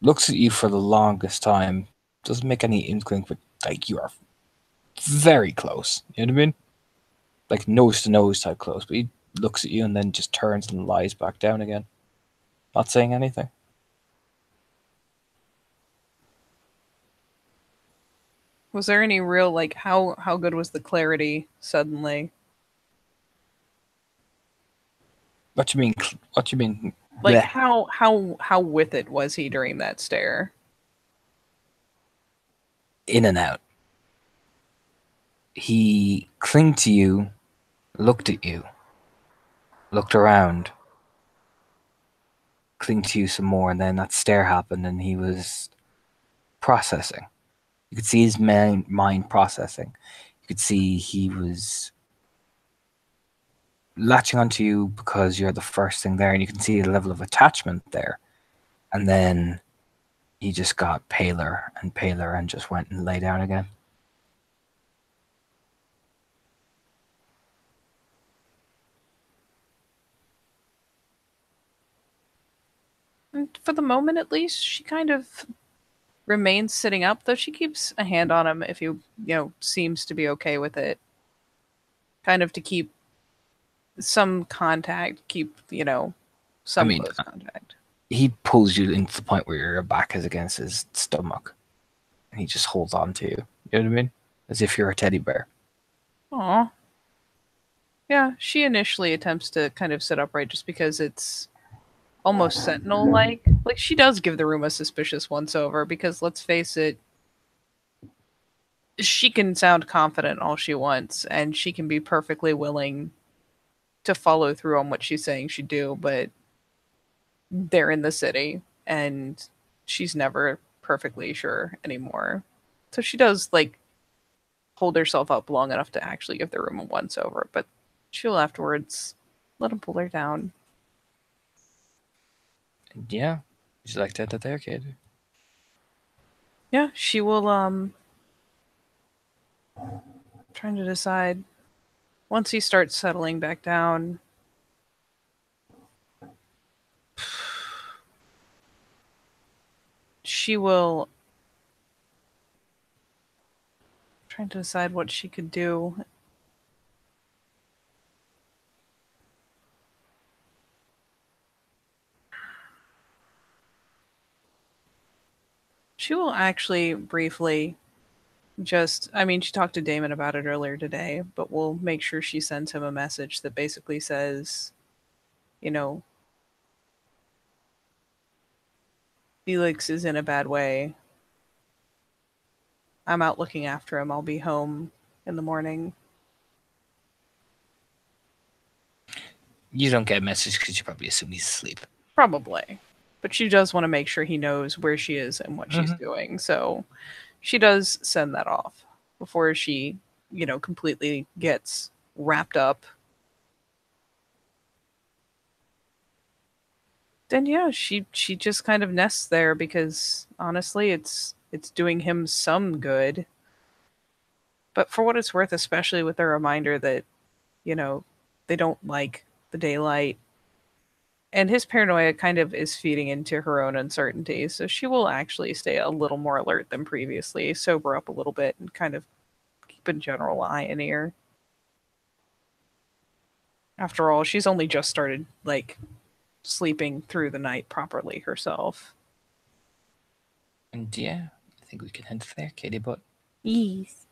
[SPEAKER 2] Looks at you for the longest time. Doesn't make any inkling, but like you are very close. You know what I mean? Like nose to nose type close. But he looks at you and then just turns and lies back down again. Not saying anything.
[SPEAKER 1] Was there any real how good was the clarity suddenly?
[SPEAKER 2] What you mean? What you mean?
[SPEAKER 1] Like
[SPEAKER 2] Bleh.
[SPEAKER 1] how with it was he during that stare?
[SPEAKER 2] In and out. He clinged to you, looked at you, looked around, clinged to you some more, and then that stare happened, and he was processing. You could see his mind processing. You could see he was latching onto you because you're the first thing there, and you can see the level of attachment there. And then he just got paler and paler and just went and lay down again.
[SPEAKER 1] And for the moment, at least, she kind of remains sitting up, though she keeps a hand on him if he seems to be okay with it. Kind of to keep some contact, keep
[SPEAKER 2] I
[SPEAKER 1] some
[SPEAKER 2] mean,
[SPEAKER 1] close contact.
[SPEAKER 2] he pulls you into the point where your back is against his stomach, and he just holds on to you. You know what I mean? As if you're a teddy bear.
[SPEAKER 1] Aw. Yeah, she initially attempts to kind of sit upright just because it's almost sentinel like. Like, she does give the room a suspicious once over because, let's face it, she can sound confident all she wants and she can be perfectly willing to follow through on what she's saying she'd do, but they're in the city and she's never perfectly sure anymore. So she does, like, hold herself up long enough to actually give the room a once over, but she'll afterwards let him pull her down.
[SPEAKER 2] And yeah, would you like to enter the arcade?
[SPEAKER 1] Yeah, she will, trying to decide. Once he starts settling back down, she will, trying to decide what she could do. She will actually briefly I mean, she talked to Damon about it earlier today, but we'll make sure she sends him a message that basically says, you know, Felix is in a bad way. I'm out looking after him. I'll be home in the morning.
[SPEAKER 2] You don't get a message because you probably assume he's asleep.
[SPEAKER 1] Probably. But she does want to make sure he knows where she is and what she's
[SPEAKER 2] Mm-hmm.
[SPEAKER 1] doing. So she does send that off before she completely gets wrapped up. Then yeah, she just kind of nests there because honestly, it's doing him some good. But for what it's worth, especially with the reminder that, you know, they don't like the daylight. And his paranoia kind of is feeding into her own uncertainty, so she will actually stay a little more alert than previously, sober up a little bit, and kind of keep a general eye and ear. After all, she's only just started, like, sleeping through the night properly herself.
[SPEAKER 2] And yeah, I think we can head there, Katie. But
[SPEAKER 1] Yes.